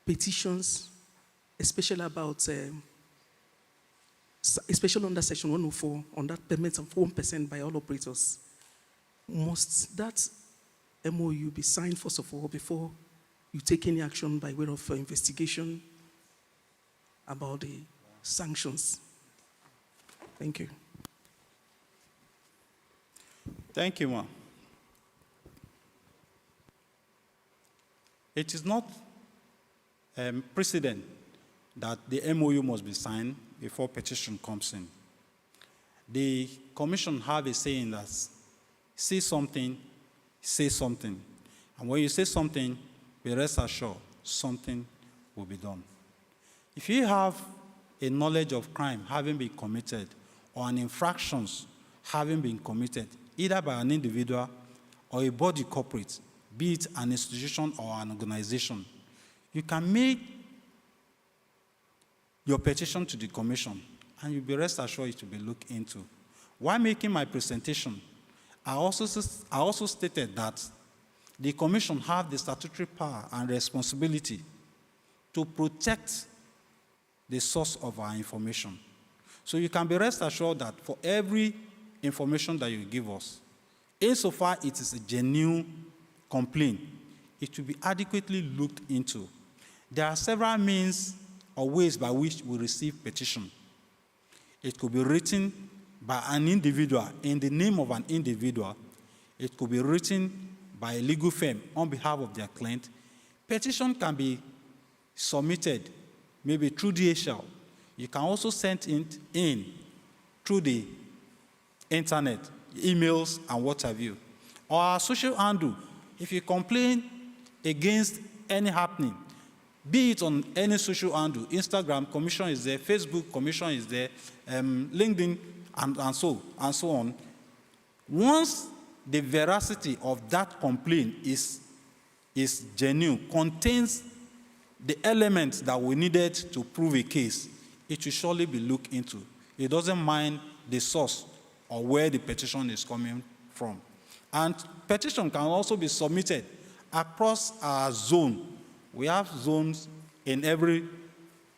petitions, especially about, especially under Section 104, on that payment of 1% by all operators, must that MOU be signed first of all before you take any action by way of investigation about the sanctions? Thank you. Thank you, ma'am. It is not precedent that the MOU must be signed before petition comes in. The commission have a saying that see something, say something. And when you say something, be rest assured something will be done. If you have a knowledge of crime having been committed or an infractions having been committed, either by an individual or a body corporate, be it an institution or an organization, you can make your petition to the commission and you'll be rest assured it will be looked into. While making my presentation, I also stated that the commission have the statutory power and responsibility to protect the source of our information. So you can be rest assured that for every information that you give us, insofar it is a genuine complaint, it will be adequately looked into. There are several means or ways by which we receive petition. It could be written by an individual in the name of an individual. It could be written by a legal firm on behalf of their client. Petition can be submitted maybe through DHL. You can also send it in through the internet, emails, and what have you. Or our social handle, if you complain against any happening, be it on any social handle, Instagram, commission is there, Facebook, commission is there, LinkedIn, and so on. Once the veracity of that complaint is genuine, contains the elements that we needed to prove a case, it will surely be looked into. It doesn't mind the source or where the petition is coming from. And petition can also be submitted across our zone. We have zones in every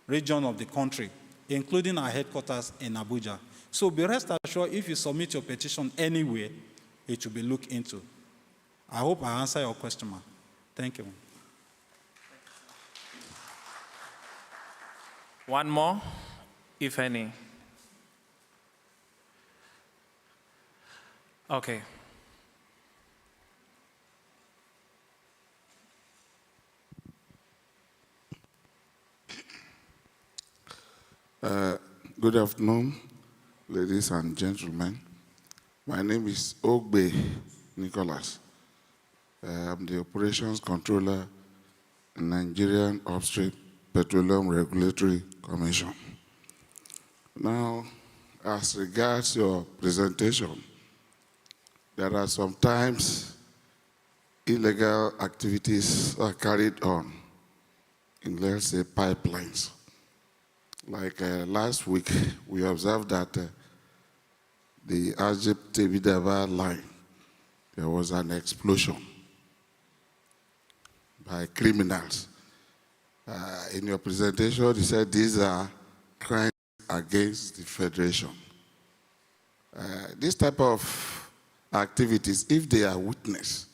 region of the country, including our headquarters in Abuja. So be rest assured, if you submit your petition anywhere, it will be looked into. I hope I answer your question, ma'am. Thank you. One more, if any. Okay. Good afternoon, ladies and gentlemen. My name is Ogbe Nicholas. I'm the Operations Controller in Nigerian Upstream Petroleum Regulatory Commission. Now, as regards your presentation, there are sometimes illegal activities are carried on in, let's say, pipelines. Like last week, we observed that the Egypt-Tebidaba line, there was an explosion by criminals. In your presentation, you said these are crimes against the Federation. This type of activities, if they are witnessed,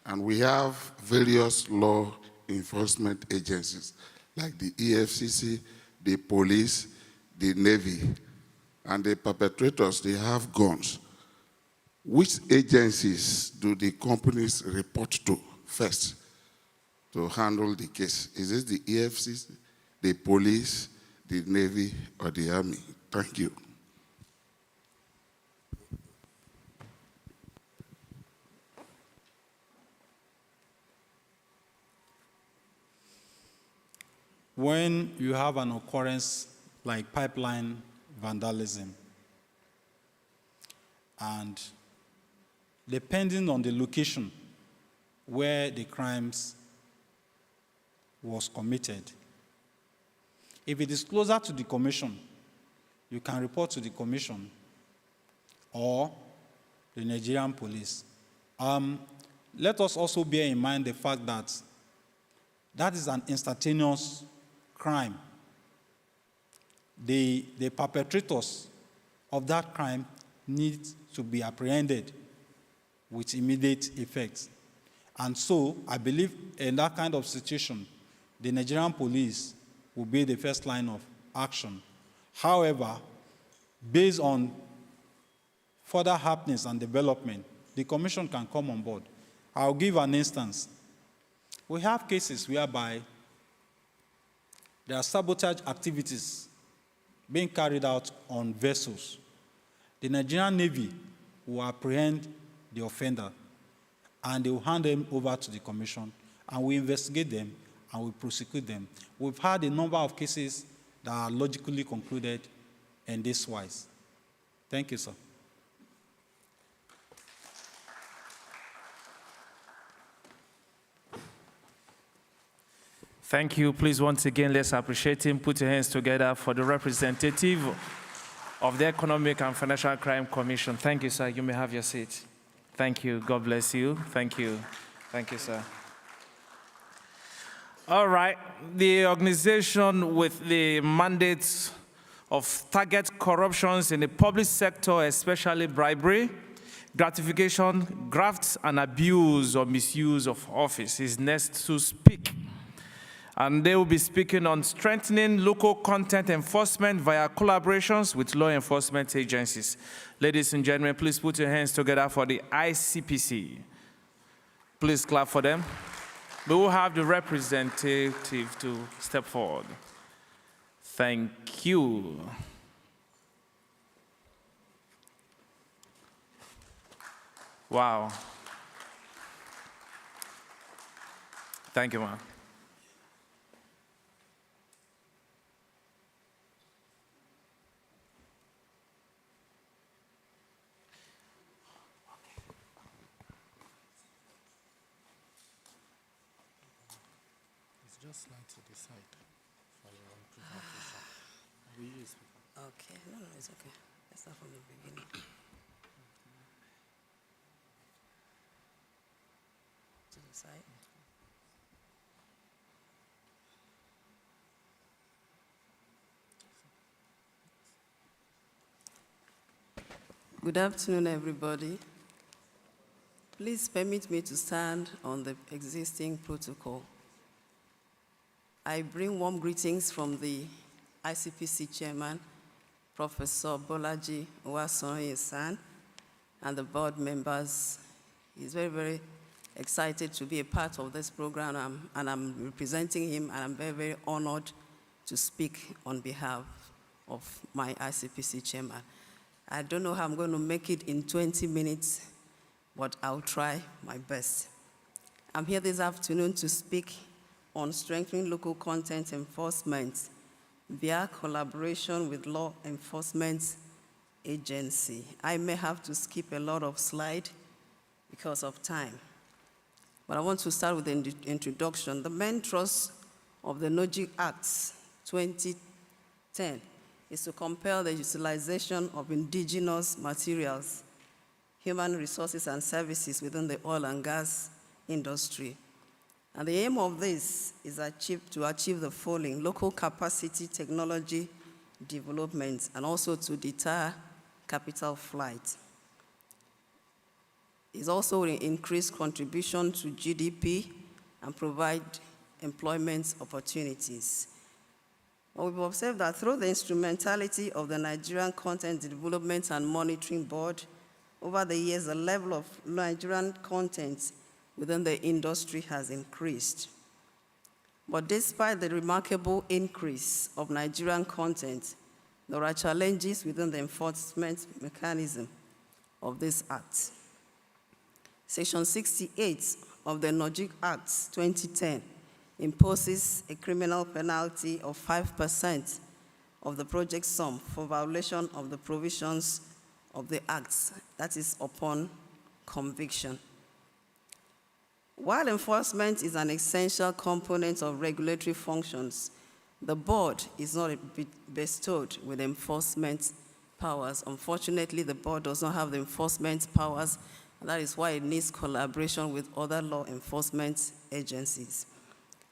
and we have various law enforcement agencies, like the EFCC, the police, the Navy, and the perpetrators, they have guns. Which agencies do the companies report to first to handle the case? Is it the EFCC, the police, the Navy, or the Army? Thank you. When you have an occurrence like pipeline vandalism, and depending on the location where the crimes was committed, if it is closer to the commission, you can report to the commission or the Nigerian police. Let us also bear in mind the fact that That is an instantaneous crime. The perpetrators of that crime need to be apprehended with immediate effect. And so, I believe in that kind of situation, the Nigerian police will be the first line of action. However, based on further happenings and development, the commission can come on board. I'll give an instance. We have cases whereby there are sabotage activities being carried out on vessels. The Nigerian Navy will apprehend the offender and they will hand them over to the commission and we investigate them and we prosecute them. We've had a number of cases that are logically concluded in this wise. Thank you, sir. Thank you. Please, once again, let's appreciate him. Put your hands together for the representative of the Economic and Financial Crime Commission. Thank you, sir. You may have your seat. Thank you. God bless you. Thank you. Thank you, sir. All right. The organization with the mandate of target corruptions in the public sector, especially bribery, gratification, graft, and abuse or misuse of office, is next to speak. And they will be speaking on strengthening local content enforcement via collaborations with law enforcement agencies. Ladies and gentlemen, please put your hands together for the ICPC. Please clap for them. We will have the representative to step forward. Thank you. Wow. Thank you, ma'am. Just slide to the side for your own presentation. We use Okay, no, it's okay. Let's start from the beginning. To the side. Good afternoon, everybody. Please permit me to stand on the existing protocol. I bring warm greetings from the ICPC chairman, Professor Bolaji Owasonye-San, and the board members. He's very, very excited to be a part of this program, and I'm representing him, and I'm very, very honored to speak on behalf of my ICPC chairman. I don't know how I'm going to make it in 20 minutes, but I'll try my best. I'm here this afternoon to speak on strengthening local content enforcement via collaboration with law enforcement agency. I may have to skip a lot of slides because of time, but I want to start with the introduction. The main thrust of the NOGIC Act 2010 is to compel the utilization of indigenous materials, human resources, and services within the oil and gas industry. And the aim of this is to achieve the following: local capacity technology development, and also to deter capital flight. It's also an increased contribution to GDP and provide employment opportunities. Well, we've observed that through the instrumentality of the Nigerian Content Development and Monitoring Board, over the years, the level of Nigerian content within the industry has increased. But despite the remarkable increase of Nigerian content, there are challenges within the enforcement mechanism of this act. Section 68 of the NOGIC Act 2010 imposes a criminal penalty of 5% of the project sum for violation of the provisions of the Act, that is upon conviction. While enforcement is an essential component of regulatory functions, the board is not bestowed with enforcement powers. Unfortunately, the board does not have the enforcement powers, and that is why it needs collaboration with other law enforcement agencies.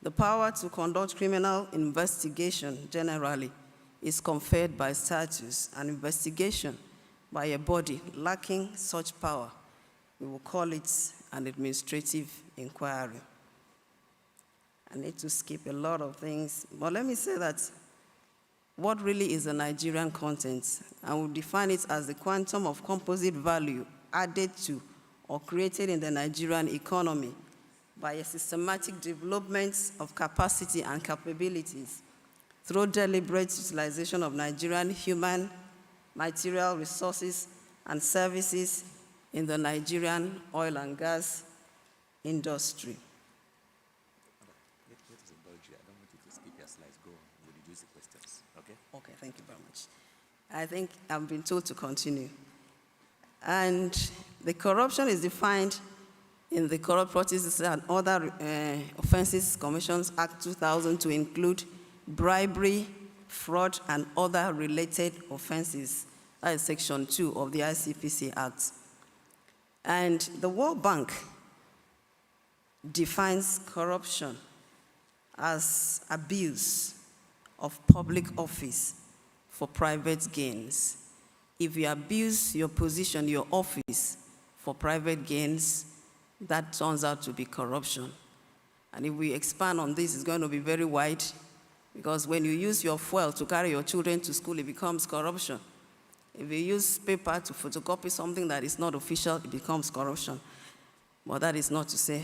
The power to conduct criminal investigation generally is conferred by statutes, and investigation by a body lacking such power, we will call it an administrative inquiry. I need to skip a lot of things, but let me say that what really is a Nigerian content? I will define it as the quantum of composite value added to or created in the Nigerian economy by a systematic development of capacity and capabilities through deliberate utilization of Nigerian human, material resources and services in the Nigerian oil and gas industry. Let us indulge you. I don't want you to skip your slides. Go on. We'll reduce the questions. Okay? Okay, thank you very much. I think I've been told to continue. And the corruption is defined in the Corrupt Practices and Other Offenses Commissions Act 2000 to include bribery, fraud, and other related offenses. That is Section 2 of the ICPC Act. And the World Bank defines corruption as abuse of public office for private gains. If you abuse your position, your office, for private gains, that turns out to be corruption. And if we expand on this, it's going to be very wide, because when you use your fuel to carry your children to school, it becomes corruption. If you use paper to photocopy something that is not official, it becomes corruption. But that is not to say.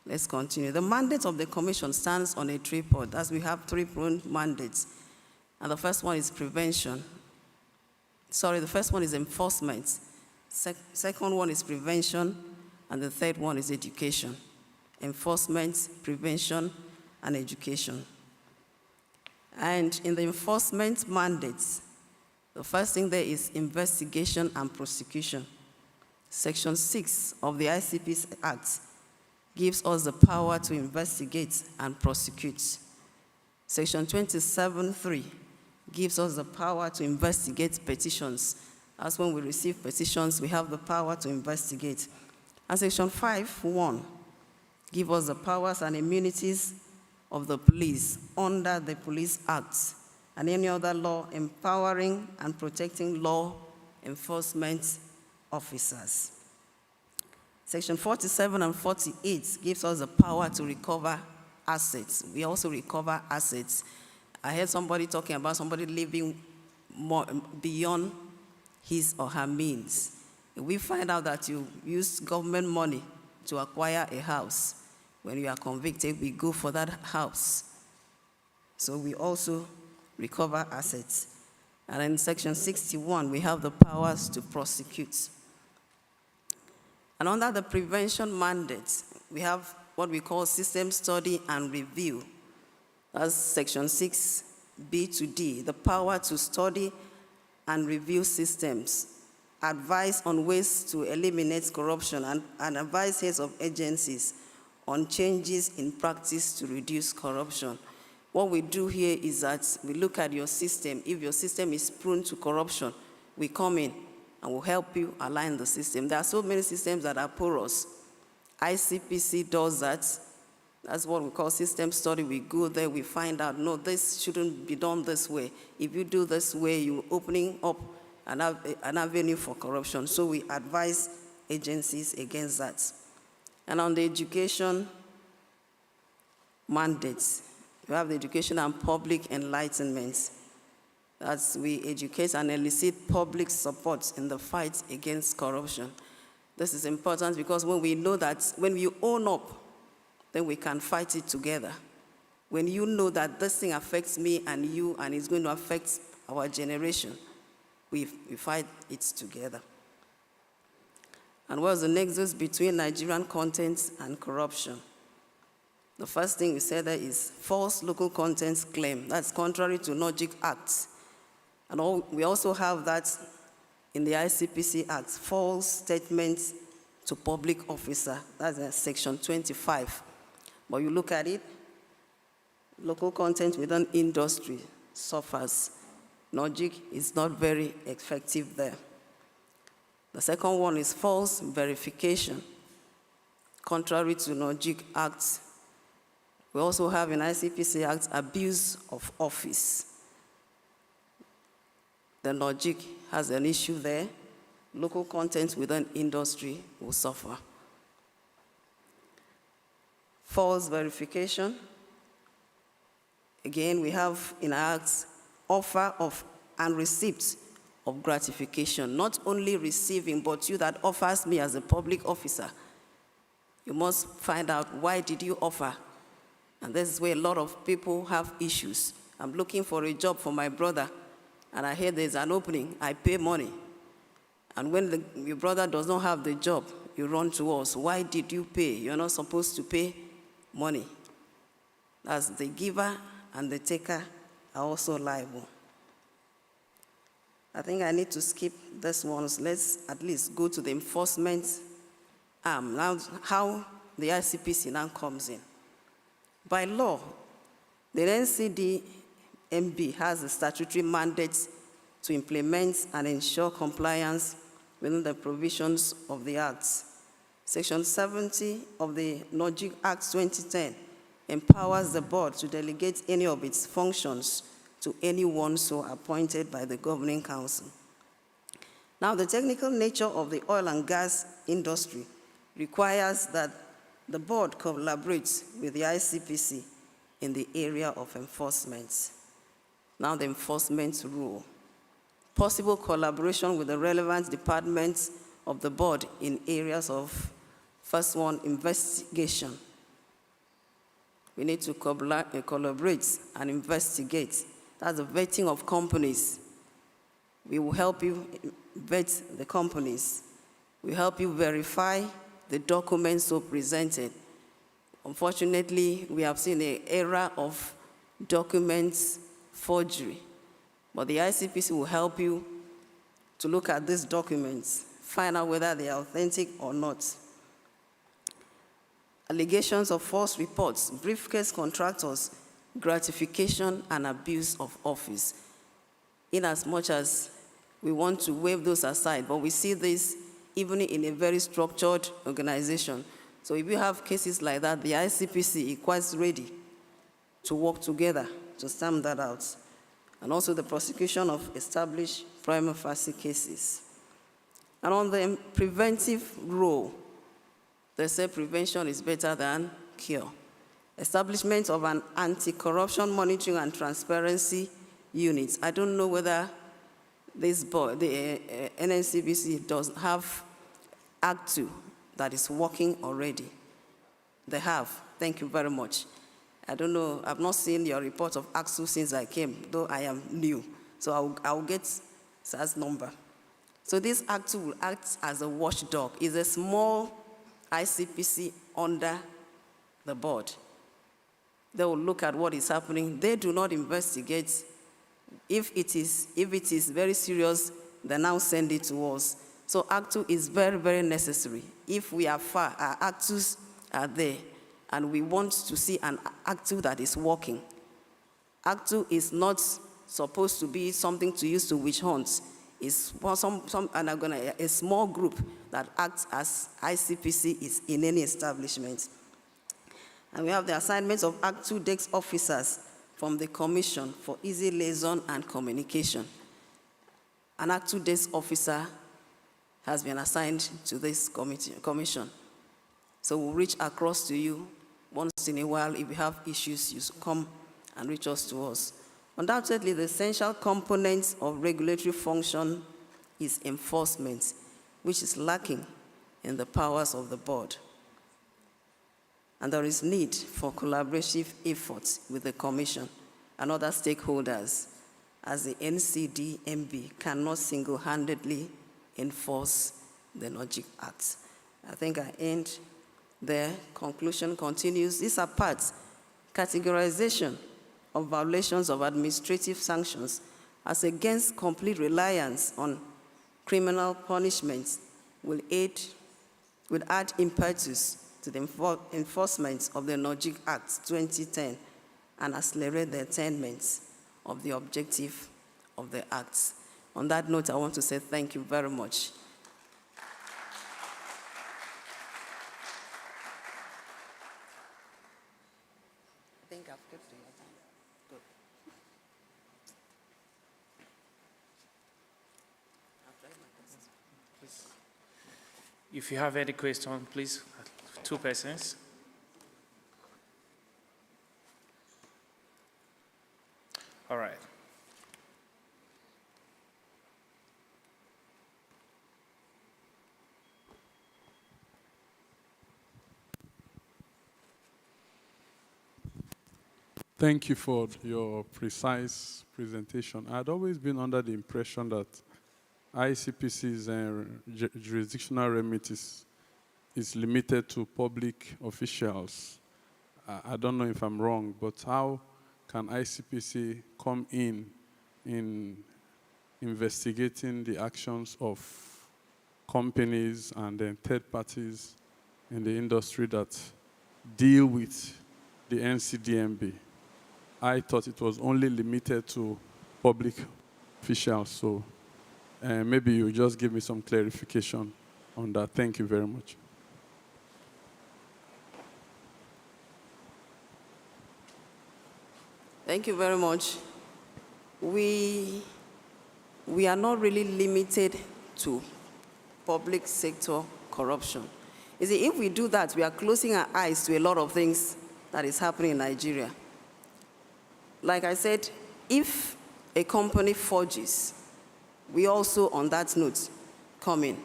Let's continue. The mandate of the commission stands on a tripod, as we have three mandates. And the first one is prevention. The first one is enforcement. Second one is prevention. And the third one is education. Enforcement, prevention, and education. And in the enforcement mandates, the first thing there is investigation and prosecution. Section 6 of the ICPC Act gives us the power to investigate and prosecute. Section 27(3) gives us the power to investigate petitions. As when we receive petitions, we have the power to investigate. And Section 5(1) gives us the powers and immunities of the police under the Police Act and any other law empowering and protecting law enforcement officers. Section 47 and 48 gives us the power to recover assets. We also recover assets. I heard somebody talking about somebody living more beyond his or her means. If we find out that you used government money to acquire a house, when you are convicted, we go for that house. So we also recover assets. And in Section 61, we have the powers to prosecute. And under the prevention mandate, we have what we call system study and review. That's Section 6B to D, the power to study and review systems, advise on ways to eliminate corruption, and advise heads of agencies on changes in practice to reduce corruption. What we do here is that we look at your system. If your system is prone to corruption, we come in and will help you align the system. There are so many systems that are porous. ICPC does that. That's what we call system study. We go there, we find out, no, this shouldn't be done this way. If you do this way, you're opening up an avenue for corruption. So we advise agencies against that. And on the education mandates, we have the education and public enlightenment. That's we educate and elicit public support in the fight against corruption. This is important because when we know that, when we own up, then we can fight it together. When you know that this thing affects me and you, and it's going to affect our generation, we fight it together. And what's the nexus between Nigerian content and corruption? The first thing we said there is false local contents claim. That's contrary to Logic Act. And we also have that in the ICPC Act, false statements to public officer. That's Section 25. But you look at it, local content within industry suffers. Logic is not very effective there. The second one is false verification. Contrary to Logic Act, We also have in ICPC Act abuse of office. The logic has an issue there. Local content within industry will suffer. False verification. Again, we have in our Acts offer of and receipt of gratification. Not only receiving, but you that offers me as a public officer. You must find out, why did you offer? And this is where a lot of people have issues. I'm looking for a job for my brother, and I hear there's an opening, I pay money. And when your brother does not have the job, you run to us. Why did you pay? You're not supposed to pay money. As the giver and the taker are also liable. I think I need to skip this one. Let's at least go to the enforcement arm. Now, how the ICPC now comes in. By law, the NCDMB has a statutory mandate to implement and ensure compliance within the provisions of the Act. Section 70 of the Logic Act 2010 empowers the board to delegate any of its functions to anyone so appointed by the Governing Council. Now, the technical nature of the oil and gas industry requires that the board collaborates with the ICPC in the area of enforcement. Now, the enforcement rule. Possible collaboration with the relevant departments of the board in areas of, first one, investigation. We need to collaborate and investigate. That's the vetting of companies. We will help you vet the companies. We help you verify the documents so presented. Unfortunately, we have seen an era of documents forgery. But the ICPC will help you to look at these documents, find out whether they are authentic or not. Allegations of false reports, briefcase contractors, gratification, and abuse of office. In as much as we want to wave those aside, but we see this even in a very structured organization. So if you have cases like that, the ICPC is quite ready to work together to stamp that out. And also the prosecution of established prima facie cases. And on the preventive role, they say prevention is better than cure. Establishment of an anti-corruption monitoring and transparency unit. I don't know whether this board, the NNCBC, does have Act 2 that is working already. They have. Thank you very much. I don't know, I've not seen your report of Act 2 since I came, though I am new. So I'll get SAS number. So this Act 2 will act as a watchdog. It's a small ICPC under the board. They will look at what is happening. They do not investigate. If it is very serious, they now send it to us. So Act 2 is very, very necessary. If we are far, our Act 2s are there, and we want to see an Act 2 that is working. Act 2 is not supposed to be something to use to witch hunt. It's a small group that acts as ICPC is in any establishment. And we have the assignment of Act 2 desk officers from the Commission for easy liaison and communication. An Act 2 desk officer has been assigned to this commission. So we'll reach across to you once in a while. If you have issues, you come and reach us to us. Undoubtedly, the essential component of regulatory function is enforcement, which is lacking in the powers of the board. And there is need for collaborative efforts with the Commission and other stakeholders, as the NCDMB cannot single-handedly enforce the Logic Act. I think I end there. Conclusion continues. These are parts. Categorization of violations of administrative sanctions as against complete reliance on criminal punishments will add impetus to the enforcement of the Logic Act 2010 and accelerate the attainment of the objective of the Act. On that note, I want to say thank you very much. kept your time. Good. I've tried my best. If you have any question, please, 2 persons. All right. Thank you for your precise presentation. I'd always been under the impression that ICPC's jurisdictional remit is limited to public officials. I don't know if I'm wrong, but how can ICPC come in investigating the actions of companies and then third parties in the industry that deal with the NCDMB? I thought it was only limited to public officials, so maybe you just give me some clarification on that. Thank you very much. Thank you very much. We are not really limited to public sector corruption. You see, if we do that, we are closing our eyes to a lot of things that is happening in Nigeria. Like I said, if a company forges, we also, on that note, come in.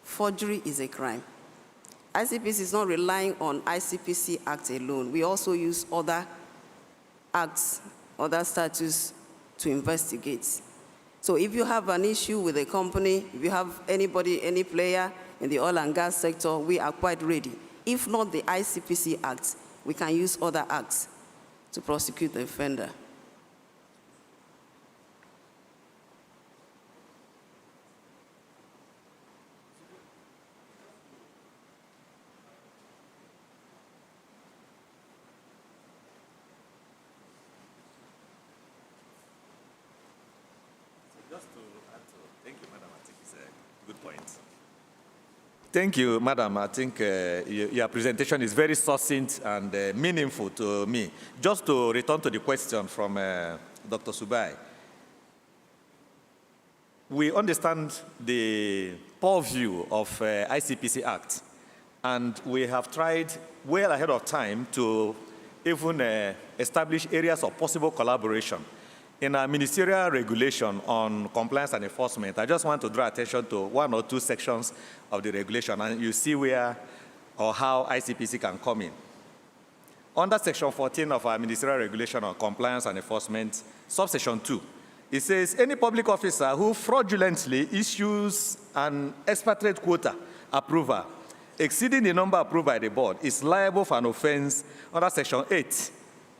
Forgery is a crime. ICPC is not relying on ICPC Act alone. We also use other acts, other statutes to investigate. So if you have an issue with a company, if you have anybody, any player in the oil and gas sector, we are quite ready. If not the ICPC Act, we can use other acts to prosecute the offender. Just to add to, thank you, Madam. I think it's a good point. Thank you, Madam. I think your presentation is very succinct and meaningful to me. Just to return to the question from Dr. Subai, we understand the poor view of ICPC Act, and we have tried well ahead of time to even establish areas of possible collaboration. In our ministerial regulation on compliance and enforcement, I just want to draw attention to 1 or 2 sections of the regulation, and you see where or how ICPC can come in. Under Section 14 of our ministerial regulation on compliance and enforcement, subsection 2, it says any public officer who fraudulently issues an expatriate quota approval exceeding the number approved by the board is liable for an offense under Section 8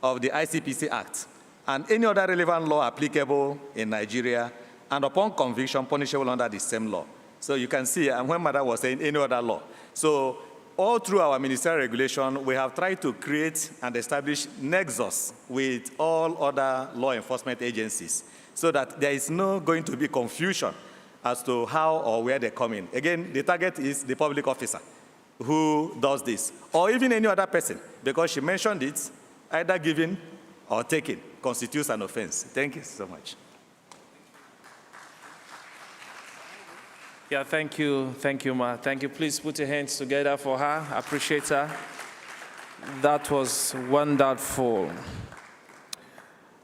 of the ICPC Act and any other relevant law applicable in Nigeria, and upon conviction, punishable under the same law. So you can see, and when Madam was saying any other law. So all through our ministerial regulation, we have tried to create and establish nexus with all other law enforcement agencies so that there is no going to be confusion as to how or where they come in. Again, the target is the public officer who does this, or even any other person, because she mentioned it, either giving or taking constitutes an offense. Thank you so much. Yeah, thank you, Ma. Thank you. Please put your hands together for her. I appreciate her. That was wonderful.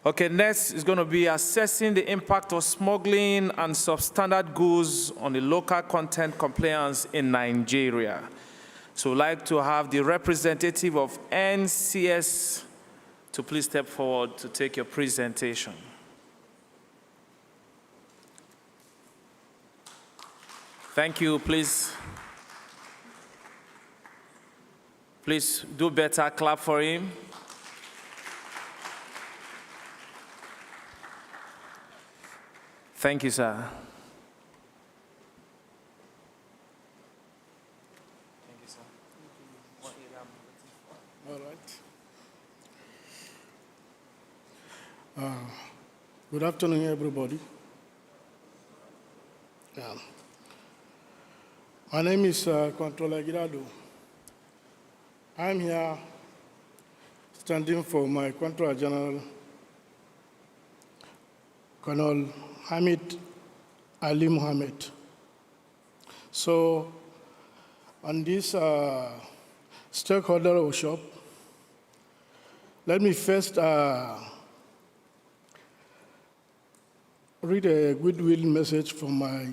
Okay, next is going to be assessing the impact of smuggling and substandard goods on the local content compliance in Nigeria. So I'd like to have the representative of NCS to please step forward to take your presentation. Thank you, please. Please do better, clap for him. Thank you, sir. Thank you, sir. All right. Good afternoon, everybody. My name is Controller Girado. I'm here standing for my Controller General, Colonel Hamid Ali Mohammed. So, on this stakeholder workshop, let me first read a goodwill message from my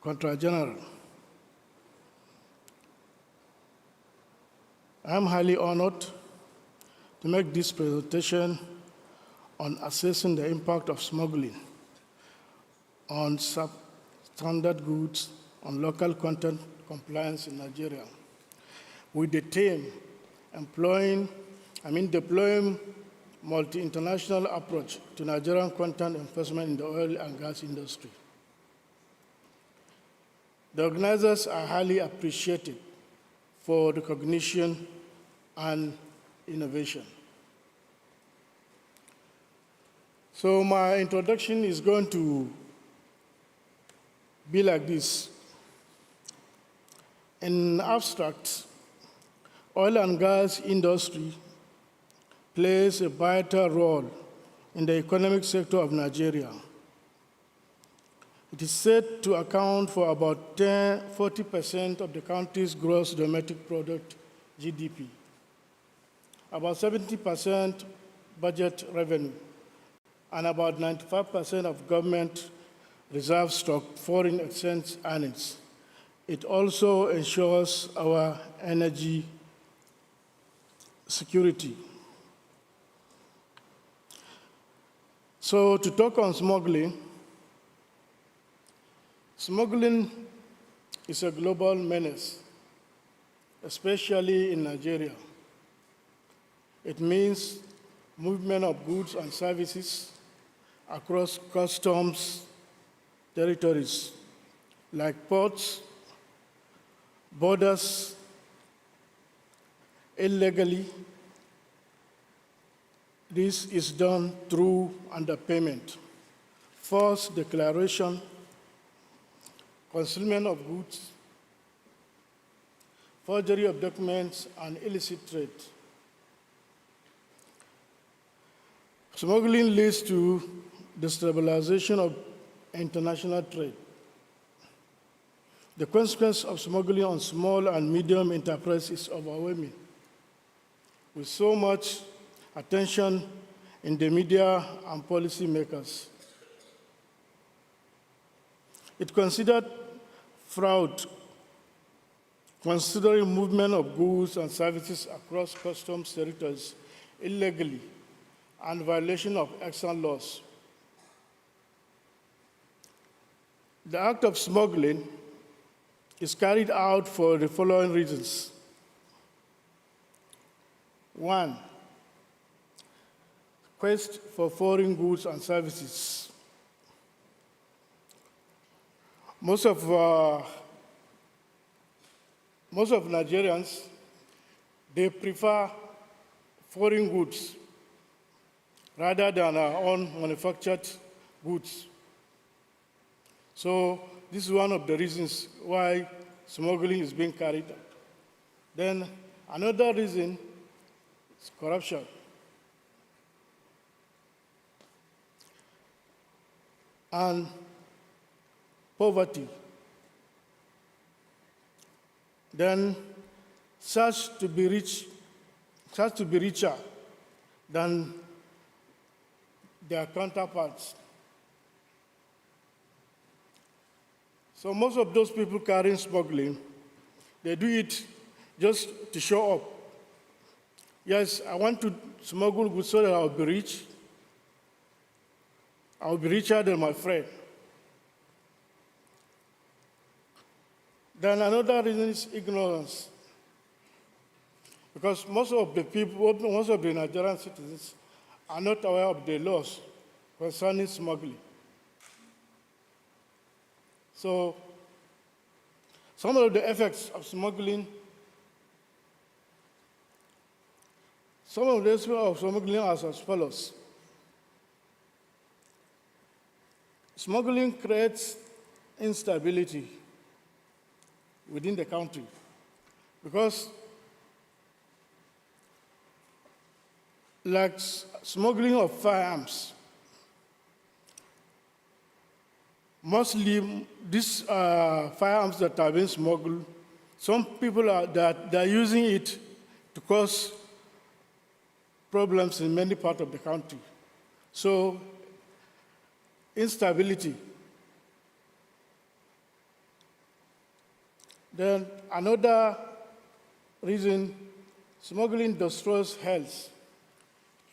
Controller General. I am highly honored to make this presentation on assessing the impact of smuggling on substandard goods on local content compliance in Nigeria, with the theme deploying multi-international approach to Nigerian content enforcement in the oil and gas industry. The organizers are highly appreciated for recognition and innovation. So my introduction is going to be like this. In abstract, oil and gas industry plays a vital role in the economic sector of Nigeria. It is said to account for about 40% of the country's gross domestic product, GDP, about 70% budget revenue, and about 95% of government reserve stock foreign exchange earnings. It also ensures our energy security. So to talk on smuggling, smuggling is a global menace, especially in Nigeria. It means movement of goods and services across customs territories like ports, borders, illegally. This is done through underpayment, false declaration, concealment of goods, forgery of documents, and illicit trade. Smuggling leads to destabilization of international trade. The consequence of smuggling on small and medium enterprises is overwhelming. With so much attention in the media and policymakers, it considered fraud, considering movement of goods and services across customs territories illegally, and violation of extant laws. The act of smuggling is carried out for the following reasons. One, quest for foreign goods and services. Most of Nigerians, they prefer foreign goods rather than our own manufactured goods. So this is one of the reasons why smuggling is being carried out. Then another reason is corruption. And poverty. Then search to be richer than their counterparts. So most of those people carrying smuggling, they do it just to show up. Yes, I want to smuggle goods so that I'll be rich. I'll be richer than my friend. Then another reason is ignorance. Because most of the Nigerian citizens are not aware of the laws concerning smuggling. So some of the effects of smuggling, are as follows. Smuggling creates instability within the country because like smuggling of firearms. Mostly these firearms that are being smuggled, some people are using it to cause problems in many parts of the country. So instability. Then another reason, smuggling destroys health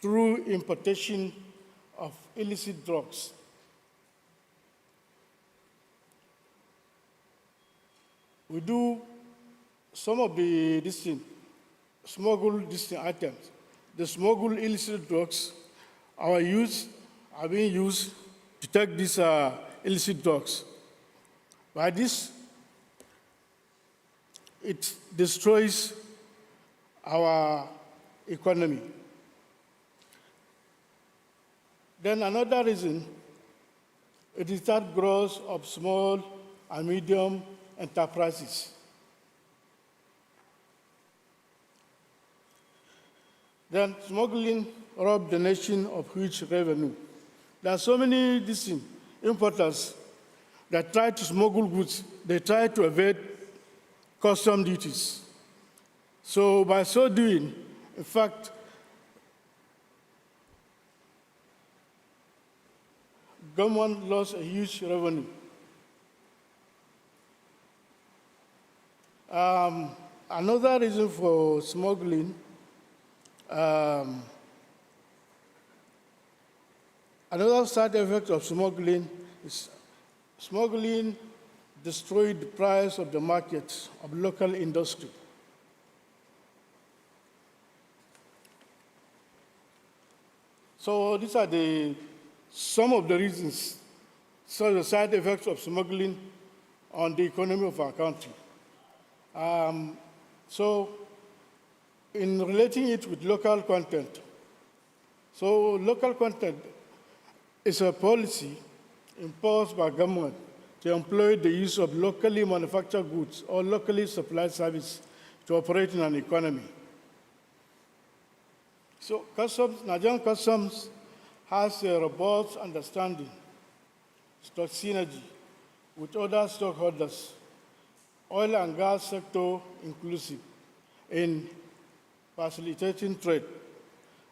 through importation of illicit drugs. We do some of the smuggled items. The smuggled illicit drugs, our youth are being used to take these illicit drugs. By this, it destroys our economy. Then another reason, it is that growth of small and medium enterprises. Then smuggling robs the nation of huge revenue. There are so many importers that try to smuggle goods. They try to evade custom duties. So by so doing, in fact, government lost a huge revenue. Another reason for smuggling, another side effect of smuggling is smuggling destroyed the price of the market of local industry. So these are some of the reasons, some of the side effects of smuggling on the economy of our country. So in relating it with local content, so local content is a policy imposed by government to employ the use of locally manufactured goods or locally supplied service to operate in an economy. So Nigerian Customs has a robust understanding, stock synergy with other stockholders, oil and gas sector inclusive, in facilitating trade,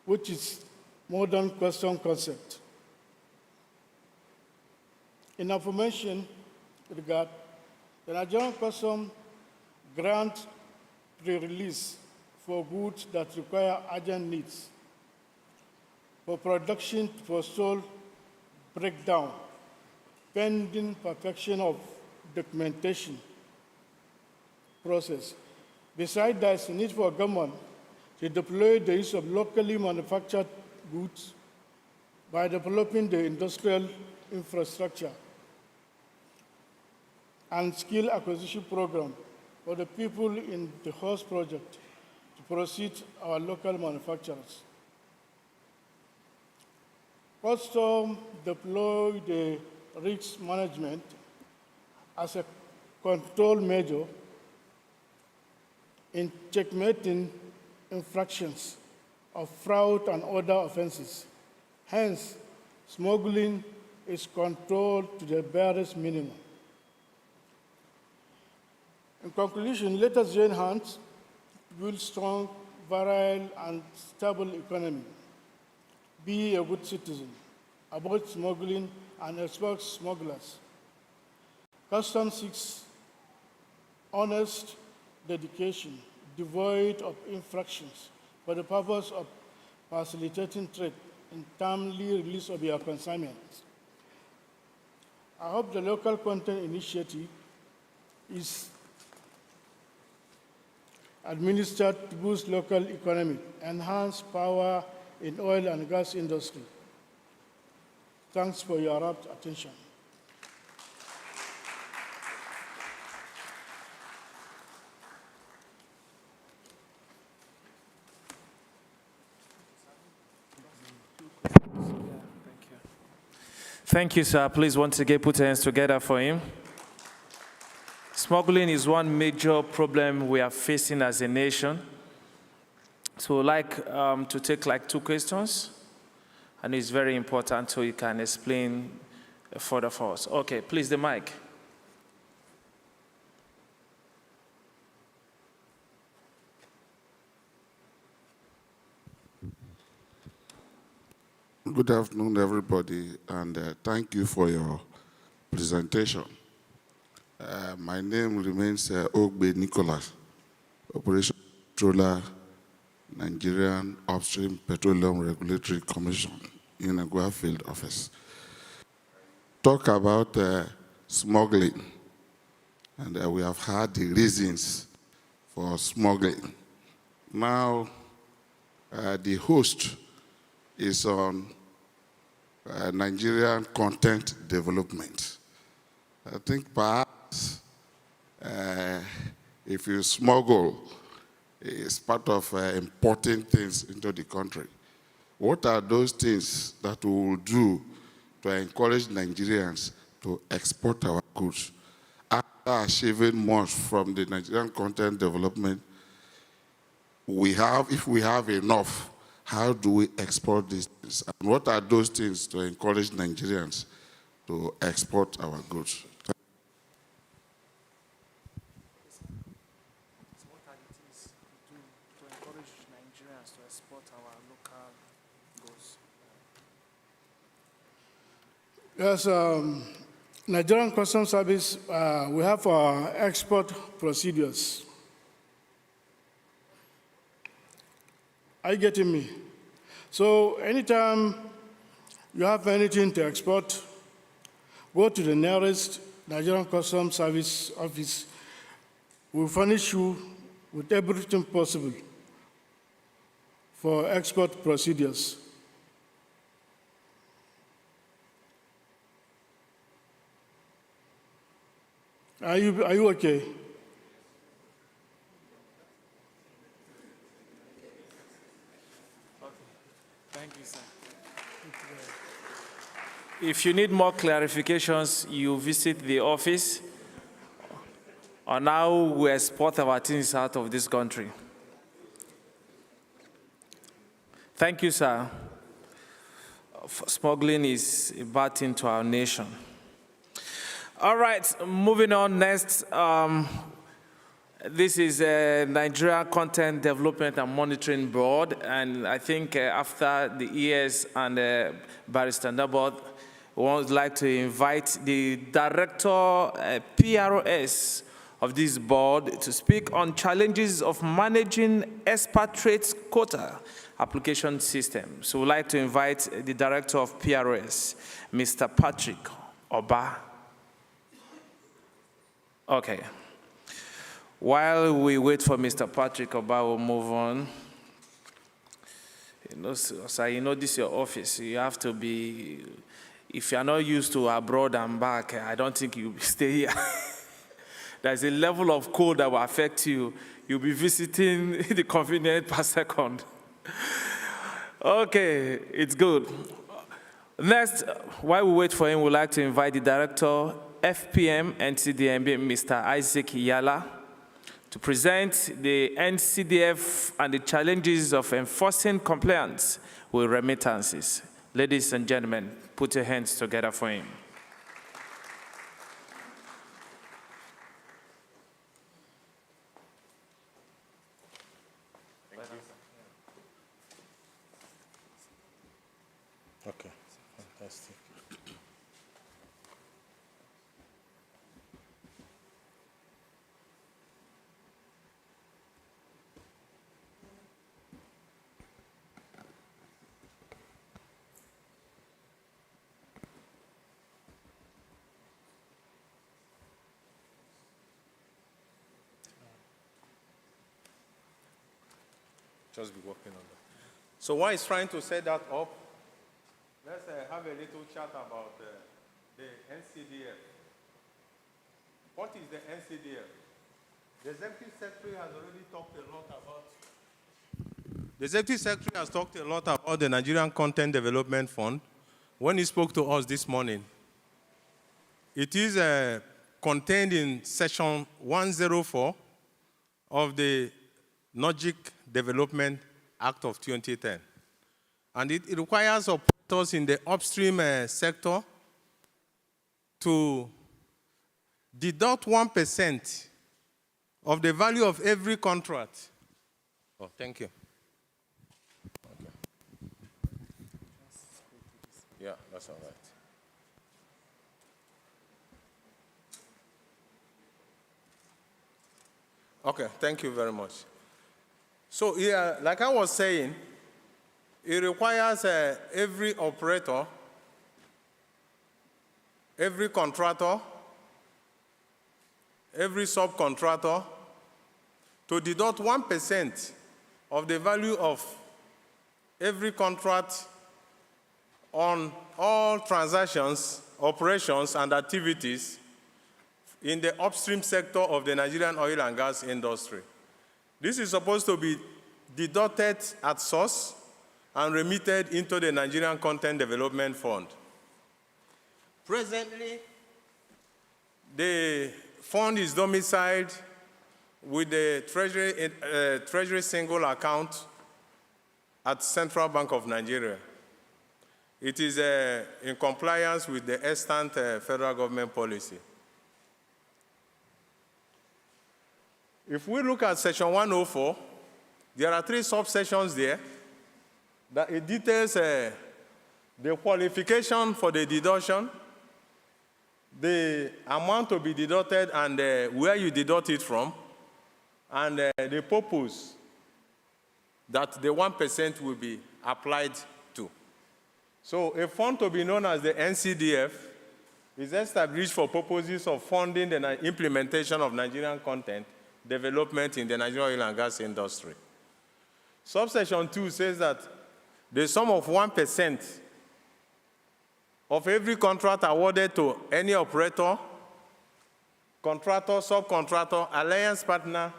which is modern custom concept. In information regard, the Nigerian Customs grants pre-release for goods that require urgent needs, for production for sole breakdown, pending perfection of documentation process. Besides, there is a need for government to deploy the use of locally manufactured goods by developing the industrial infrastructure and skill acquisition program for the people in the host project to proceed our local manufacturers. Customs deploy the risk management as a control measure in checkmating infractions of fraud and other offenses. Hence, smuggling is controlled to the barest minimum. In conclusion, let us join hands to build strong, virile, and stable economy. Be a good citizen. Avoid smuggling and export smugglers. Customs seeks honest dedication, devoid of infractions, for the purpose of facilitating trade and timely release of your consignments. I hope the local content initiative is administered to boost local economy, enhance power in oil and gas industry. Thanks for your rapt attention. Thank you, sir. Please, once again, put your hands together for him. Smuggling is one major problem we are facing as a nation. So I'd like to take like 2 questions, and it's very important so you can explain further for us. Okay, please, the mic. Good afternoon, everybody, and thank you for your presentation. My name remains Ogbe Nicholas, Operation Controller, Nigerian Upstream Petroleum Regulatory Commission in Agua Field Office. Talk about smuggling, and we have heard the reasons for smuggling. Now, the host is on Nigerian content development. I think perhaps if you smuggle, it's part of importing things into the country. What are those things that we will do to encourage Nigerians to export our goods? After achieving much from the Nigerian content development, if we have enough, how do we export these things? And what are those things to encourage Nigerians to export our goods? What are the things we do to encourage Nigerians to export our local goods? Yes, Nigerian Customs Service, we have our export procedures. Are you getting me? So anytime you have anything to export, go to the nearest Nigerian Customs Service office. We'll furnish you with everything possible for export procedures. Are you okay? Thank you, sir. If you need more clarifications, you visit the office on how we export our things out of this country. Thank you, sir. Smuggling is a bad thing to our nation. All right, moving on next. This is a Nigerian Content Development and Monitoring Board, and I think after the ES and Barrister Nabot, we would like to invite the Director PROS of this board to speak on challenges of managing expatriate quota application system. So we'd like to invite the Director of PROS, Mr. Patrick Oba. Okay. While we wait for Mr. Patrick Oba, we'll move on. You know, so you know this is your office. You have to be, if you're not used to abroad and back, I don't think you'll stay here. There's a level of code that will affect you. You'll be visiting the convenient per second. Okay, it's good. Next, while we wait for him, we'd like to invite the Director, FPM NCDMB, Mr. Isaac Yala, to present the NCDF and the challenges of enforcing compliance with remittances. Ladies and gentlemen, put your hands together for him. Okay, fantastic. Just be working on that. So while he's trying to set that up, let's have a little chat about the NCDF. What is the NCDF? The Executive Secretary has already talked a lot about. The Executive Secretary has talked a lot about the Nigerian Content Development Fund when he spoke to us this morning. It is contained in section 104 of the Logic Development Act of 2010. And it requires operators in the upstream sector to deduct 1% of the value of every contract. Oh, thank you. Okay. Yeah, that's all right. Okay, thank you very much. So, yeah, like I was saying, it requires every operator, every contractor, every subcontractor to deduct 1% of the value of every contract on all transactions, operations, and activities in the upstream sector of the Nigerian oil and gas industry. This is supposed to be deducted at source and remitted into the Nigerian Content Development Fund. Presently, the fund is domiciled with the Treasury single account at Central Bank of Nigeria. It is in compliance with the extant federal government policy. If we look at Section 104, there are 3 subsections there that it details the qualification for the deduction, the amount to be deducted and where you deduct it from, and the purpose that the 1% will be applied to. So a fund to be known as the NCDF is established for purposes of funding the implementation of Nigerian content development in the Nigerian oil and gas industry. Subsection 2 says that the sum of 1% of every contract awarded to any operator, contractor, subcontractor, alliance partner,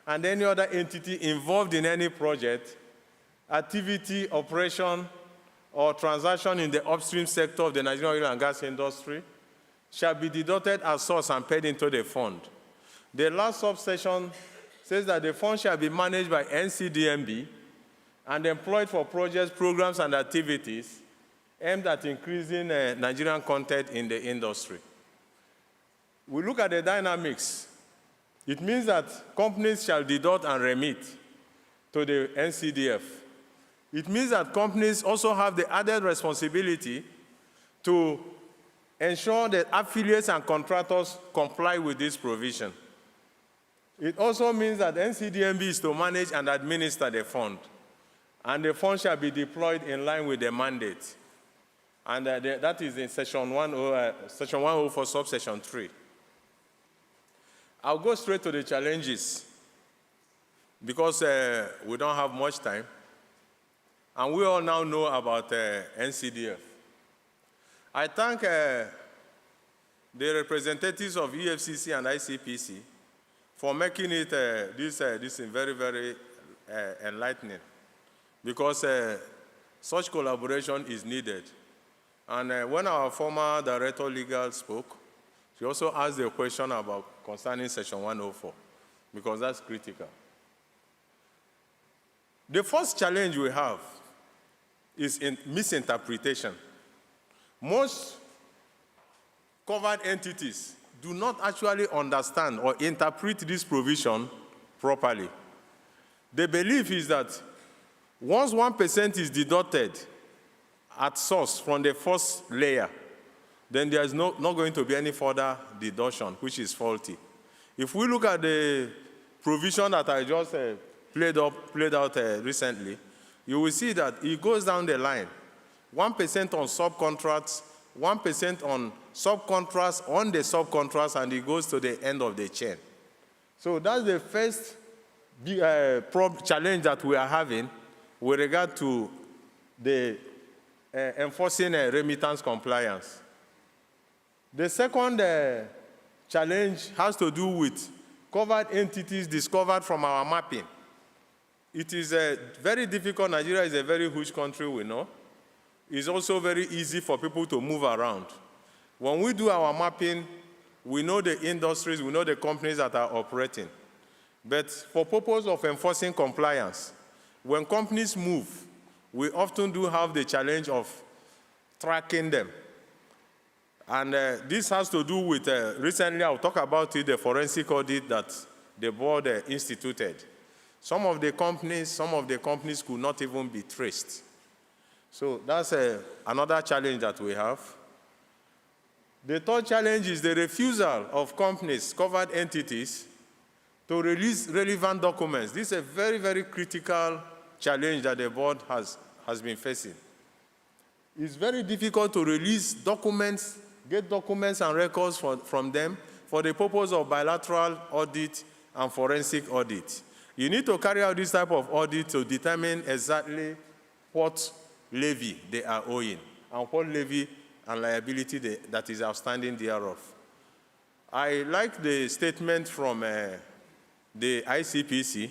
and any other entity involved in any project, activity, operation, or transaction in the upstream sector of the Nigerian oil and gas industry shall be deducted as source and paid into the fund. The last subsection says that the fund shall be managed by NCDMB and employed for projects, programs, and activities aimed at increasing Nigerian content in the industry. We look at the dynamics. It means that companies shall deduct and remit to the NCDF. It means that companies also have the added responsibility to ensure that affiliates and contractors comply with this provision. It also means that NCDMB is to manage and administer the fund, and the fund shall be deployed in line with the mandate. And that is in Section 104, subsection 3. I'll go straight to the challenges because we don't have much time. And we all now know about NCDF. I thank the representatives of EFCC and ICPC for making it this very, very enlightening, because such collaboration is needed. And when our former Director Legal spoke, she also asked a question about concerning Section 104, because that's critical. The first challenge we have is in misinterpretation. Most covered entities do not actually understand or interpret this provision properly. The belief is that once 1% is deducted at source from the first layer, then there's not going to be any further deduction, which is faulty. If we look at the provision that I just played out recently, you will see that it goes down the line. 1% on subcontracts, 1% on subcontracts, on the subcontracts, and it goes to the end of the chain. So that's the first challenge that we are having with regard to the enforcing remittance compliance. The second challenge has to do with covered entities discovered from our mapping. It is very difficult. Nigeria is a very huge country, we know. It's also very easy for people to move around. When we do our mapping, we know the industries, we know the companies that are operating. But for purpose of enforcing compliance, when companies move, we often do have the challenge of tracking them. And this has to do with, recently I'll talk about it, the forensic audit that the board instituted. Some of the companies could not even be traced. So that's another challenge that we have. The third challenge is the refusal of companies, covered entities, to release relevant documents. This is a very, very critical challenge that the board has been facing. It's very difficult to release documents, get documents and records from them for the purpose of bilateral audit and forensic audit. You need to carry out this type of audit to determine exactly what levy they are owing and what levy and liability that is outstanding thereof. I like the statement from the ICPC,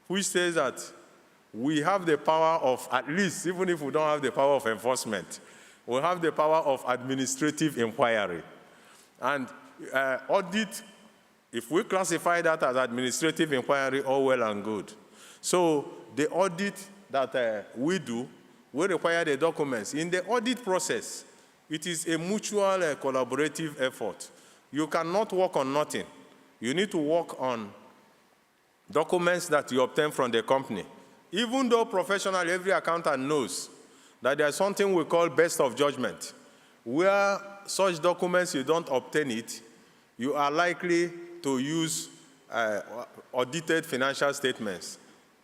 which says that we have the power of, at least, even if we don't have the power of enforcement, we have the power of administrative inquiry. And audit, if we classify that as administrative inquiry, all well and good. So the audit that we do, we require the documents. In the audit process, it is a mutual collaborative effort. You cannot work on nothing. You need to work on documents that you obtain from the company. Even though professionally, every accountant knows that there's something we call best of judgment, where such documents, you don't obtain it, you are likely to use audited financial statements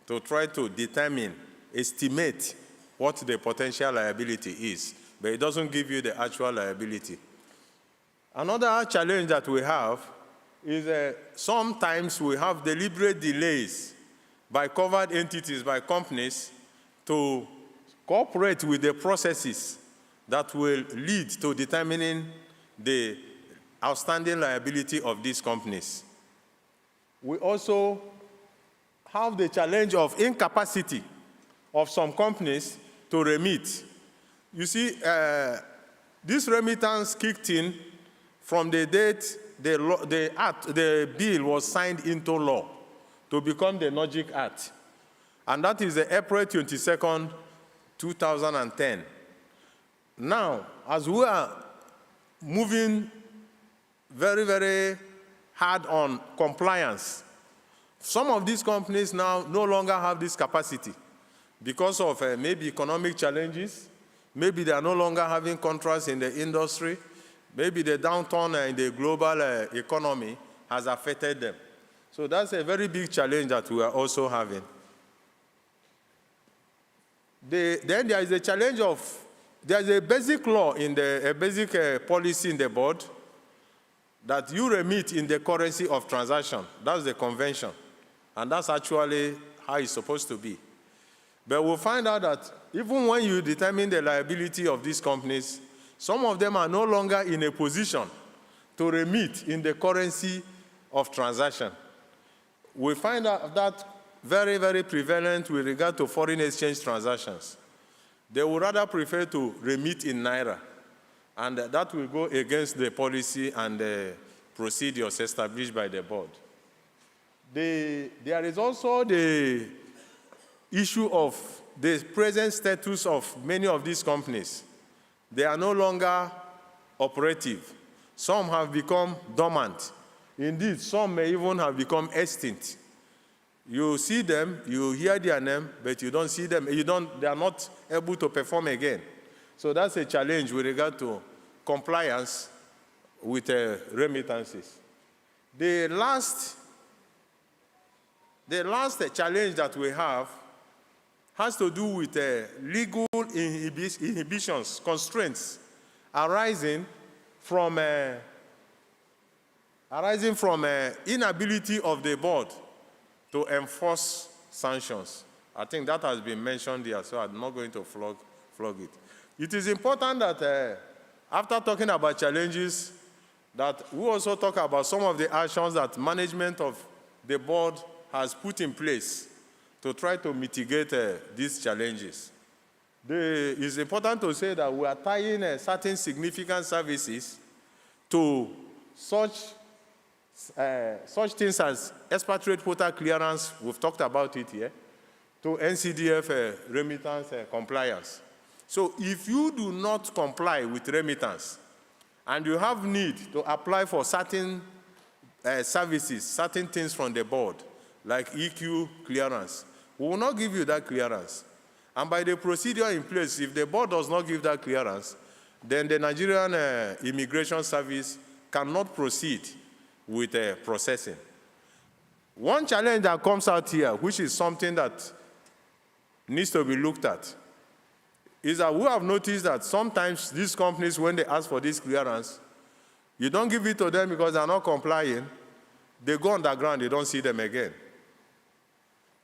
to try to determine, estimate what the potential liability is, but it doesn't give you the actual liability. Another challenge that we have is sometimes we have deliberate delays by covered entities, by companies, to cooperate with the processes that will lead to determining the outstanding liability of these companies. We also have the challenge of incapacity of some companies to remit. You see, this remittance kicked in from the date the bill was signed into law to become the NOGIC Act. And that is April 22nd, 2010. Now, as we are moving very, very hard on compliance, some of these companies now no longer have this capacity because of maybe economic challenges, maybe they are no longer having contracts in the industry, maybe the downturn in the global economy has affected them. So that's a very big challenge that we are also having. Then there is a challenge of, there's a basic law in a basic policy in the board that you remit in the currency of transaction. That's the convention. And that's actually how it's supposed to be. But we'll find out that even when you determine the liability of these companies, some of them are no longer in a position to remit in the currency of transaction. We find out that very, very prevalent with regard to foreign exchange transactions. They would rather prefer to remit in Naira, and that will go against the policy and the procedures established by the board. There is also the issue of the present status of many of these companies. They are no longer operative. Some have become dormant. Indeed, some may even have become extinct. You see them, you hear their name, but you don't see them. They are not able to perform again. So that's a challenge with regard to compliance with remittances. The last challenge that we have has to do with legal inhibitions, constraints arising from inability of the board to enforce sanctions. I think that has been mentioned here, so I'm not going to flog it. It is important that after talking about challenges, that we also talk about some of the actions that management of the board has put in place to try to mitigate these challenges. It's important to say that we are tying certain significant services to such things as expatriate quota clearance. We've talked about it here. to NCDF remittance compliance. So if you do not comply with remittance and you have need to apply for certain services, certain things from the board, like EQ clearance, we will not give you that clearance. And by the procedure in place, if the board does not give that clearance, then the Nigerian Immigration Service cannot proceed with processing. One challenge that comes out here, which is something that needs to be looked at, is that we have noticed that sometimes these companies, when they ask for this clearance, you don't give it to them because they're not complying. They go underground, they don't see them again.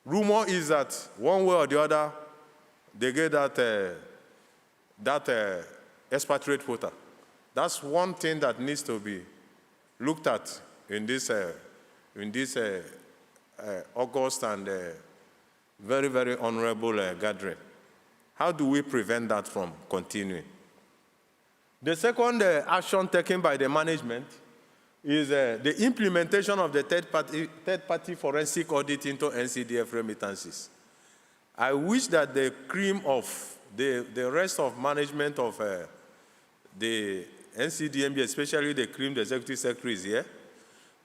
Rumor is that one way or the other, they get that expatriate quota. That's one thing that needs to be looked at in this August and very, very honorable gathering. How do we prevent that from continuing? The second action taken by the management is the implementation of the third-party forensic audit into NCDF remittances. I wish that the cream of the rest of management of the NCDMB, especially the cream, the executive secretary is here,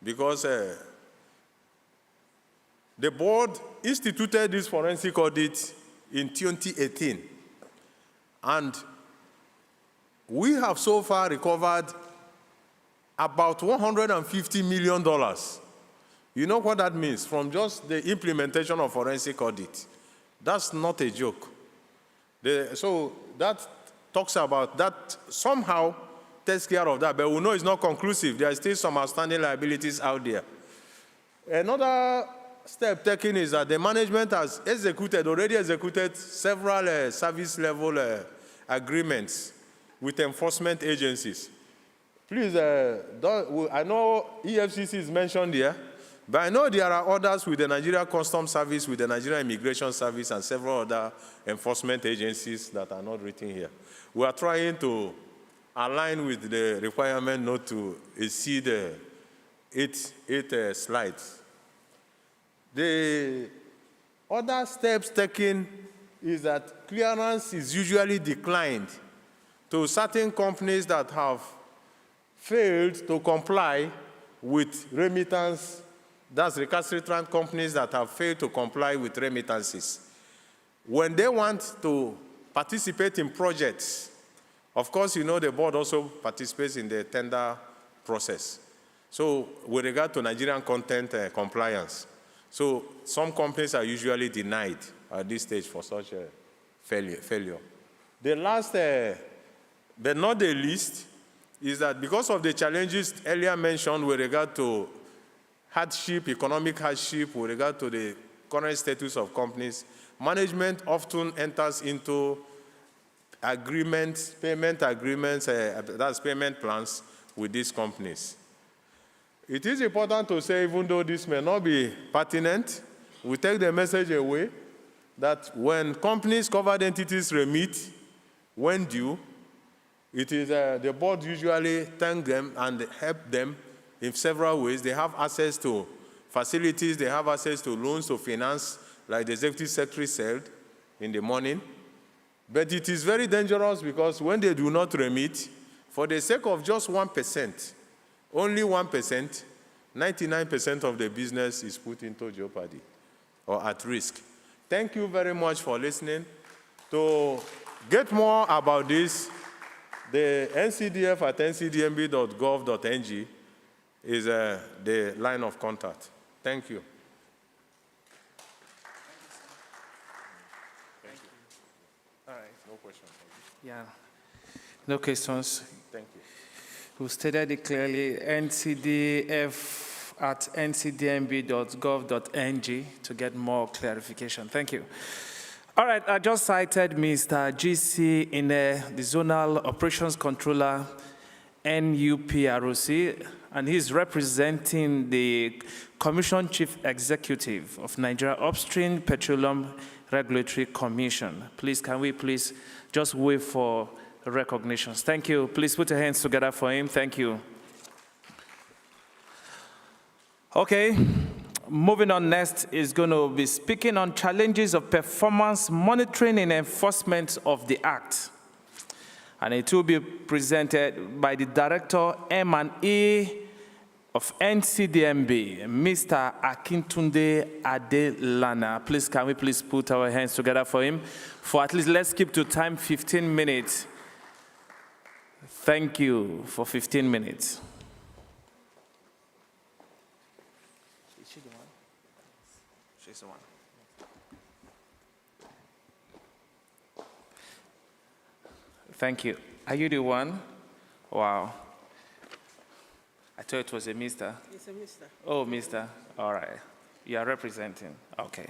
because the board instituted this forensic audit in 2018. And we have so far recovered about $150 million. You know what that means from just the implementation of forensic audit. That's not a joke. So that talks about that, somehow takes care of that, but we know it's not conclusive. There are still some outstanding liabilities out there. Another step taken is that the management has already executed several service level agreements with enforcement agencies. Please, I know EFCC is mentioned here, but I know there are others with the Nigerian Customs Service, with the Nigerian Immigration Service, and several other enforcement agencies that are not written here. We are trying to align with the requirement not to exceed 8 slides. The other steps taken is that clearance is usually declined to certain companies that have failed to comply with remittance. That's recalcitrant companies that have failed to comply with remittances. When they want to participate in projects, of course, you know the board also participates in the tender process. So with regard to Nigerian content compliance, so some companies are usually denied at this stage for such a failure. The last, but not the least, is that because of the challenges earlier mentioned with regard to hardship, economic hardship, with regard to the current status of companies, management often enters into agreements, payment agreements, that's payment plans with these companies. It is important to say, even though this may not be pertinent, we take the message away that when companies, covered entities remit, when due, it is the board usually thank them and help them in several ways. They have access to facilities, they have access to loans to finance, like the executive secretary said in the morning. But it is very dangerous because when they do not remit, for the sake of just 1%, only 1%, 99% of the business is put into jeopardy or at risk. Thank you very much for listening. To get more about this, the NCDF at ncdmb.gov.ng is the line of contact. Thank you. Thank you. All right. No questions. Yeah. No questions. Thank you. We stated it clearly, ncdf at ncdmb.gov.ng to get more clarification. Thank you. All right, I just cited Mr. GC in the Zonal Operations Controller, NUPROC, and he's representing the Commission Chief Executive of Nigeria Upstream Petroleum Regulatory Commission. Please, can we please just wait for recognitions? Thank you. Please put your hands together for him. Thank you. Okay, moving on, next is going to be speaking on challenges of performance monitoring and enforcement of the Act. And it will be presented by the Director M&E of NCDMB, Mr. Akintunde Adelana. Please, can we please put our hands together for him? For at least, let's keep to time, 15 minutes. Thank you for 15 minutes. She's the one. Thank you. Are you the one? Wow. I thought it was a mister. It's a mister. Oh, mister. All right. You are representing. Okay.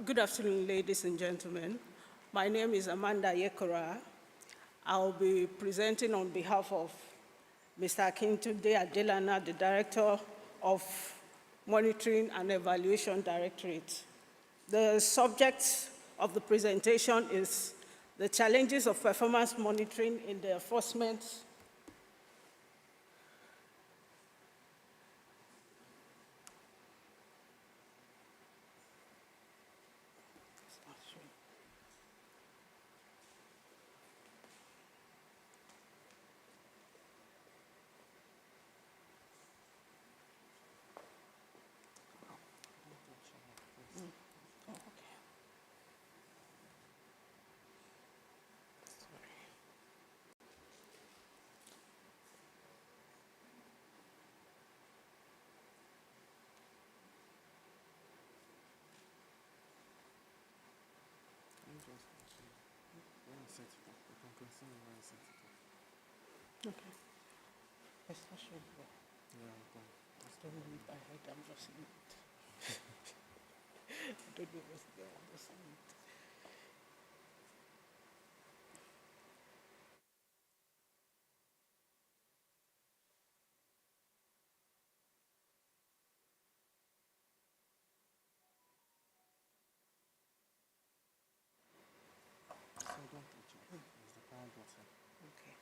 Good afternoon, ladies and gentlemen. My name is Amanda Yekora. I'll be presenting on behalf of Mr. Akintunde Adelana, the Director of Monitoring and Evaluation Directorate. The subject of the presentation is the challenges of performance monitoring in the enforcement Okay. It's not sure. Yeah, I don't know if I heard. I'm just in it. I don't know what's there. I'm just in it. Okay.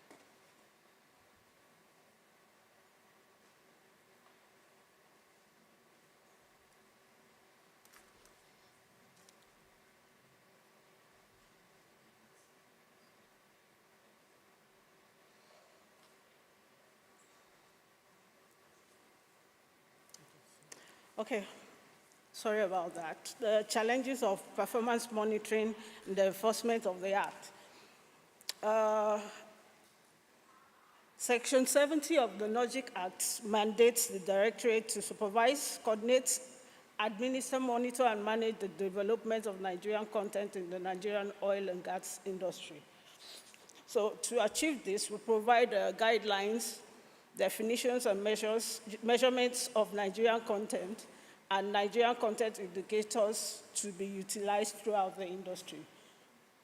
Okay, sorry about that. The challenges of performance monitoring and the enforcement of the Act. Section 70 of the NOGIC Act mandates the Directorate to supervise, coordinate, administer, monitor, and manage the development of Nigerian content in the Nigerian oil and gas industry. So to achieve this, we provide guidelines, definitions and measurements of Nigerian content and Nigerian content indicators to be utilized throughout the industry.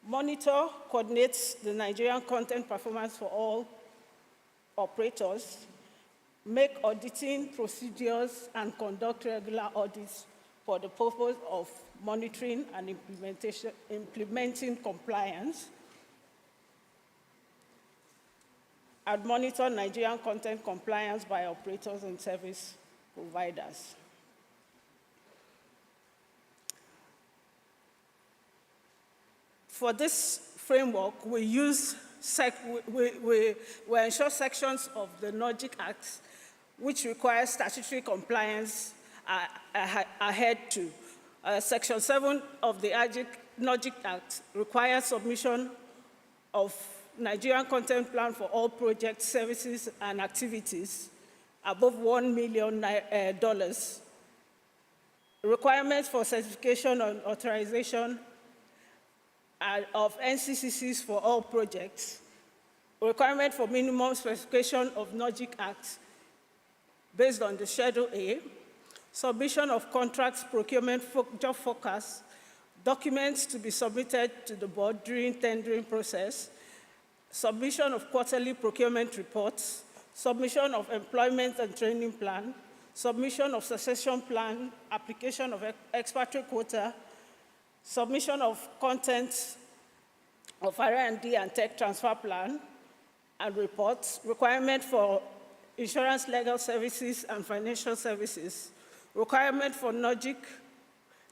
Monitor, coordinates the Nigerian content performance for all operators, make auditing procedures and conduct regular audits for the purpose of monitoring and implementing compliance, and monitor Nigerian content compliance by operators and service providers. For this framework, we use we ensure sections of the NOGIC Act which require statutory compliance adhered to. Section 7 of the NOGIC Act requires submission of Nigerian content plan for all projects, services, and activities above $1 million. Requirements for certification and authorization of NCCCs for all projects, requirement for minimum specification of NOGIC Act based on the Schedule A, submission of contracts, procurement, job forecasts, documents to be submitted to the board during tendering process, submission of quarterly procurement reports, submission of employment and training plan, submission of succession plan, application of expatriate quota, submission of content of R&D and tech transfer plan and reports, requirement for insurance legal services and financial services, requirement for NOGIC,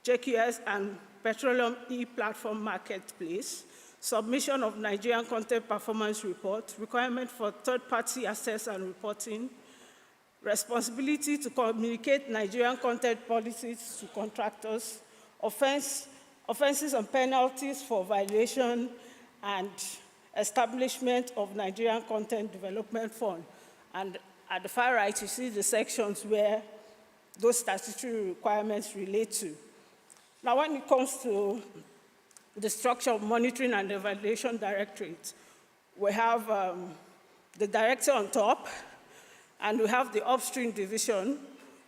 JQS, and Petroleum e-Platform Marketplace, submission of Nigerian content performance report, requirement for third-party access and reporting, responsibility to communicate Nigerian content policies to contractors, offenses and penalties for violation, and establishment of Nigerian Content Development Fund. And at the far right, you see the sections where those statutory requirements relate to. Now, when it comes to the structure of monitoring and evaluation directorate, we have the director on top, and we have the upstream division,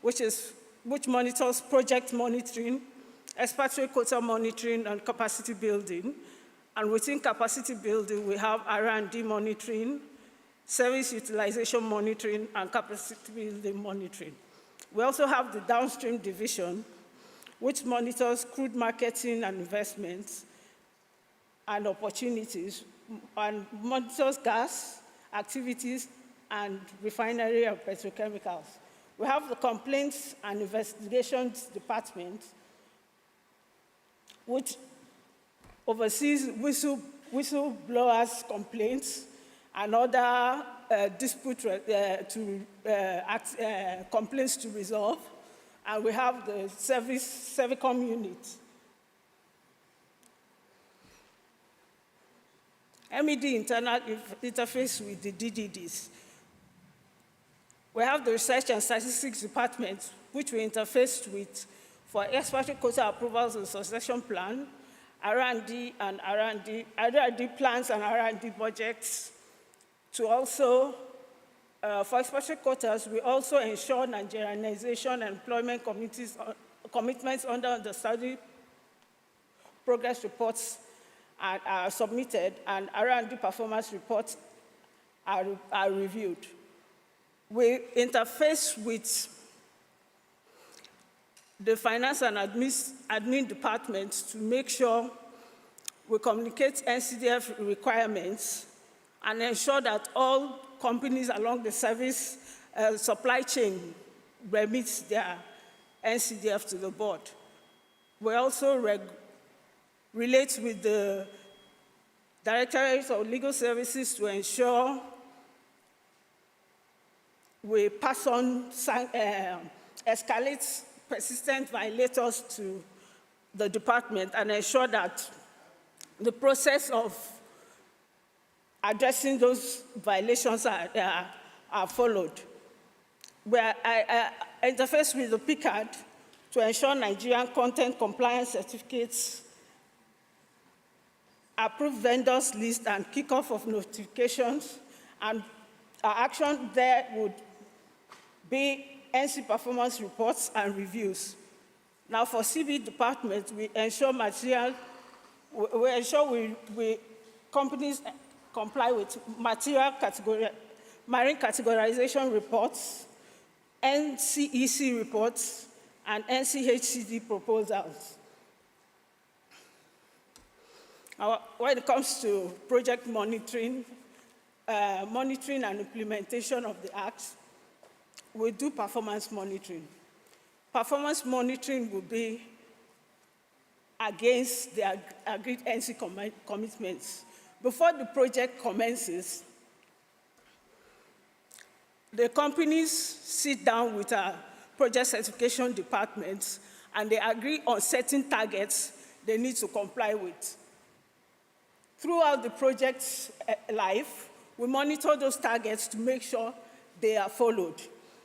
which monitors project monitoring, expatriate quota monitoring, and capacity building. And within capacity building, we have R&D monitoring, service utilization monitoring, and capacity building monitoring. We also have the downstream division, which monitors crude marketing and investments and opportunities, and monitors gas activities and refinery and petrochemicals. We have the complaints and investigations department, which oversees whistleblowers' complaints and other complaints to resolve. And we have the Servicom unit. MED internal interface with the DDDs. We have the Research and Statistics Department, which we interface with for expatriate quota approvals and succession plan, R&D plans and R&D budgets. To also, for expatriate quotas, we also ensure Nigerianization and employment commitments under the study progress reports are submitted, and R&D performance reports are reviewed. We interface with the finance and admin departments to make sure we communicate NCDF requirements and ensure that all companies along the service supply chain remit their NCDF to the board. We also relate with the Directorate of Legal Services to ensure we pass on, escalate persistent violators to the department and ensure that the process of addressing those violations are followed. I interface with the PICAD to ensure Nigerian content compliance certificates, approve vendors list and kickoff of notifications, and our action there would be NC performance reports and reviews. Now for CB department, we ensure companies comply with marine categorization reports, NCEC reports, and NCHCD proposals. When it comes to project monitoring, monitoring and implementation of the Act, we do performance monitoring. Performance monitoring will be against the agreed NC commitments. Before the project commences, the companies sit down with our project certification departments and they agree on certain targets they need to comply with. Throughout the project's life, we monitor those targets to make sure they are followed.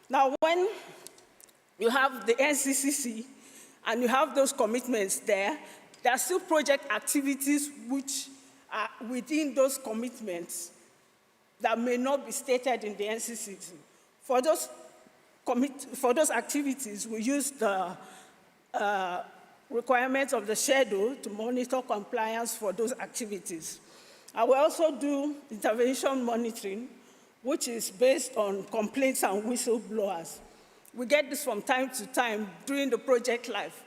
Now, when you have the NCCC and you have those commitments there are still project activities which are within those commitments that may not be stated in the NCCC. For those activities, we use the requirements of the schedule to monitor compliance for those activities. I will also do intervention monitoring, which is based on complaints and whistleblowers. We get this from time to time during the project life.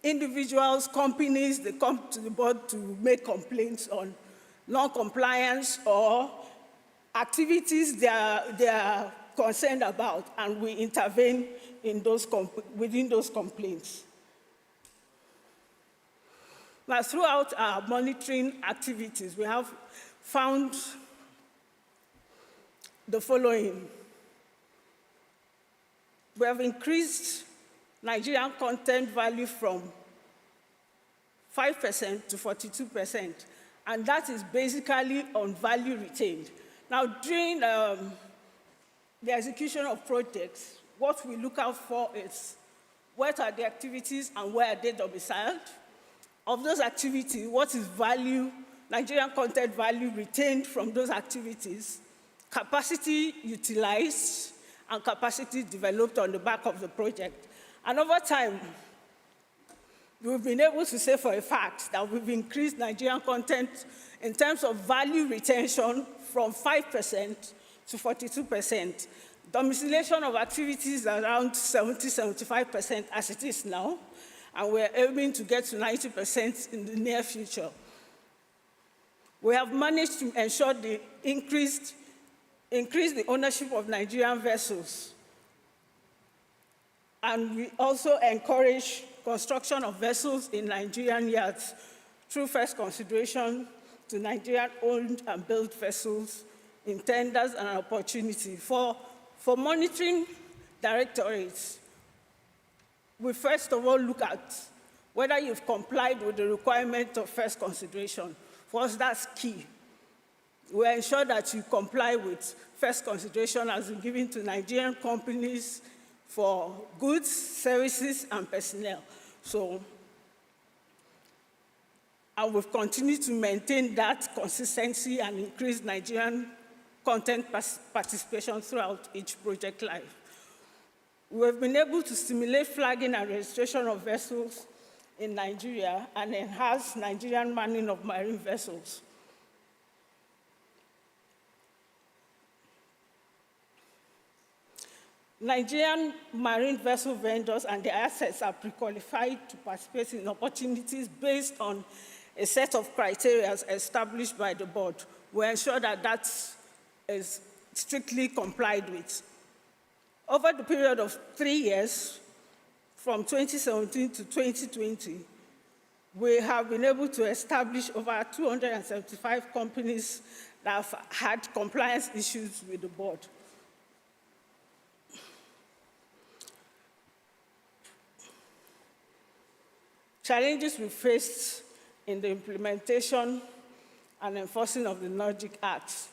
Individuals, companies, they come to the board to make complaints on non-compliance or activities they are concerned about, and we intervene in within those complaints. Now, throughout our monitoring activities, we have found the following. We have increased Nigerian content value from 5% to 42%, and that is basically on value retained. Now, during the execution of projects, what we look out for is what are the activities and where are they domiciled? Of those activities, what is value, Nigerian content value retained from those activities, capacity utilized, and capacity developed on the back of the project. And over time, we've been able to say for a fact that we've increased Nigerian content in terms of value retention from 5% to 42%. Domiciliation of activities around 70–75% as it is now, and we're aiming to get to 90% in the near future. We have managed to ensure the increase the ownership of Nigerian vessels. And we also encourage construction of vessels in Nigerian yards through first consideration to Nigerian-owned and built vessels in tenders and opportunity. For monitoring directorates, we first of all look at whether you've complied with the requirement of first consideration. For us, that's key. We ensure that you comply with first consideration as been given to Nigerian companies for goods, services, and personnel. And we've continued to maintain that consistency and increase Nigerian content participation throughout each project life. We've been able to stimulate flagging and registration of vessels in Nigeria and enhance Nigerian manning of marine vessels. Nigerian marine vessel vendors and their assets are pre-qualified to participate in opportunities based on a set of criteria established by the board. We ensure that that is strictly complied with. Over the period of 3 years, from 2017 to 2020, we have been able to establish over 275 companies that have had compliance issues with the board. Challenges we faced in the implementation and enforcing of the Nordic Act.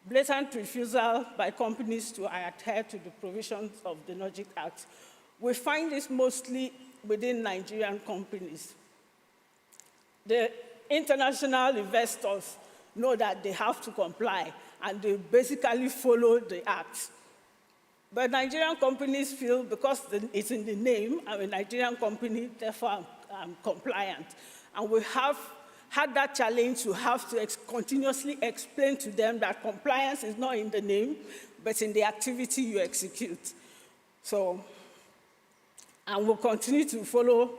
Blatant refusal by companies to adhere to the provisions of the Nordic Act. We find this mostly within Nigerian companies. The international investors know that they have to comply, and they basically follow the act. But Nigerian companies feel because it's in the name, I'm a Nigerian company, therefore I'm compliant. And we have had that challenge to have to continuously explain to them that compliance is not in the name, but in the activity you execute. And we'll continue to follow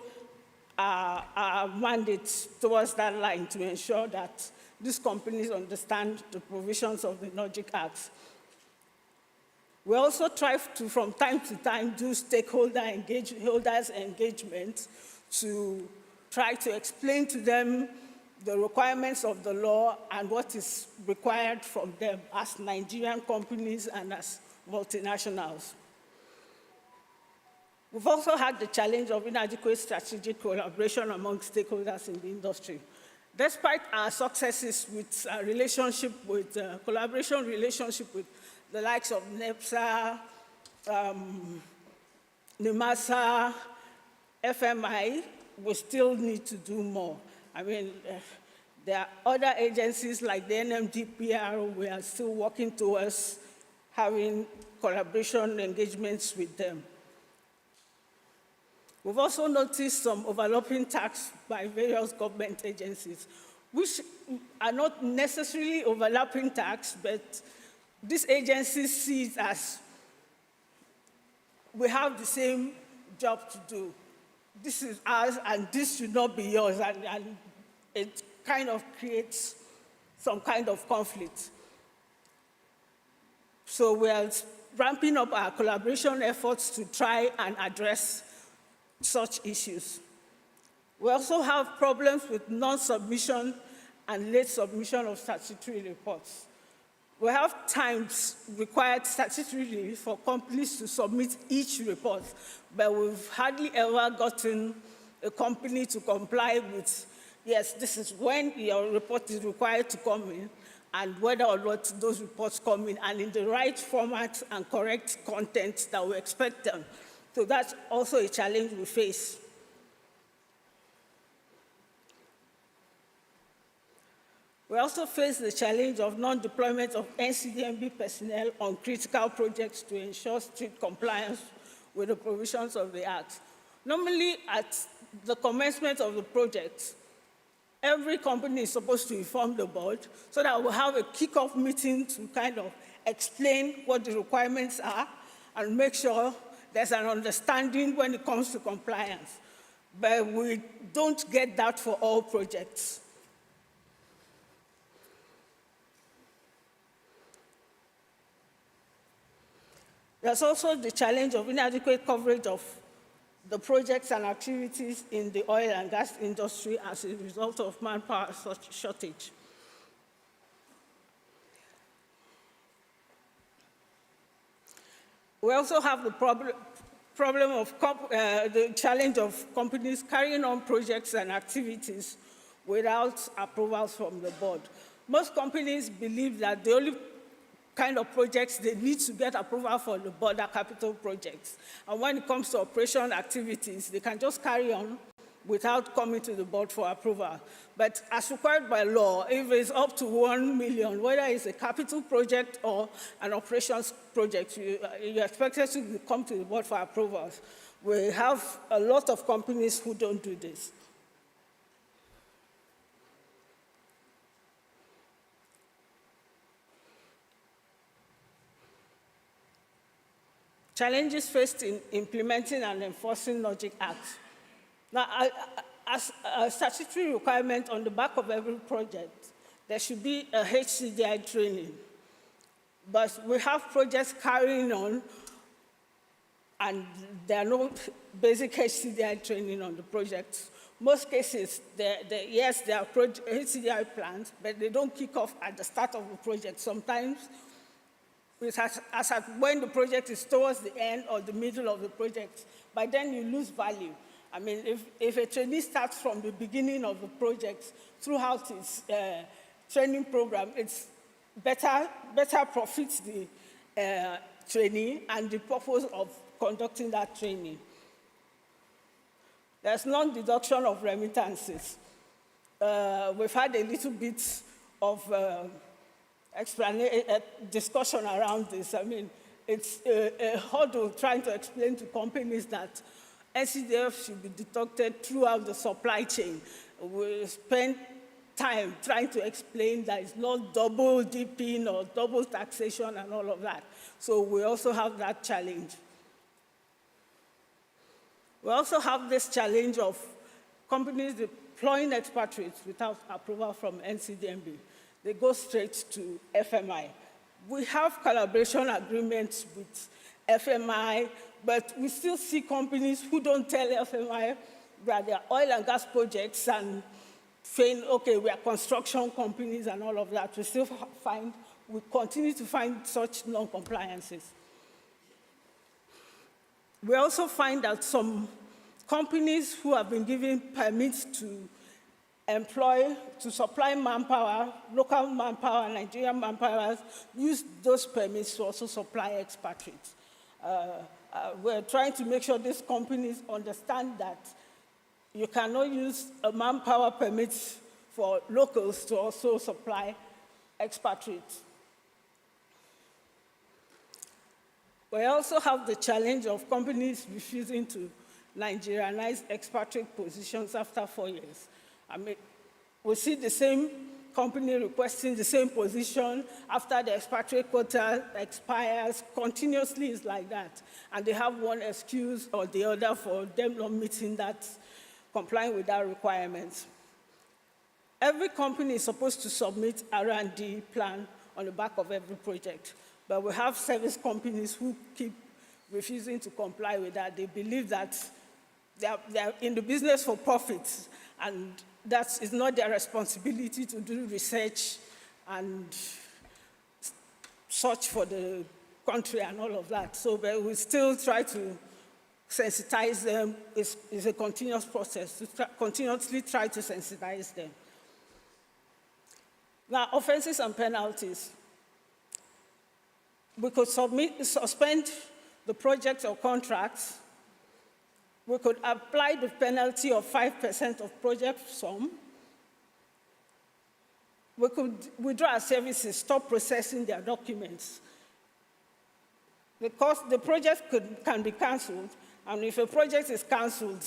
our mandates towards that line to ensure that these companies understand the provisions of the Nordic Act. We also try to, from time to time, do stakeholders engagement to try to explain to them the requirements of the law and what is required from them as Nigerian companies and as multinationals. We've also had the challenge of inadequate strategic collaboration among stakeholders in the industry. Despite our successes with our collaboration relationship with the likes of NEPSA, NIMASA, FMI, we still need to do more. I mean, there are other agencies like the NMDPR, we are still working towards having collaboration engagements with them. We've also noticed some overlapping tasks by various government agencies, which are not necessarily overlapping tasks, but these agencies see it as we have the same job to do. This is ours, and this should not be yours, and it kind of creates some kind of conflict. So we are ramping up our collaboration efforts to try and address such issues. We also have problems with non-submission and late submission of statutory reports. We have times required statutorily for companies to submit each report, but we've hardly ever gotten a company to comply with, yes, this is when your report is required to come in, and whether or not those reports come in, and in the right format and correct content that we expect them. So that's also a challenge we face. We also face the challenge of non-deployment of NCDMB personnel on critical projects to ensure strict compliance with the provisions of the Act. Normally, at the commencement of the project, every company is supposed to inform the board so that we'll have a kickoff meeting to kind of explain what the requirements are and make sure there's an understanding when it comes to compliance. But we don't get that for all projects. There's also the challenge of inadequate coverage of the projects and activities in the oil and gas industry as a result of manpower shortage. We also have the problem of the challenge of companies carrying on projects and activities without approvals from the board. Most companies believe that the only kind of projects they need to get approval for the board are capital projects. And when it comes to operation activities, they can just carry on without coming to the board for approval. But as required by law, if it's up to 1 million, whether it's a capital project or an operations project, you're expected to come to the board for approvals. We have a lot of companies who don't do this. Challenges faced in implementing and enforcing Logic Act. Now, as a statutory requirement on the back of every project, there should be a HCDI training. But we have projects carrying on, and there are no basic HCDI training on the projects. Most cases, yes, there are HCDI plans, but they don't kick off at the start of the project. Sometimes, as at when the project is towards the end or the middle of the project, by then you lose value. I mean, if a trainee starts from the beginning of the project throughout its training program, it's better profits the trainee and the purpose of conducting that training. There's non-deduction of remittances. We've had a little bit of discussion around this. I mean, it's a hurdle trying to explain to companies that NCDF should be deducted throughout the supply chain. We spend time trying to explain that it's not double dipping or double taxation and all of that. So we also have that challenge. We also have this challenge of companies deploying expatriates without approval from NCDMB. They go straight to FMI. We have collaboration agreements with FMI, but we still see companies who don't tell FMI that they are oil and gas projects and saying, okay, we are construction companies and all of that. We continue to find such non-compliances. We also find that some companies who have been given permits to supply manpower, local manpower, Nigerian manpower, use those permits to also supply expatriates. We're trying to make sure these companies understand that you cannot use a manpower permit for locals to also supply expatriates. We also have the challenge of companies refusing to Nigerianize expatriate positions after 4 years. I mean, we see the same company requesting the same position after the expatriate quota expires. Continuously is like that. And they have one excuse or the other for them not meeting that, complying with that requirement. Every company is supposed to submit R&D plan on the back of every project. But we have service companies who keep refusing to comply with that. They believe that they are in the business for profit, and that is not their responsibility to do research and search for the country and all of that. So but we still try to sensitize them. It's a continuous process to continuously try to sensitize them. Now, offenses and penalties. We could suspend the project or contracts. We could apply the penalty of 5% of project sum. We could withdraw our services, stop processing their documents. The project can be cancelled, and if a project is cancelled,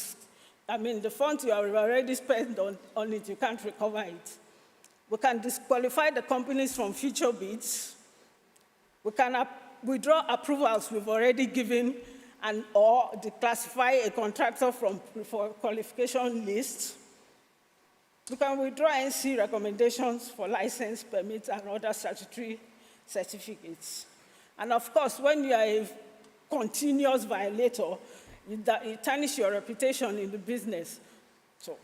I mean, the funds you have already spent on it, you can't recover it. We can disqualify the companies from future bids. We can withdraw approvals we've already given or declassify a contractor from qualification lists. We can withdraw NC recommendations for license, permits, and other statutory certificates. And of course, when you are a continuous violator, you tarnish your reputation in the business. So,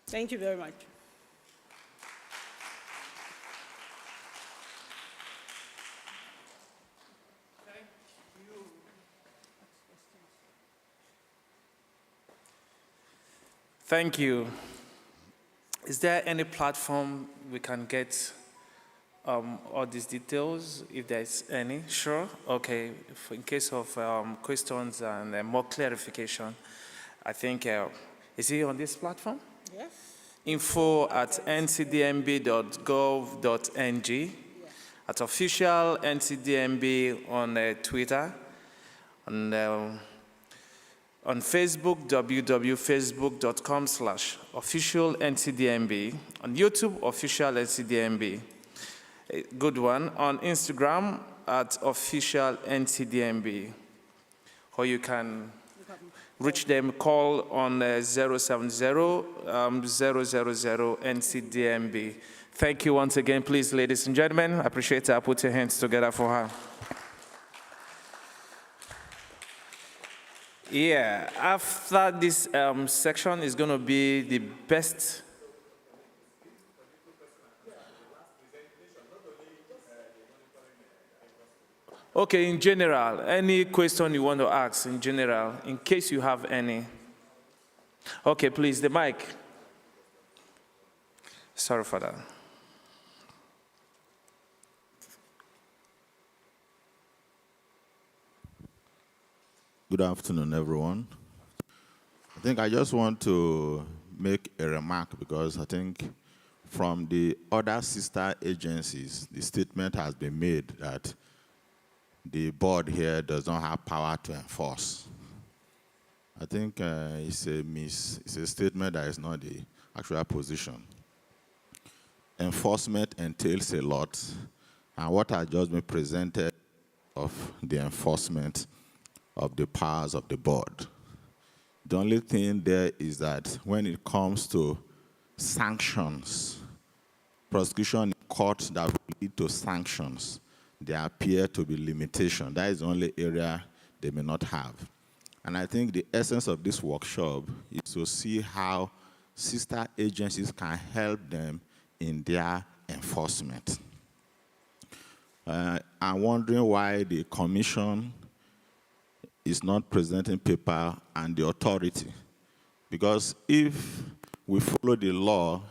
thank you very much. Thank you. Is there any platform we can get all these details, if there's any? Sure. Okay. In case of questions and more clarification, I think, is he on this platform? Yes. info@ncdmb.gov.ng, yes. At official NCDMB on Twitter, on Facebook, www.facebook.com/official NCDMB, on YouTube, official NCDMB. A good one. On Instagram, at official NCDMB. Or you can reach them, call on 070-000 NCDMB. Thank you once again, please, ladies and gentlemen. I appreciate it. Put your hands together for her. Yeah, after this section is going to be the best. Okay, in general, any question you want to ask in general, in case you have any. Okay, please, the mic. Sorry for that. Good afternoon, everyone. I think I just want to make a remark because I think from the other sister agencies, the statement has been made that the board here does not have power to enforce. I think it's a statement that is not the actual position. Enforcement entails a lot, and what has just been presented of the enforcement of the powers of the board. The only thing there is that when it comes to sanctions, prosecution in court that will lead to sanctions, there appear to be limitations. That is the only area they may not have. And I think the essence of this workshop is to see how sister agencies can help them in their enforcement. I'm wondering why the commission is not presenting paper and the authority. Because if we follow the law,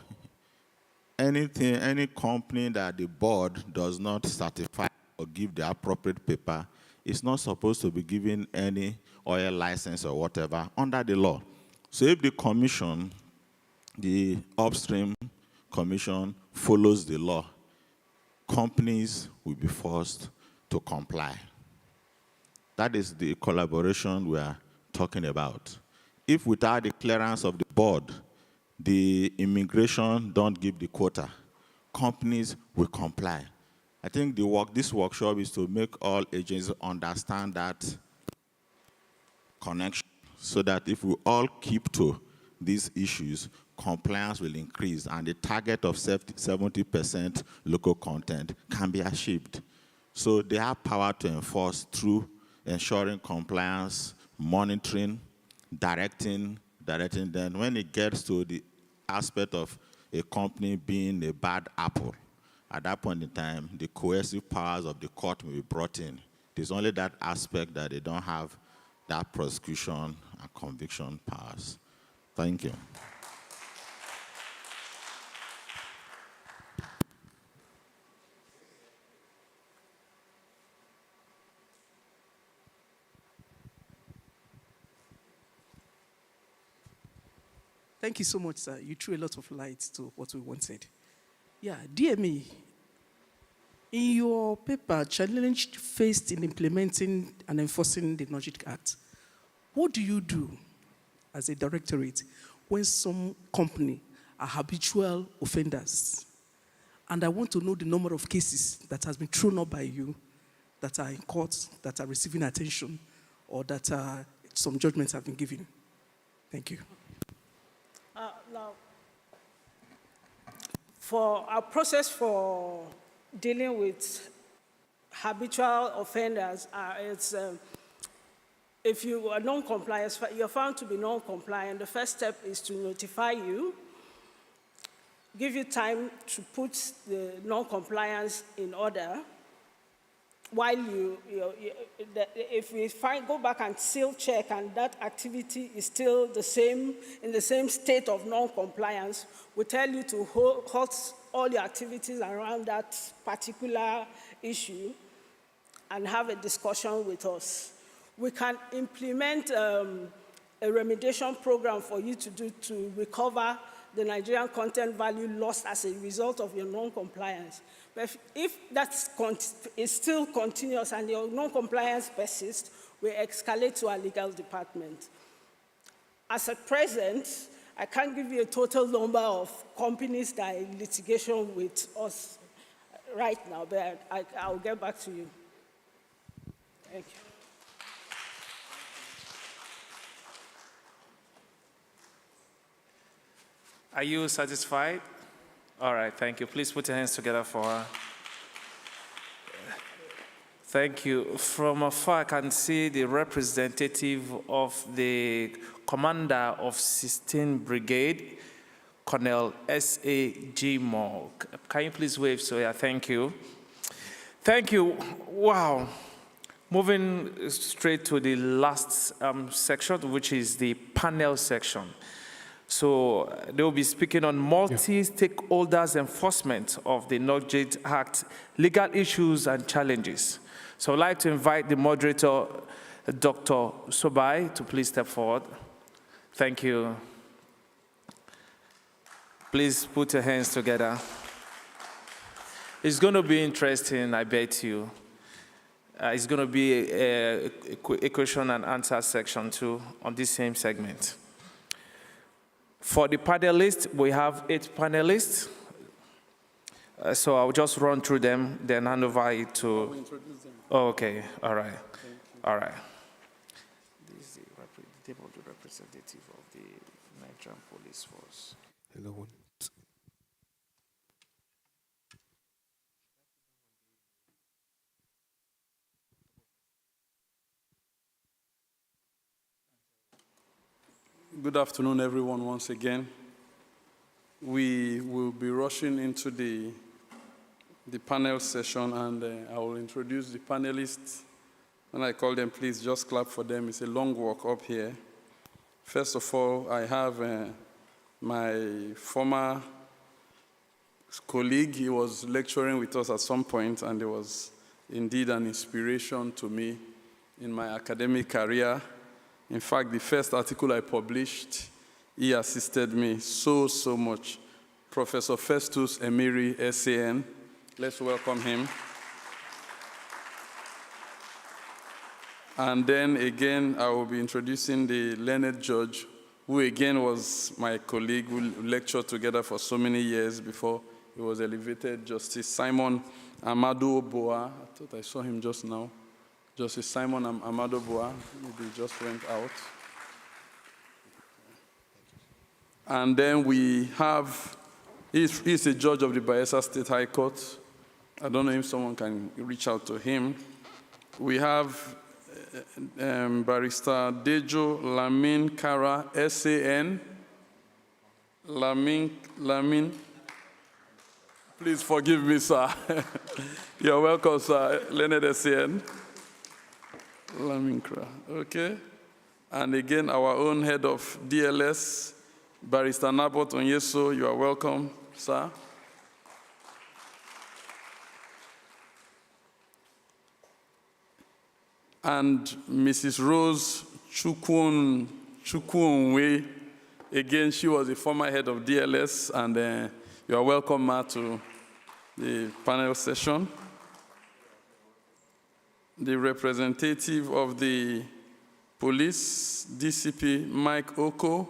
any company that the board does not certify or give the appropriate paper is not supposed to be given any oil license or whatever under the law. So if the commission, the upstream commission, follows the law, companies will be forced to comply. That is the collaboration we are talking about. If without the clearance of the board, the immigration don't give the quota, companies will comply. I think this workshop is to make all agencies understand that connection, so that if we all keep to these issues, compliance will increase and the target of 70% local content can be achieved. So they have power to enforce through ensuring compliance, monitoring, directing. Then when it gets to the aspect of a company being a bad apple, at that point in time, the coercive powers of the court will be brought in. It's only that aspect that they don't have that prosecution and conviction powers. Thank you. Thank you so much, sir. You threw a lot of light to what we wanted. Yeah, DME, in your paper, challenge faced in implementing and enforcing the Logic Act, what do you do as a directorate when some company are habitual offenders? And I want to know the number of cases that has been thrown up by you that are in court, that are receiving attention, or that some judgments have been given. Thank you. Now, for our process for dealing with habitual offenders, if you are non-compliant, you're found to be non-compliant, the first step is to notify you, give you time to put the non-compliance in order. While if we go back and still check and that activity is still in the same state of non-compliance, we tell you to halt all your activities around that particular issue and have a discussion with us. We can implement a remediation program for you to do to recover the Nigerian content value lost as a result of your non-compliance. But if that is still continuous and your non-compliance persists, we escalate to our legal department. As at present, I can't give you a total number of companies that are in litigation with us right now, but I'll get back to you. Thank you. Are you satisfied? All right, thank you. Please put your hands together for her. Thank you. From afar, I can see the representative of the commander of 16th Brigade, Colonel S.A.G. Morg. Can you please wave? So, yeah, thank you. Thank you. Wow. Moving straight to the last section, which is the panel section. So they will be speaking on multi-stakeholders enforcement of the Logic Act, legal issues and challenges. So I'd like to invite the moderator, Dr. Sobai, to please step forward. Thank you. Please put your hands together. It's going to be interesting, I bet you. It's going to be a question and answer section too on this same segment. For the panelists, we have 8 panelists. So I'll just run through them, then hand over it to... introduce them. Oh, okay, all right. All right. This is the representative of the Nigerian Police Force. Hello. Good afternoon, everyone, once again. We will be rushing into the panel session, and I will introduce the panelists. When I call them, please just clap for them. It's a long walk up here. First of all, I have my former colleague. He was lecturing with us at some point, and he was indeed an inspiration to me in my academic career. In fact, the first article I published, he assisted me so much. Professor Festus Emiri, SAN. Let's welcome him. And then again, I will be introducing the learned judge who again was my colleague, who lectured together for so many years before he was elevated, Justice Simon Amado Boa. I thought I saw him just now. Justice Simon Amado Boa, maybe he just went out. And then we have, he's a judge of the Bayelsa State High Court. I don't know if someone can reach out to him. We have Barrister Dejo Lamin Kara, SAN. Lamin. Please forgive me, sir. You're welcome, sir. Leonard SAN. Lamin Kara, okay. And again, our own head of DLS, Barrister Nabot Onyeso, you are welcome, sir. And Mrs. Rose Chukwunwe, again, she was the former head of DLS, and you are welcome, ma, to the panel session. The representative of the police, DCP Mike Oko,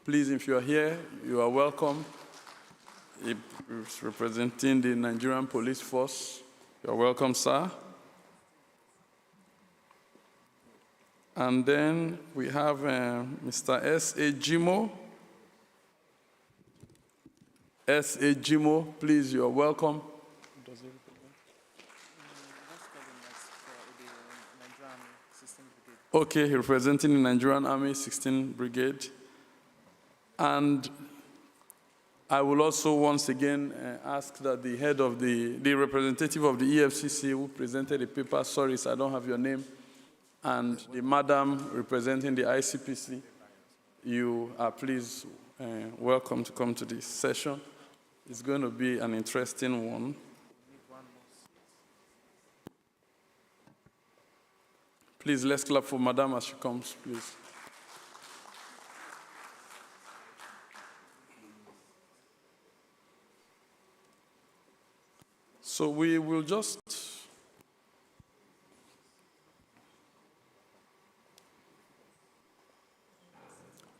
please, if you are here, you are welcome. He is representing the Nigerian police force. You are welcome, sir. And then we have Mr. S.A. Jimo. S.A. Jimo, please, you are welcome. Okay, representing the Nigerian Army 16th Brigade. And I will also once again ask that the head of the representative of the EFCC who presented the paper, sorry, sir, I don't have your name, and the madam representing the ICPC, you are please welcome to come to this session. It's going to be an interesting one. Please, let's clap for madam as she comes, please. So we will just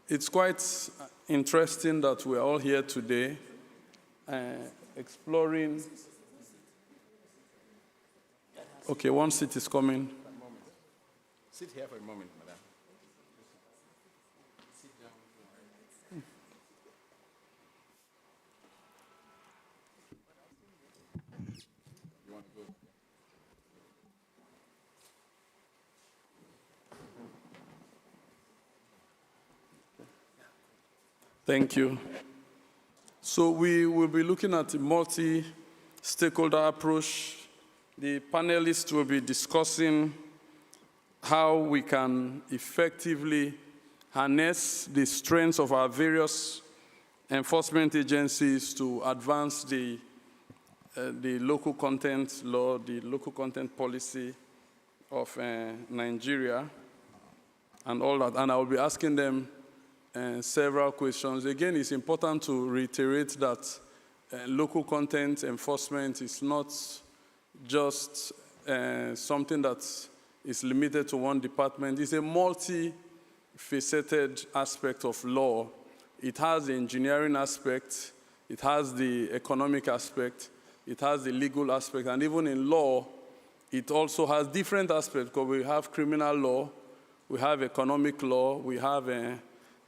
it's quite interesting that we're all here today exploring. Okay, one seat is coming. Sit here for a moment, madam. You want to go? Thank you. So we will be looking at a multi-stakeholder approach. The panelists will be discussing how we can effectively harness the strengths of our various enforcement agencies to advance the local content law, the local content policy of Nigeria, and all that. And I will be asking them several questions. Again, it's important to reiterate that local content enforcement is not just something that is limited to one department. It's a multi-faceted aspect of law. It has the engineering aspect, it has the economic aspect, it has the legal aspect, and even in law, it also has different aspects, because we have criminal law, we have economic law, we have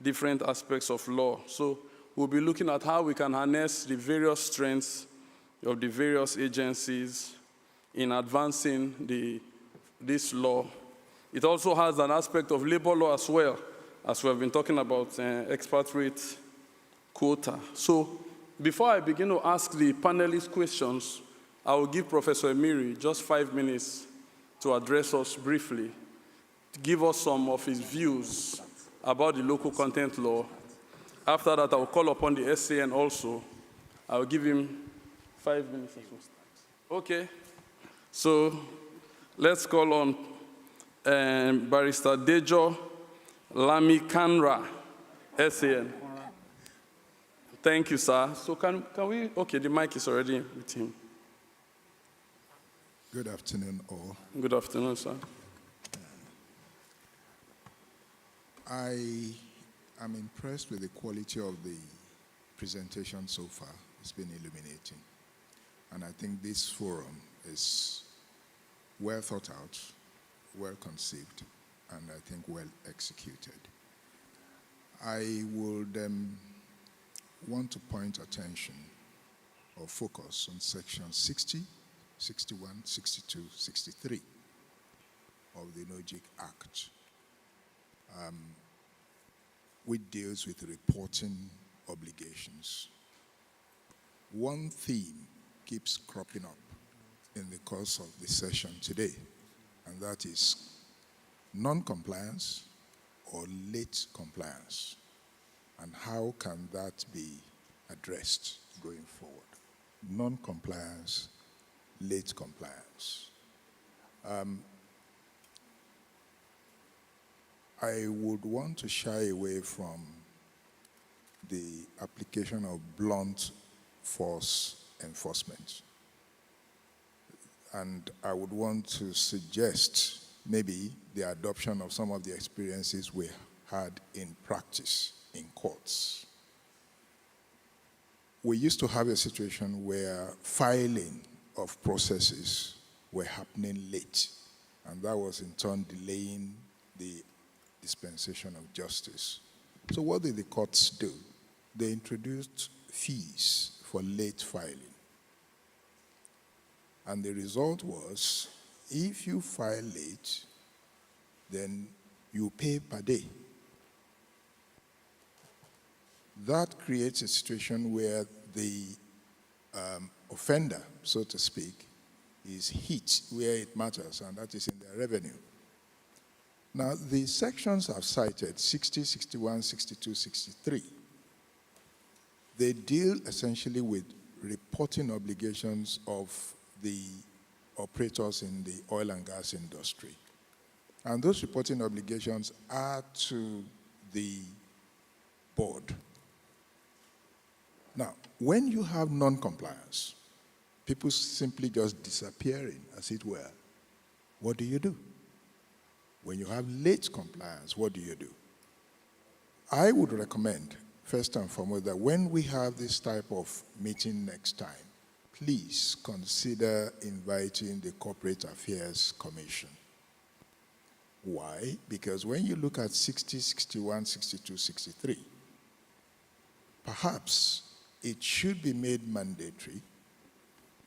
different aspects of law. So we'll be looking at how we can harness the various strengths of the various agencies in advancing this law. It also has an aspect of labor law as well, as we have been talking about expatriate quota. So before I begin to ask the panelists questions, I will give Professor Emiri just 5 minutes to address us briefly, to give us some of his views about the local content law. After that, I will call upon the SAN also. I will give him 5 minutes. Okay. So let's call on Barrister Dejo Lamikanra, SAN. Thank you, sir. So can we, okay, the mic is already with him. Good afternoon, all. Good afternoon, sir. I I'm impressed with the quality of the presentation so far. It's been illuminating. And I think this forum is well thought out, well conceived, and I think well executed. I would want to point attention or focus on section 60, 61, 62, 63 of the NOGIC Act, which deals with reporting obligations. One theme keeps cropping up in the course of the session today, and that is non-compliance or late compliance, and how can that be addressed going forward? Non-compliance, late compliance. I would want to shy away from the application of blunt force enforcement. And I would want to suggest maybe the adoption of some of the experiences we had in practice in courts. We used to have a situation where filing of processes were happening late, and that was in turn delaying the dispensation of justice. So what did the courts do? They introduced fees for late filing. And the result was, if you file late, then you pay per day. That creates a situation where the offender, so to speak, is hit where it matters, and that is in their revenue. Now, the sections I've cited, 60, 61, 62, 63, they deal essentially with reporting obligations of the operators in the oil and gas industry. And those reporting obligations are to the board. Now, when you have non-compliance, people simply just disappearing, as it were, what do you do? When you have late compliance, what do you do? I would recommend, first and foremost, that when we have this type of meeting next time, please consider inviting the Corporate Affairs Commission. Why? Because when you look at 60, 61, 62, 63, perhaps it should be made mandatory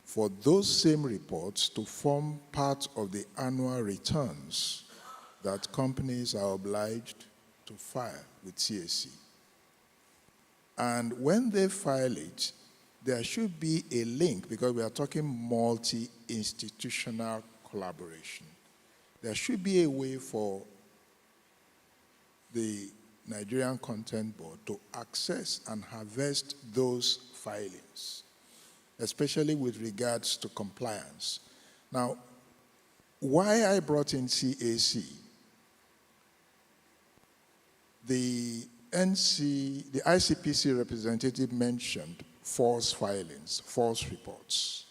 for those same reports to form part of the annual returns that companies are obliged to file with CAC. And when they file it, there should be a link, because we are talking multi-institutional collaboration. There should be a way for the Nigerian Content Board to access and harvest those filings, especially with regards to compliance. Now, why I brought in CAC, the ICPC representative mentioned false filings, false reports.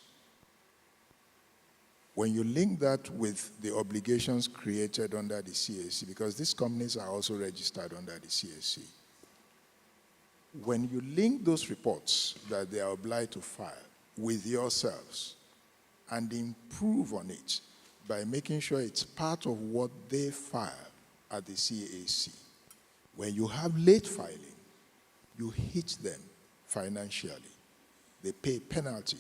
When you link that with the obligations created under the CAC, because these companies are also registered under the CAC, when you link those reports that they are obliged to file with yourselves and improve on it by making sure it's part of what they file at the CAC, when you have late filing, you hit them financially. They pay penalty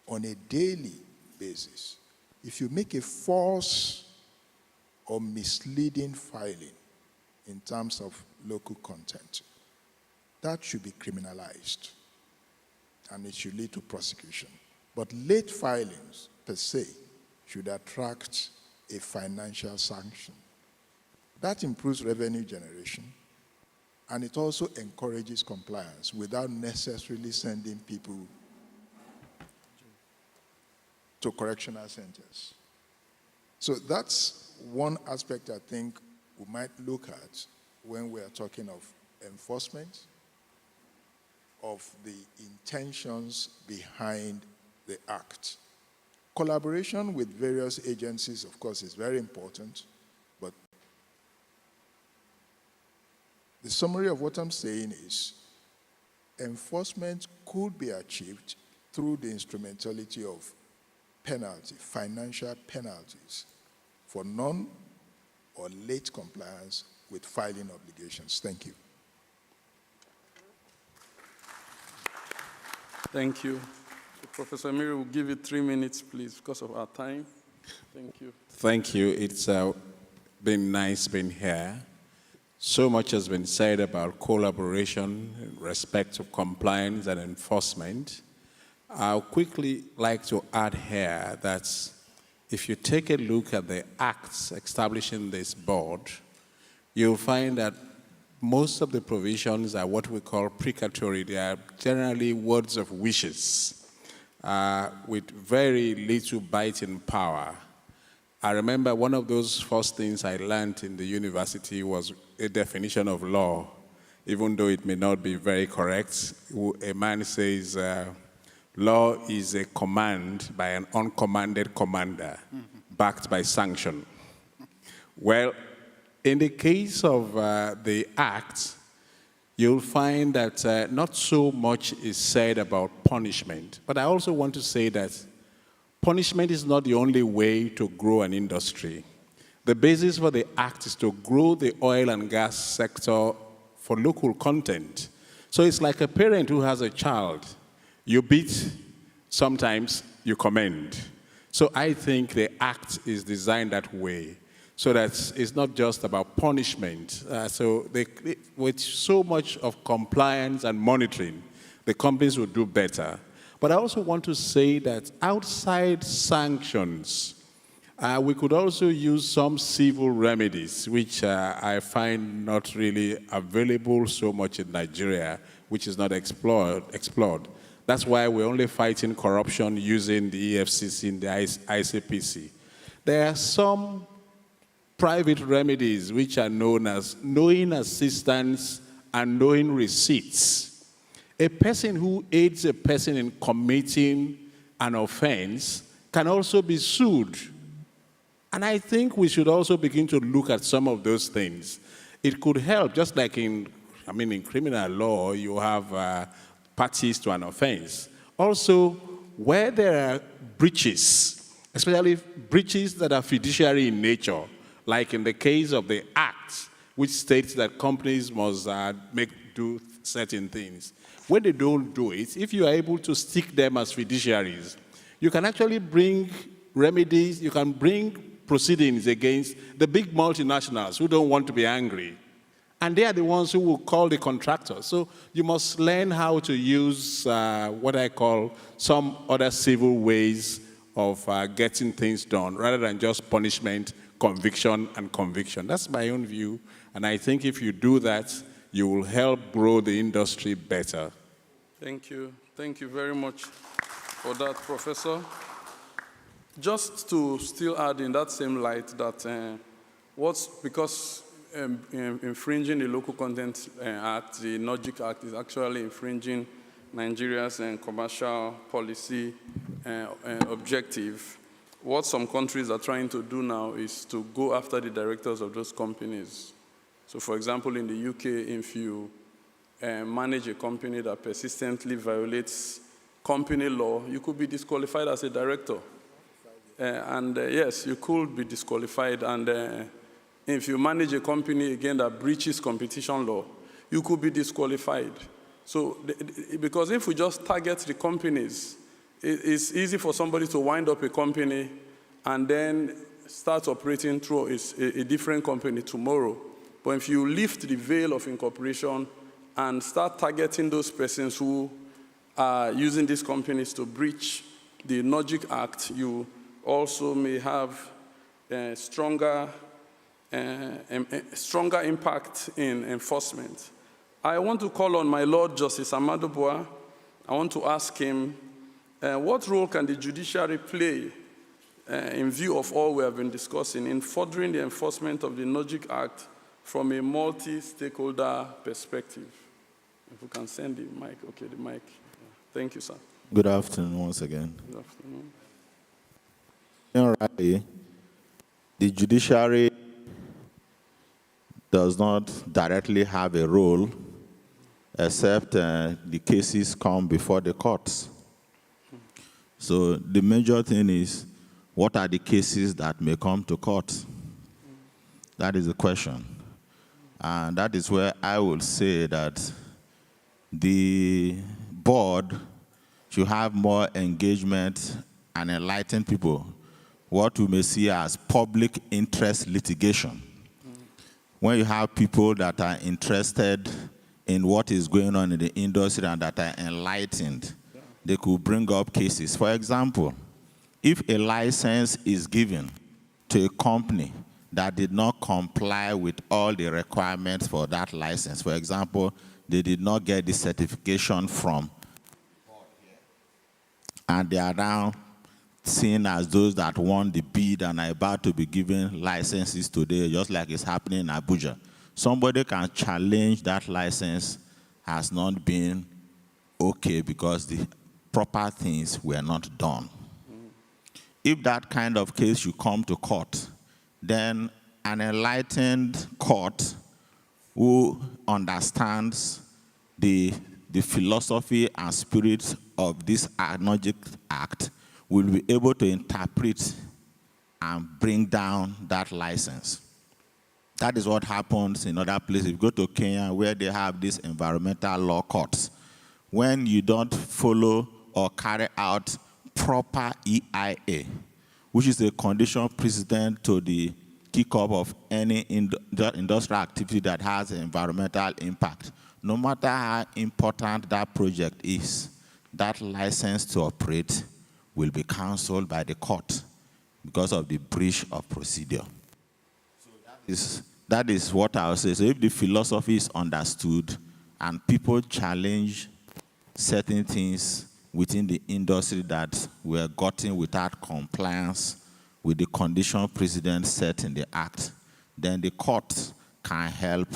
on a daily basis. If you make a false or misleading filing in terms of local content, that should be criminalized, and it should lead to prosecution. But late filings, per se, should attract a financial sanction. That improves revenue generation, and it also encourages compliance without necessarily sending people to correctional centers. So that's one aspect I think we might look at when we are talking of enforcement, of the intentions behind the act. Collaboration with various agencies, of course, is very important, but The summary of what I'm saying is enforcement could be achieved through the instrumentality of penalty, financial penalties for non or late compliance with filing obligations. Thank you. Thank you. So Professor Miri will give you 3 minutes, please, because of our time. Thank you. Thank you. It's been nice being here. So much has been said about collaboration, respect to compliance and enforcement. I'll quickly like to add here that if you take a look at the acts establishing this board, you'll find that most of the provisions are what we call precatory. They are generally words of wishes with very little biting power. I remember one of those first things I learned in the university was a definition of law, even though it may not be very correct. A man says, law is a command by an uncommanded commander, backed by sanction. Well, in the case of the Act, you'll find that not so much is said about punishment. But I also want to say that punishment is not the only way to grow an industry. The basis for the Act is to grow the oil and gas sector for local content. So it's like a parent who has a child. You beat, sometimes you commend. So I think the Act is designed that way, so that it's not just about punishment. With so much of compliance and monitoring, the companies will do better. But I also want to say that outside sanctions, we could also use some civil remedies, which I find not really available so much in Nigeria, which is not explored. That's why we're only fighting corruption using the EFCC and the ICPC. There are some private remedies which are known as knowing assistance and knowing receipts. A person who aids a person in committing an offense can also be sued. And I think we should also begin to look at some of those things. It could help, just like in criminal law, you have parties to an offense. Also, where there are breaches, especially breaches that are fiduciary in nature, like in the case of the Act, which states that companies must do certain things. When they don't do it, if you are able to stick them as fiduciaries, you can actually bring remedies, you can bring proceedings against the big multinationals who don't want to be angry. And they are the ones who will call the contractors. So you must learn how to use what I call some other civil ways of getting things done, rather than just punishment, conviction, and conviction. That's my own view. And I think if you do that, you will help grow the industry better. Thank you. Thank you very much for that, Professor. Just to still add in that same light that because infringing the Local Content Act, the NOGIC Act, is actually infringing Nigeria's commercial policy objective, what some countries are trying to do now is to go after the directors of those companies. So, for example, in the UK, if you manage a company that persistently violates company law, you could be disqualified as a director. Yes, you could be disqualified. And if you manage a company, again, that breaches competition law, you could be disqualified. So, because if we just target the companies, it's easy for somebody to wind up a company and then start operating through a different company tomorrow. But if you lift the veil of incorporation and start targeting those persons who are using these companies to breach the NOGIC Act, you also may have a stronger impact in enforcement. I want to call on my Lord Justice Amadou Boa. I want to ask him, what role can the judiciary play in view of all we have been discussing in furthering the enforcement of the NOGIC Act from a multi-stakeholder perspective? If we can send the mic. Okay, the mic. Thank you, sir. Good afternoon once again. Good afternoon. Generally, the judiciary does not directly have a role except the cases come before the courts. So the major thing is, what are the cases that may come to court? That is the question. And that is where I will say that the board should have more engagement and enlighten people, what we may see as public interest litigation. When you have people that are interested in what is going on in the industry and that are enlightened, they could bring up cases. For example, if a license is given to a company that did not comply with all the requirements for that license, for example, they did not get the certification from, and they are now seen as those that won the bid and are about to be given licenses today, just like it's happening in Abuja. Somebody can challenge that license has not been okay because the proper things were not done. If that kind of case should come to court, then an enlightened court who understands the philosophy and spirit of this Nigerian Act will be able to interpret and bring down that license. That is what happens in other places. If you go to Kenya, where they have these environmental law courts, when you don't follow or carry out proper EIA, which is a condition precedent to the kick-off of any industrial activity that has environmental impact, no matter how important that project is, that license to operate will be cancelled by the court because of the breach of procedure. So that is what I would say. So if the philosophy is understood and people challenge certain things within the industry that were gotten without compliance with the condition precedent set in the Act, then the court can help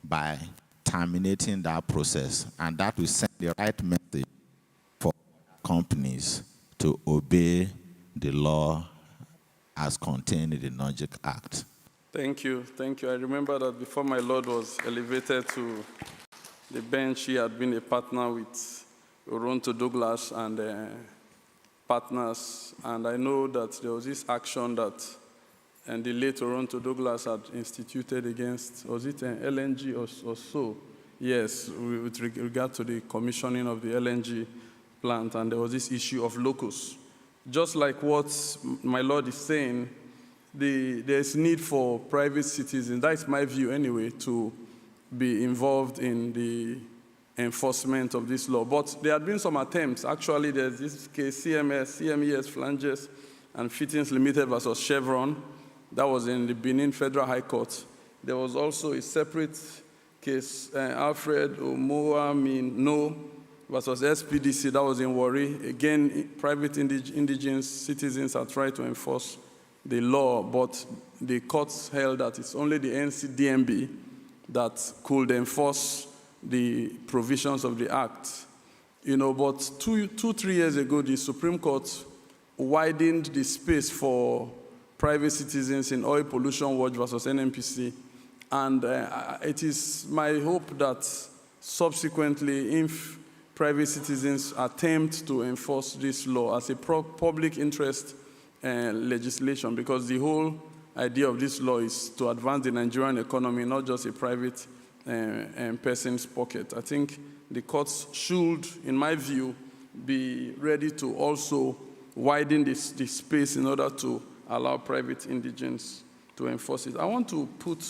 by terminating that process, and that will send the right message for companies to obey the law as contained in the Nigerian Act. Thank you. Thank you. I remember that before my Lord was elevated to the bench, he had been a partner with Oronto Douglas and partners. And I know that there was this action that and the late Oronto Douglas had instituted against, was it an LNG or so? Yes, with regard to the commissioning of the LNG plant, and there was this issue of locus. Just like what my Lord is saying, there's need for private citizens, that's my view anyway, to be involved in the enforcement of this law. But there had been some attempts. Actually, there's this case, CMES Flanges and Fittings Limited versus Chevron. That was in the Benin Federal High Court. There was also a separate case, Alfred Omoamino versus SPDC, that was in Warri. Again, private indigenous citizens are trying to enforce the law, but the courts held that it's only the NCDMB that could enforce the provisions of the Act. You know, but 3 years ago, the Supreme Court widened the space for private citizens in Oil Pollution Watch versus NNPC. And it is my hope that subsequently, if private citizens attempt to enforce this law as a public interest legislation, because the whole idea of this law is to advance the Nigerian economy, not just a private person's pocket. I think the courts should, in my view, be ready to also widen the space in order to allow private indigents to enforce it. I want to put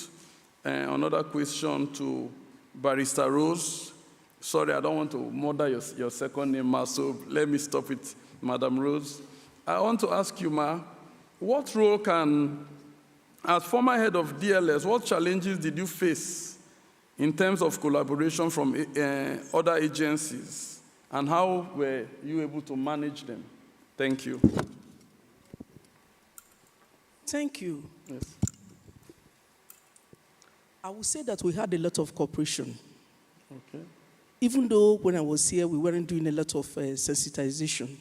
another question to Barrister Rose. Sorry, I don't want to murder your second name, Ma, so let me stop with Madam Rose. I want to ask you, Ma, what role can, as former head of DLS, what challenges did you face in terms of collaboration from other agencies, and how were you able to manage them? Thank you. Thank you. Yes. I would say that we had a lot of cooperation. Okay. Even though when I was here, we weren't doing a lot of sensitization,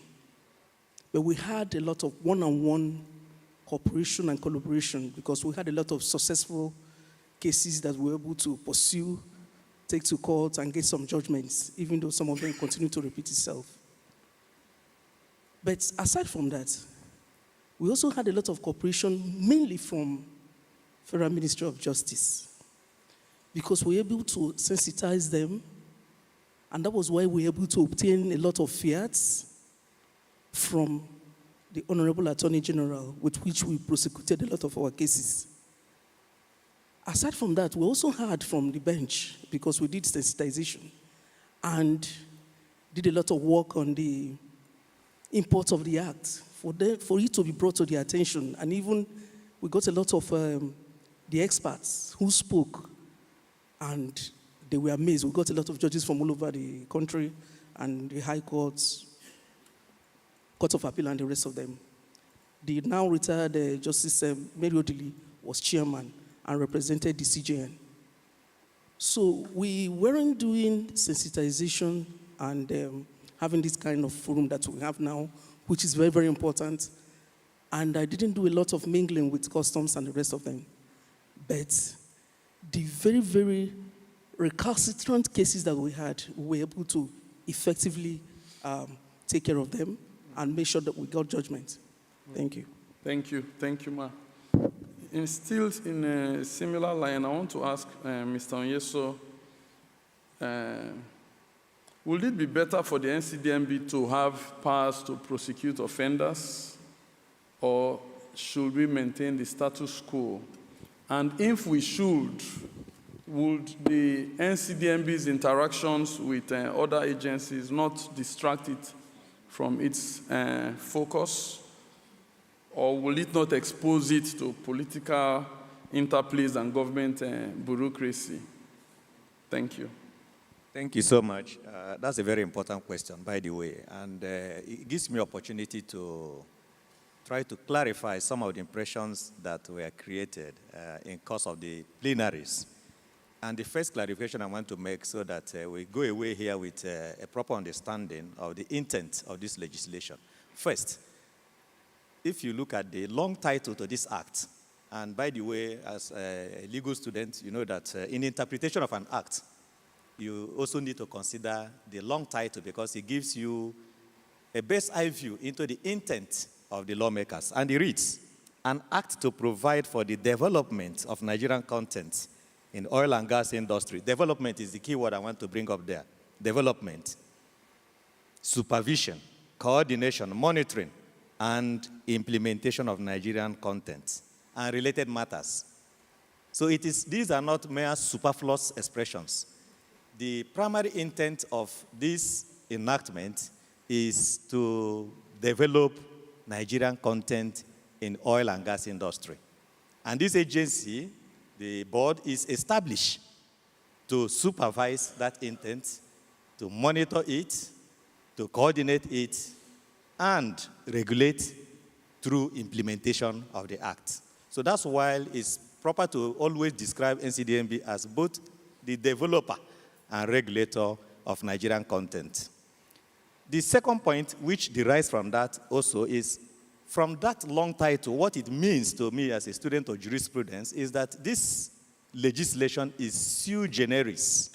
but we had a lot of one-on-one cooperation and collaboration because we had a lot of successful cases that we were able to pursue, take to court, and get some judgments, even though some of them continue to repeat itself. But aside from that, we also had a lot of cooperation, mainly from Federal Ministry of Justice, because we were able to sensitize them, and that was why we were able to obtain a lot of fiats from the Honorable Attorney General, with which we prosecuted a lot of our cases. Aside from that, we also had from the bench, because we did sensitization and did a lot of work on the import of the act, for it to be brought to their attention. And even we got a lot of the experts who spoke, and they were amazed. We got a lot of judges from all over the country, and the high courts, Court of Appeal, and the rest of them. The now retired Justice Mary Odili was chairman and represented the CJN. So we weren't doing sensitization and having this kind of forum that we have now, which is very, very important. And I didn't do a lot of mingling with customs and the rest of them. But the very, very recalcitrant cases that we had, we were able to effectively take care of them and make sure that we got judgment. Thank you. Thank you. Thank you, Ma. Still in a similar line, I want to ask Mr. Onyeso, would it be better for the NCDMB to have powers to prosecute offenders, or should we maintain the status quo? And if we should, would the NCDMB's interactions with other agencies not distract it from its focus? Or will it not expose it to political interplays and government bureaucracy? Thank you. Thank you so much. That's a very important question, by the way. And it gives me opportunity to try to clarify some of the impressions that were created in course of the plenaries. And the first clarification I want to make so that we go away here with a proper understanding of the intent of this legislation. First, if you look at the long title to this act, and by the way, as a legal student, you know that in interpretation of an act, you also need to consider the long title because it gives you a bird's eye view into the intent of the lawmakers. And it reads, an act to provide for the development of Nigerian content in oil and gas industry. Development is the key word I want to bring up there. Development, supervision, coordination, monitoring, and implementation of Nigerian content and related matters. So these are not mere superfluous expressions. The primary intent of this enactment is to develop Nigerian content in oil and gas industry. And this agency, the board, is established to supervise that intent, to monitor it, to coordinate it, and regulate through implementation of the act. So that's why it's proper to always describe NCDMB as both the developer and regulator of Nigerian content. The second point, which derives from that also, is from that long title, what it means to me as a student of jurisprudence is that this legislation is sui generis.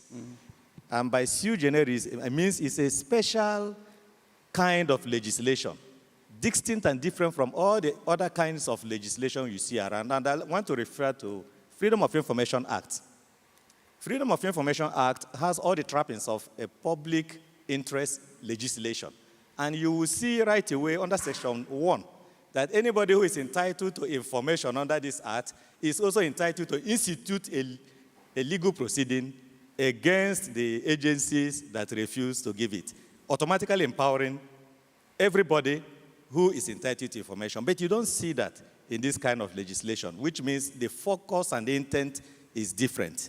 And by sui generis, it means it's a special kind of legislation, distinct and different from all the other kinds of legislation you see around. And I want to refer to Freedom of Information Act. Freedom of Information Act has all the trappings of a public interest legislation. And you will see right away under Section 1 that anybody who is entitled to information under this act is also entitled to institute a legal proceeding against the agencies that refuse to give it, automatically empowering everybody who is entitled to information. But you don't see that in this kind of legislation, which means the focus and the intent is different.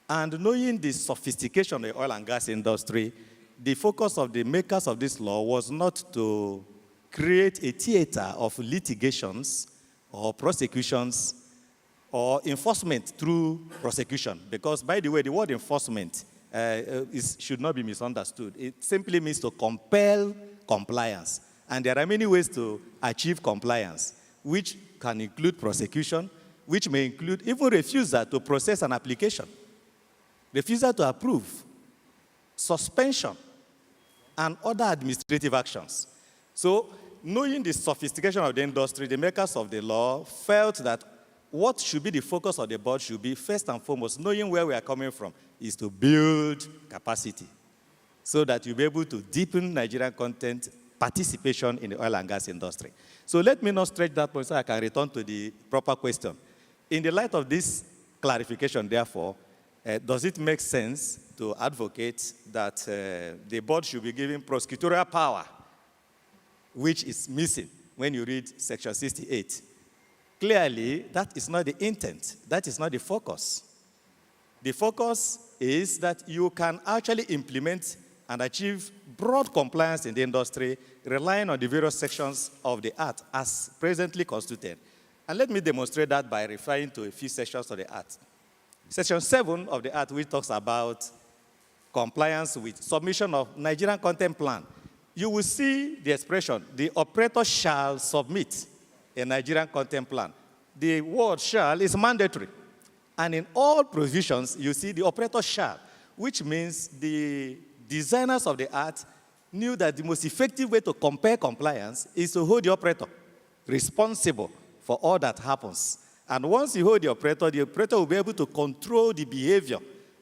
And knowing the sophistication of the oil and gas industry, the focus of the makers of this law was not to create a theater of litigations or prosecutions or enforcement through prosecution. Because, by the way, the word enforcement should not be misunderstood. It simply means to compel compliance. And there are many ways to achieve compliance, which can include prosecution, which may include even refusal to process an application, refusal to approve, suspension, and other administrative actions. So, knowing the sophistication of the industry, the makers of the law felt that what should be the focus of the board should be, first and foremost, knowing where we are coming from, is to build capacity so that you'll be able to deepen Nigerian content participation in the oil and gas industry. So let me not stretch that point so I can return to the proper question. In the light of this clarification, therefore, does it make sense to advocate that the board should be given prosecutorial power, which is missing when you read Section 68? Clearly, that is not the intent. That is not the focus. The focus is that you can actually implement and achieve broad compliance in the industry, relying on the various sections of the Act as presently constituted. And let me demonstrate that by referring to a few sections of the Act. Section 7 of the Act, which talks about compliance with submission of Nigerian content plan. You will see the expression, the operator shall submit a Nigerian content plan. The word shall is mandatory. And in all provisions, you see the operator shall, which means the designers of the Act knew that the most effective way to compare compliance is to hold the operator responsible for all that happens. And once you hold the operator will be able to control the behavior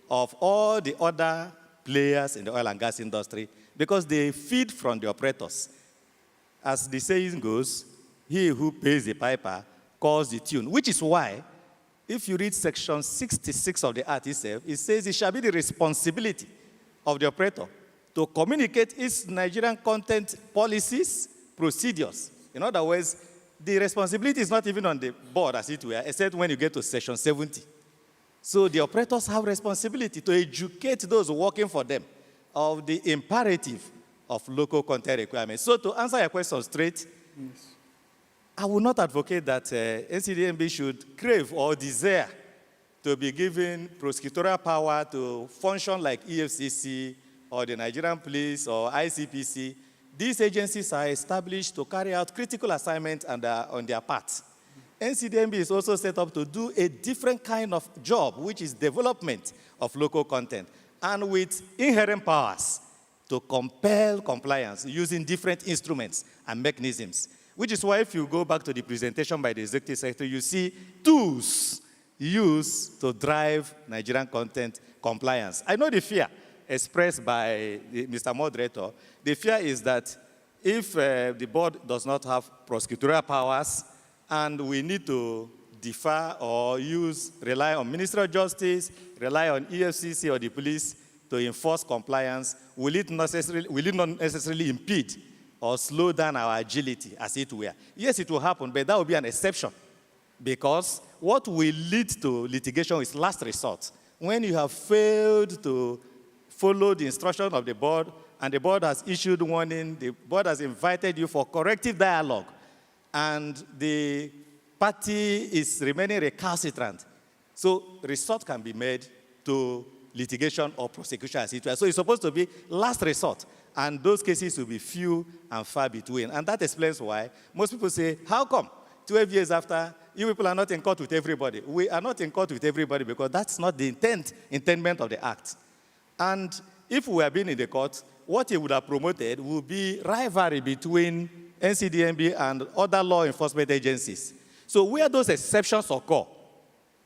of all the other players in the oil and gas industry because they feed from the operators. As the saying goes, he who pays the piper calls the tune, which is why, if you read Section 66 of the Act itself, it says it shall be the responsibility of the operator to communicate its Nigerian content policies, procedures. In other words, the responsibility is not even on the board, as it were, except when you get to Section 70. So the operators have responsibility to educate those working for them of the imperative of local content requirements. So to answer your question straight, yes, I would not advocate that NCDMB should crave or desire to be given prosecutorial power to function like EFCC or the Nigerian Police or ICPC. These agencies are established to carry out critical assignments on their part. NCDMB is also set up to do a different kind of job, which is development of local content, and with inherent powers to compel compliance using different instruments and mechanisms. Which is why if you go back to the presentation by the Executive Secretary, you see tools used to drive Nigerian content compliance. I know the fear expressed by Mr. Moderator. The fear is that if the board does not have prosecutorial powers and we need to defer or rely on Ministry of Justice, rely on EFCC or the police to enforce compliance, will it not necessarily impede or slow down our agility, as it were? Yes, it will happen, but that will be an exception. Because what will lead to litigation is last resort. When you have failed to follow the instruction of the board, and the board has issued warning, the board has invited you for corrective dialogue, and the party is remaining recalcitrant. So resort can be made to litigation or prosecution, as it were. So it's supposed to be last resort. And those cases will be few and far between. And that explains why most people say, how come 12 years after, you people are not in court with everybody? We are not in court with everybody because that's not the intendment of the Act. And if we had been in the court, what it would have promoted would be rivalry between NCDMB and other law enforcement agencies. So where those exceptions occur,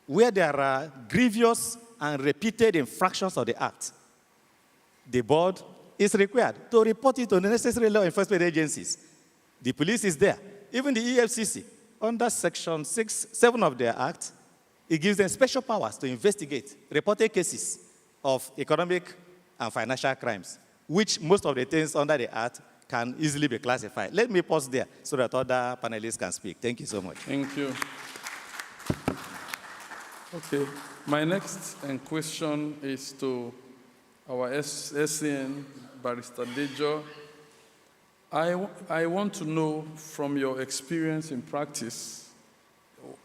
where there are grievous and repeated infractions of the Act, the board is required to report it to the necessary law enforcement agencies. The police is there. Even the EFCC, under Section 7 of the Act, it gives them special powers to investigate reported cases of economic and financial crimes, which most of the things under the Act can easily be classified. Let me pause there so that other panelists can speak. Thank you so much. Thank you. Okay, my next question is to our SCN, Barrister Dejo. I want to know from your experience in practice,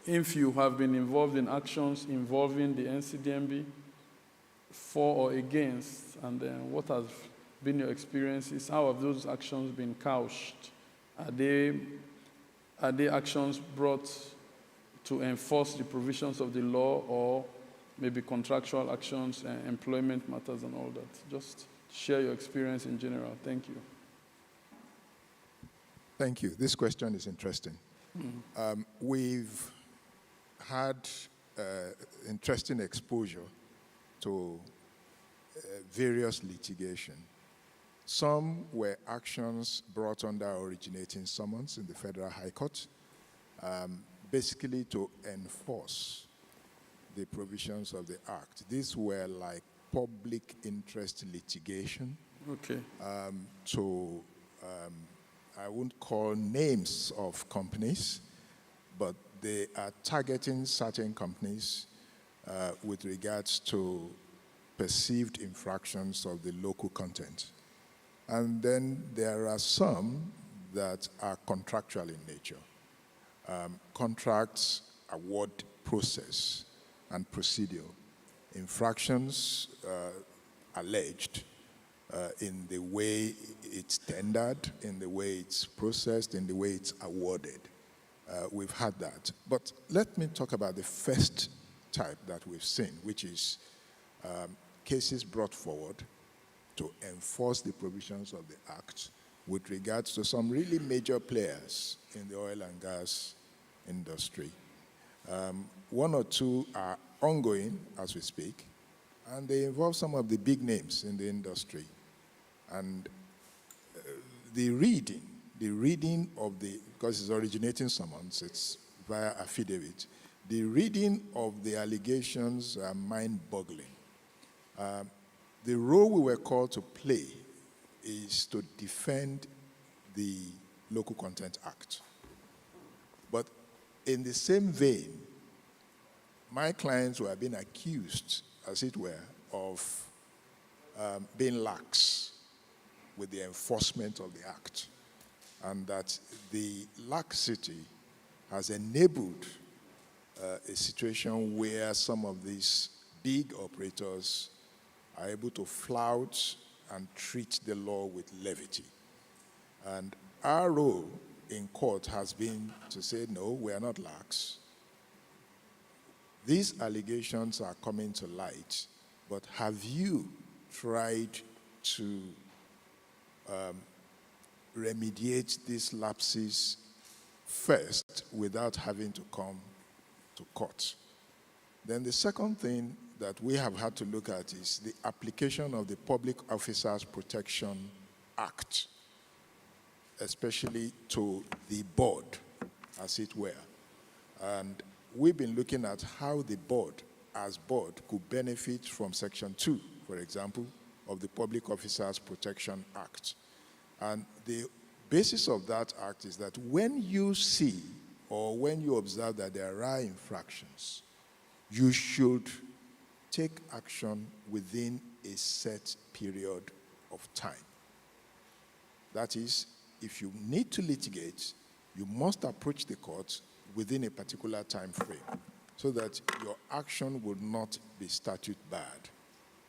if you have been involved in actions involving the NCDMB, for or against, and then what has been your experiences? How have those actions been couched? Are they actions brought to enforce the provisions of the law, or maybe contractual actions, employment matters and all that? Just share your experience in general. Thank you. Thank you. This question is interesting. We've had interesting exposure to various litigation. Some were actions brought under originating summons in the Federal High Court, basically to enforce the provisions of the Act. These were like public interest litigation. Okay. I won't call names of companies, but they are targeting certain companies with regards to perceived infractions of the local content. And then there are some that are contractual in nature. Contracts, award process, and procedure. Infractions alleged in the way it's tendered, in the way it's processed, in the way it's awarded. We've had that. But let me talk about the first type that we've seen, which is cases brought forward to enforce the provisions of the Act with regards to some really major players in the oil and gas industry. One or two are ongoing as we speak, and they involve some of the big names in the industry. And the reading of the, because it's originating summons, it's via affidavit, the reading of the allegations are mind-boggling. The role we were called to play is to defend the Local Content Act. But in the same vein, my clients were being accused, as it were, of being lax with the enforcement of the Act, and that the laxity has enabled a situation where some of these big operators are able to flout and treat the law with levity. And our role in court has been to say, no, we are not lax. These allegations are coming to light, but have you tried to remediate these lapses first without having to come to court? Then the second thing that we have had to look at is the application of the Public Officers Protection Act, especially to the board, as it were. And we've been looking at how the board, as board, could benefit from Section 2, for example, of the Public Officers Protection Act. And the basis of that act is that when you see or when you observe that there are infractions, you should take action within a set period of time. That is, if you need to litigate, you must approach the court within a particular time frame so that your action would not be statute barred.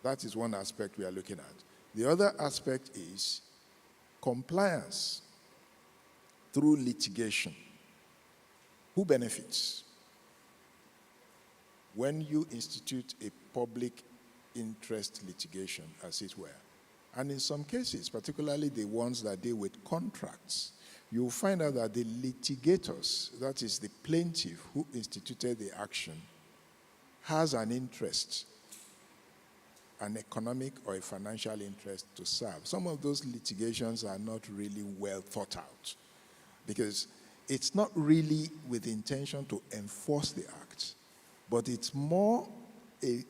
That is one aspect we are looking at. The other aspect is compliance through litigation. Who benefits? When you institute a public interest litigation, as it were, and in some cases, particularly the ones that deal with contracts, you'll find out that the litigators, that is the plaintiff who instituted the action, has an interest, an economic or a financial interest to serve. Some of those litigations are not really well thought out because it's not really with the intention to enforce the act, but it's more a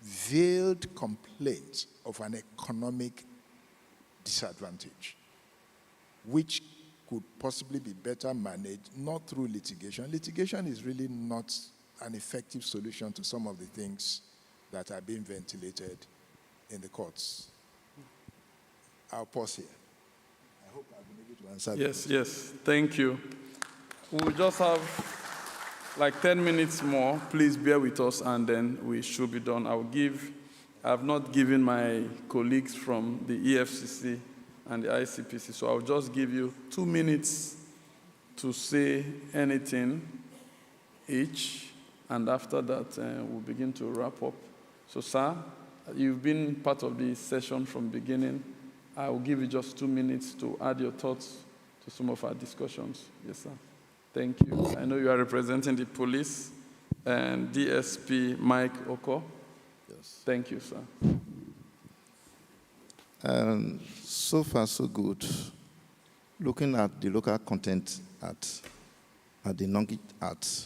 veiled complaint of an economic disadvantage, which could possibly be better managed, not through litigation. Litigation is really not an effective solution to some of the things that are being ventilated in the courts. I'll pause here. I hope I've been able to answer the question. Yes, thank you. We'll just have like 10 minutes more. Please bear with us, and then we should be done. I've not given my colleagues from the EFCC and the ICPC, so I'll just give you 2 minutes to say anything each, and after that, we'll begin to wrap up. So, sir, you've been part of the session from beginning. I will give you just 2 minutes to add your thoughts to some of our discussions. Yes, sir. Thank you. I know you are representing the police and DSP Mike Oko. Yes. Thank you, sir. So far, so good. Looking at the local content at the non-geek art,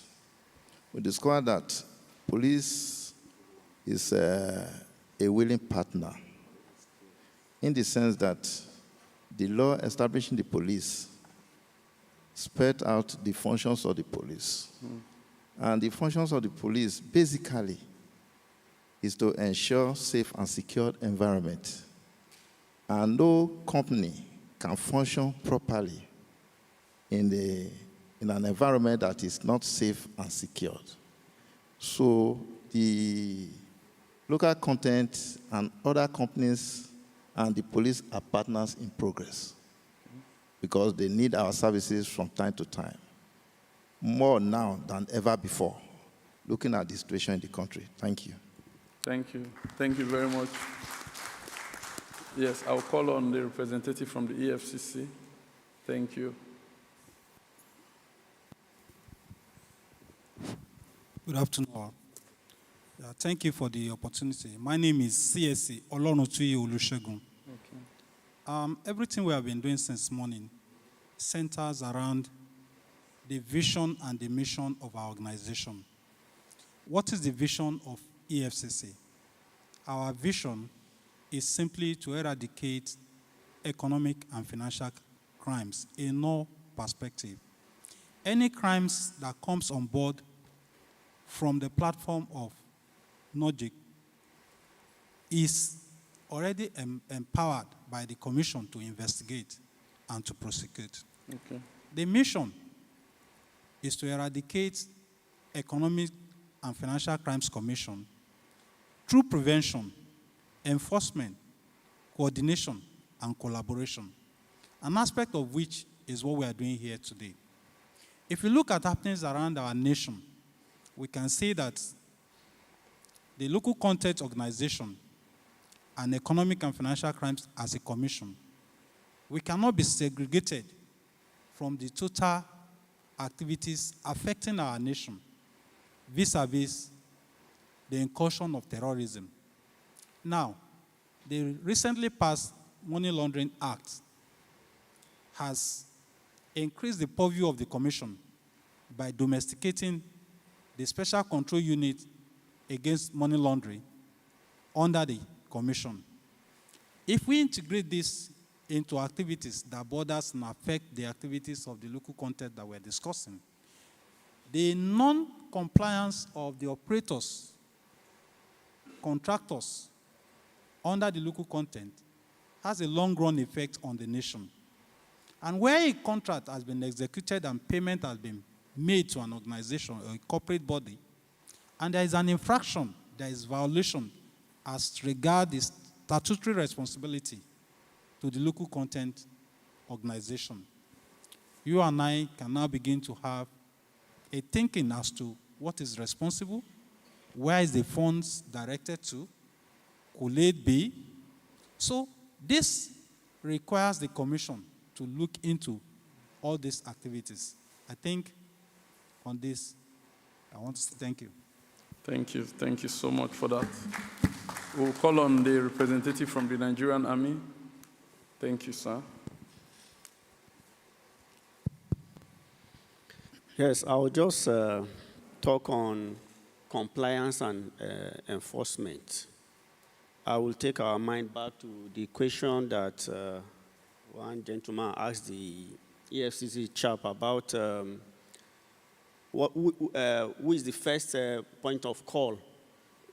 we discovered that police is a willing partner in the sense that the law establishing the police spelled out the functions of the police. And the functions of the police basically is to ensure safe and secure environment. And no company can function properly in an environment that is not safe and secured. So the local content and other companies and the police are partners in progress because they need our services from time to time, more now than ever before, looking at the situation in the country. Thank you. Thank you. Thank you very much. Yes, I'll call on the representative from the EFCC. Thank you. Good afternoon. Thank you for the opportunity. My name is CSC Olonutuyi Olusegun. Everything we have been doing since morning centers around the vision and the mission of our organization. What is the vision of EFCC? Our vision is simply to eradicate economic and financial crimes in all perspective. Any crimes that comes on board from the platform of NOGIC is already empowered by the Commission to investigate and to prosecute. Okay. The mission is to eradicate Economic and Financial Crimes Commission through prevention, enforcement, coordination, and collaboration, an aspect of which is what we are doing here today. If you look at happenings around our nation, we can see that the local content organization and economic and financial crimes as a commission, we cannot be segregated from the total activities affecting our nation vis-a-vis the incursion of terrorism. Now, the recently passed Money Laundering Act has increased the purview of the Commission by domesticating the Special Control Unit against money laundering under the Commission. If we integrate this into activities that borders and affect the activities of the local content that we're discussing, the non-compliance of the operators, contractors under the local content has a long-run effect on the nation. And where a contract has been executed and payment has been made to an organization or a corporate body, and there is an infraction, there is violation as regards the statutory responsibility to the local content organization, you and I can now begin to have a thinking as to what is responsible, where is the funds directed to, could it be? So this requires the Commission to look into all these activities. I think on this, I want to say thank you. Thank you. Thank you so much for that. We'll call on the representative from the Nigerian Army. Thank you, sir. Yes, I'll just talk on compliance and enforcement. I will take our mind back to the question that one gentleman asked the EFCC chap about who is the first point of call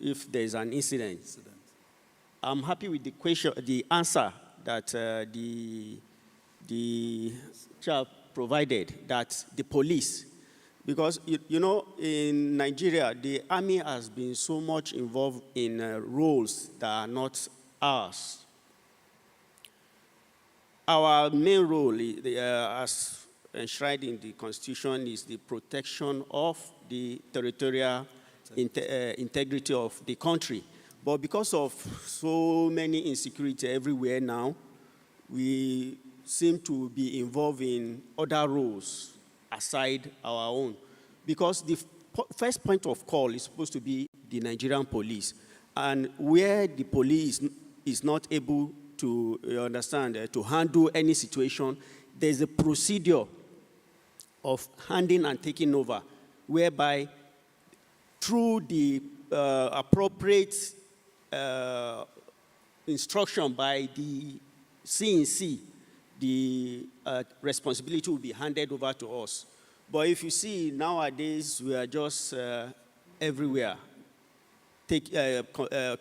if there is an incident. I'm happy with the question, the answer that the chap provided, that the police, because you know, in Nigeria, the army has been so much involved in roles that are not ours. Our main role, as enshrined in the Constitution is the protection of the territorial integrity of the country. But because of so many insecurity everywhere now, we seem to be involved in other roles aside our own. Because the first point of call is supposed to be the Nigerian police. And where the police is not able to, to handle any situation, there's a procedure of handing and taking over, whereby through the appropriate instruction by the CNC, the responsibility will be handed over to us. But if you see nowadays, we are just everywhere,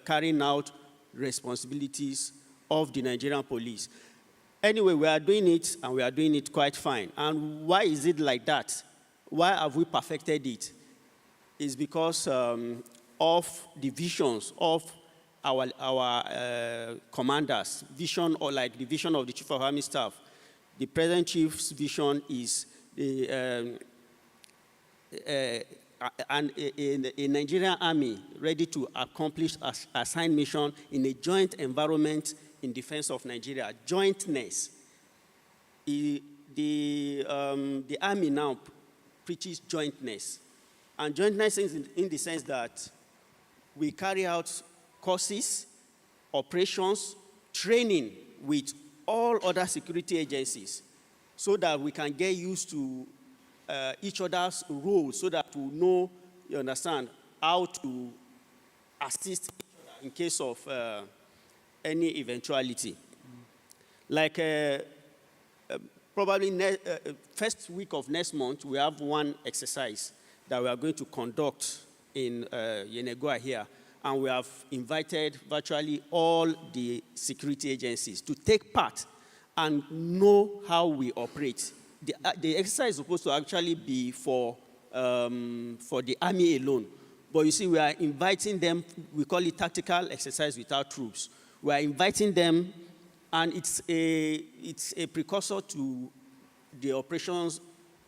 carrying out responsibilities of the Nigerian police. Anyway, we are doing it, and we are doing it quite fine. And why is it like that? Why have we perfected it? It's because of the visions of our commanders, vision, or like the vision of the Chief of Army Staff. The present Chief's vision is a Nigerian army ready to accomplish a assigned mission in a joint environment in defense of Nigeria. Jointness. The army now preaches jointness. And jointness is in the sense that we carry out courses, operations, training with all other security agencies so that we can get used to each other's roles, so that we know, you understand, how to assist each other in case of any eventuality. Like probably first week of next month, we have one exercise that we are going to conduct in Yenagoa here. And we have invited virtually all the security agencies to take part and know how we operate. The exercise is supposed to actually be for the army alone. But you see, we are inviting them, we call it tactical exercise without troops. We are inviting them, and it's a precursor to the operations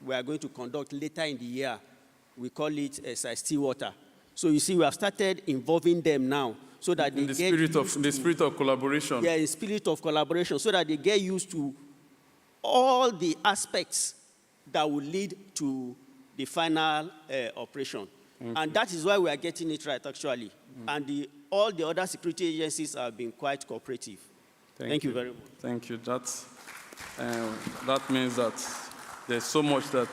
we are going to conduct later in the year. We call it Stillwater. So you see, we have started involving them now, so that they get used to, in the spirit of collaboration. Yeah, in spirit of collaboration, so that they get used to all the aspects that will lead to the final operation. And that is why we are getting it right, actually. And all the other security agencies have been quite cooperative. Thank you very much. Thank you. That means that there's so much that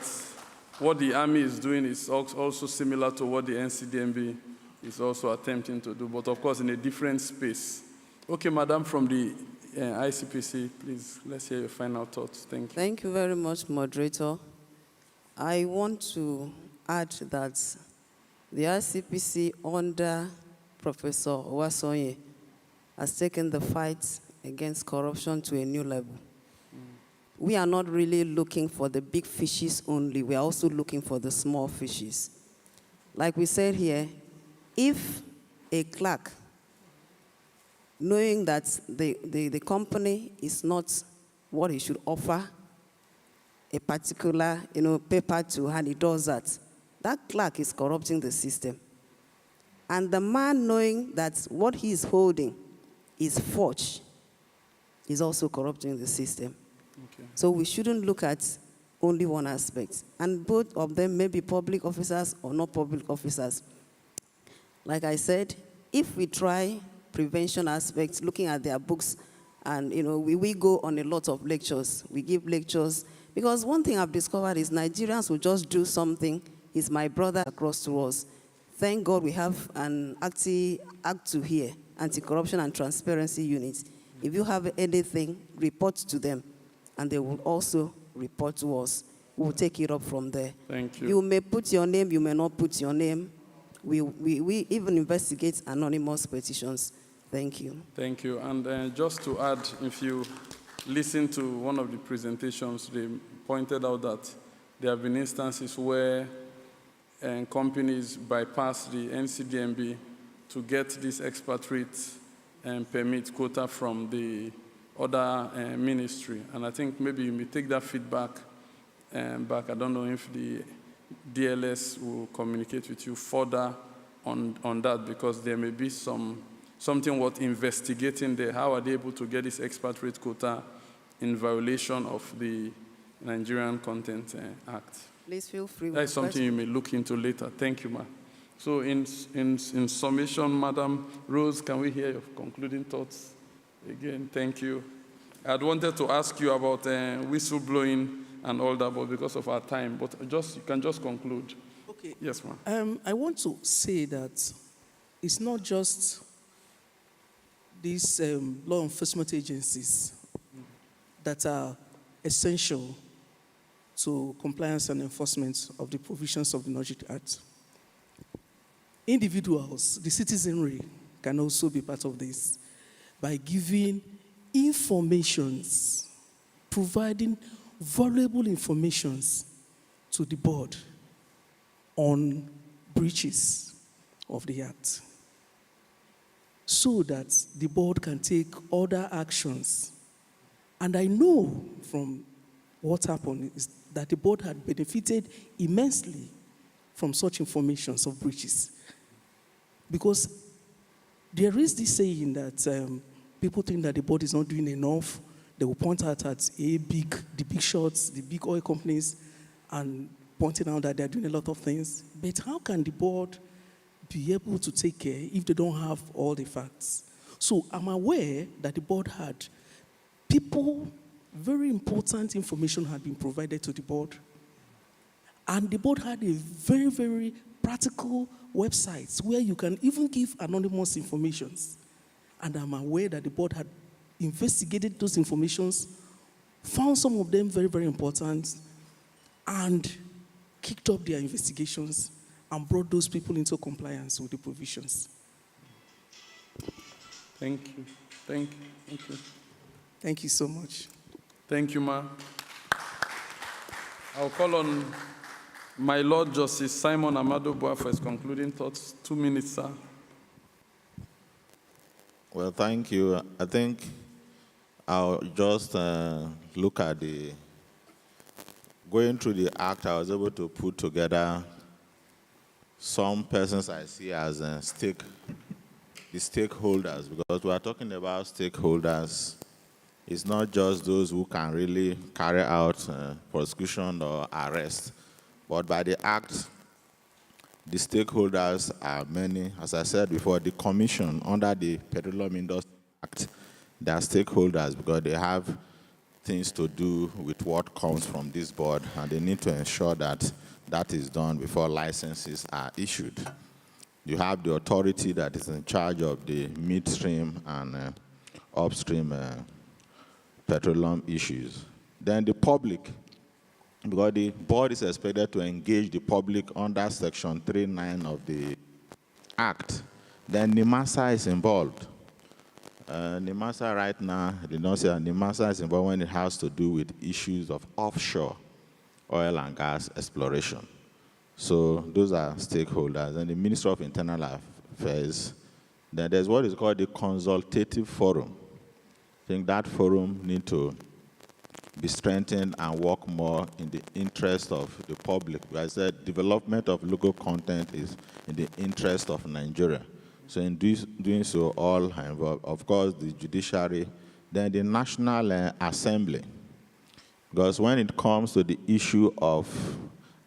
what the Army is doing is also similar to what the NCDMB is also attempting to do, but of course in a different space. Okay, Madam from the ICPC, please, let's hear your final thoughts. Thank you. Thank you very much, moderator. I want to add that the ICPC under Professor Owasonye has taken the fight against corruption to a new level. We are not really looking for the big fishes only. We are also looking for the small fishes. Like we said here, if a clerk, knowing that the company is not what he should offer a particular paper to, and he does that, that clerk is corrupting the system. And the man, knowing that what he is holding is forged, is also corrupting the system. Okay. So we shouldn't look at only one aspect. And both of them may be public officers or not public officers. Like I said, if we try prevention aspects, looking at their books, and we go on a lot of lectures. We give lectures. Because one thing I've discovered is Nigerians will just do something. He's my brother across to us. Thank God we have an ACT2 here, Anti-Corruption and Transparency Unit. If you have anything, report to them. And they will also report to us. We'll take it up from there. Thank you. You may put your name, you may not put your name. We even investigate anonymous petitions. Thank you. Thank you. And just to add, if you listen to one of the presentations, they pointed out that there have been instances where companies bypass the NCDMB to get this expatriate permit quota from the other ministry. And I think maybe you may take that feedback back. I don't know if the DLS will communicate with you further on that, because there may be something worth investigating there. How are they able to get this expatriate quota in violation of the Nigerian Content Act? Please feel free. That is something you may look into later. Thank you, ma'am. So in summation, Madam Rose, can we hear your concluding thoughts? Again, thank you. I had wanted to ask you about whistleblowing and all that, but because of our time, but you can just conclude. Okay. Yes, ma'am. I want to say that it's not just these law enforcement agencies that are essential to compliance and enforcement of the provisions of the Nigerian Act. Individuals, the citizenry, can also be part of this by giving informations, providing valuable informations to the board on breaches of the Act, so that the board can take other actions. And I know from what happened is that the board had benefited immensely from such informations of breaches. Because there is this saying that people think that the board is not doing enough. They will point out at the big shots, the big oil companies, and pointing out that they're doing a lot of things. But how can the board be able to take care if they don't have all the facts? So I'm aware that the board had very important information had been provided to the board. And the board had a very, very practical website where you can even give anonymous informations. And I'm aware that the board had investigated those informations, found some of them very, very important, and kicked up their investigations and brought those people into compliance with the provisions. Thank you. Thank you. Thank you. Thank you so much. Thank you, ma'am. I'll call on my Lord Justice Simon Amado-Boa for his concluding thoughts. 2 minutes, sir. Well, thank you. I think I'll just look at going through the act, I was able to put together some persons I see as the stakeholders, because we are talking about stakeholders. It's not just those who can really carry out prosecution or arrest, but by the act, the stakeholders are many. As I said before, the commission under the Petroleum Industry Act, they are stakeholders because they have things to do with what comes from this board, and they need to ensure that that is done before licenses are issued. You have the authority that is in charge of the midstream and upstream petroleum issues. Then the public, because the board is expected to engage the public under Section 3.9 of the Act. Then NIMASA is involved. NIMASA right now, they don't say NIMASA is involved when it has to do with issues of offshore oil and gas exploration. So those are stakeholders. And the Ministry of Internal Affairs, then there's what is called the Consultative Forum. I think that forum needs to be strengthened and work more in the interest of the public. As I said, development of local content is in the interest of Nigeria. So in doing so, all are involved. Of course, the judiciary, then the National Assembly. Because when it comes to the issue of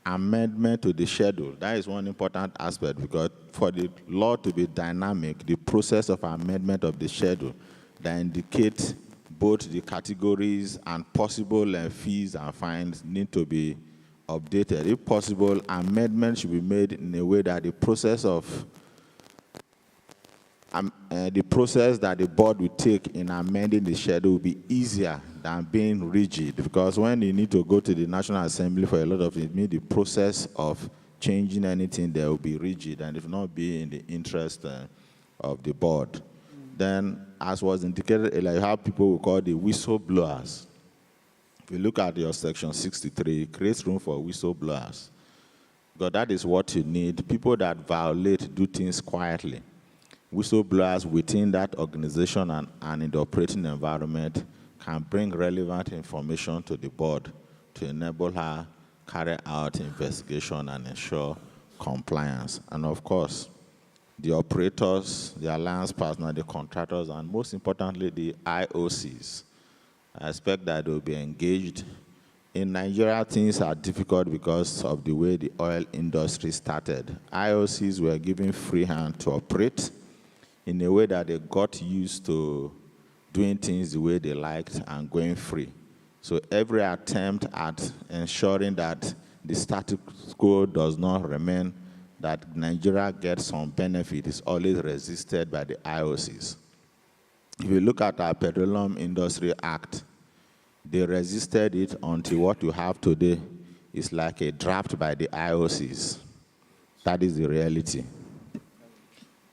amendment to the schedule, that is one important aspect, because for the law to be dynamic, the process of amendment of the schedule that indicates both the categories and possible fees and fines need to be updated. If possible, amendments should be made in a way that the process that the board will take in amending the schedule will be easier than being rigid. Because when you need to go to the National Assembly for a lot of it, the process of changing anything there will be rigid and if not be in the interest of the board. Then, as was indicated earlier, you have people we call the whistleblowers. If you look at your Section 63, it creates room for whistleblowers. Because that is what you need. People that violate, do things quietly. Whistleblowers within that organization and in the operating environment can bring relevant information to the board to enable her carry out investigation and ensure compliance. And of course, the operators, the alliance partners, the contractors, and most importantly, the IOCs. I expect that they'll be engaged. In Nigeria, things are difficult because of the way the oil industry started. IOCs were given free hand to operate in a way that they got used to doing things the way they liked and going free. So every attempt at ensuring that the status quo does not remain, that Nigeria gets some benefit, is always resisted by the IOCs. If you look at our Petroleum Industry Act, they resisted it until what you have today is like a draft by the IOCs. That is the reality.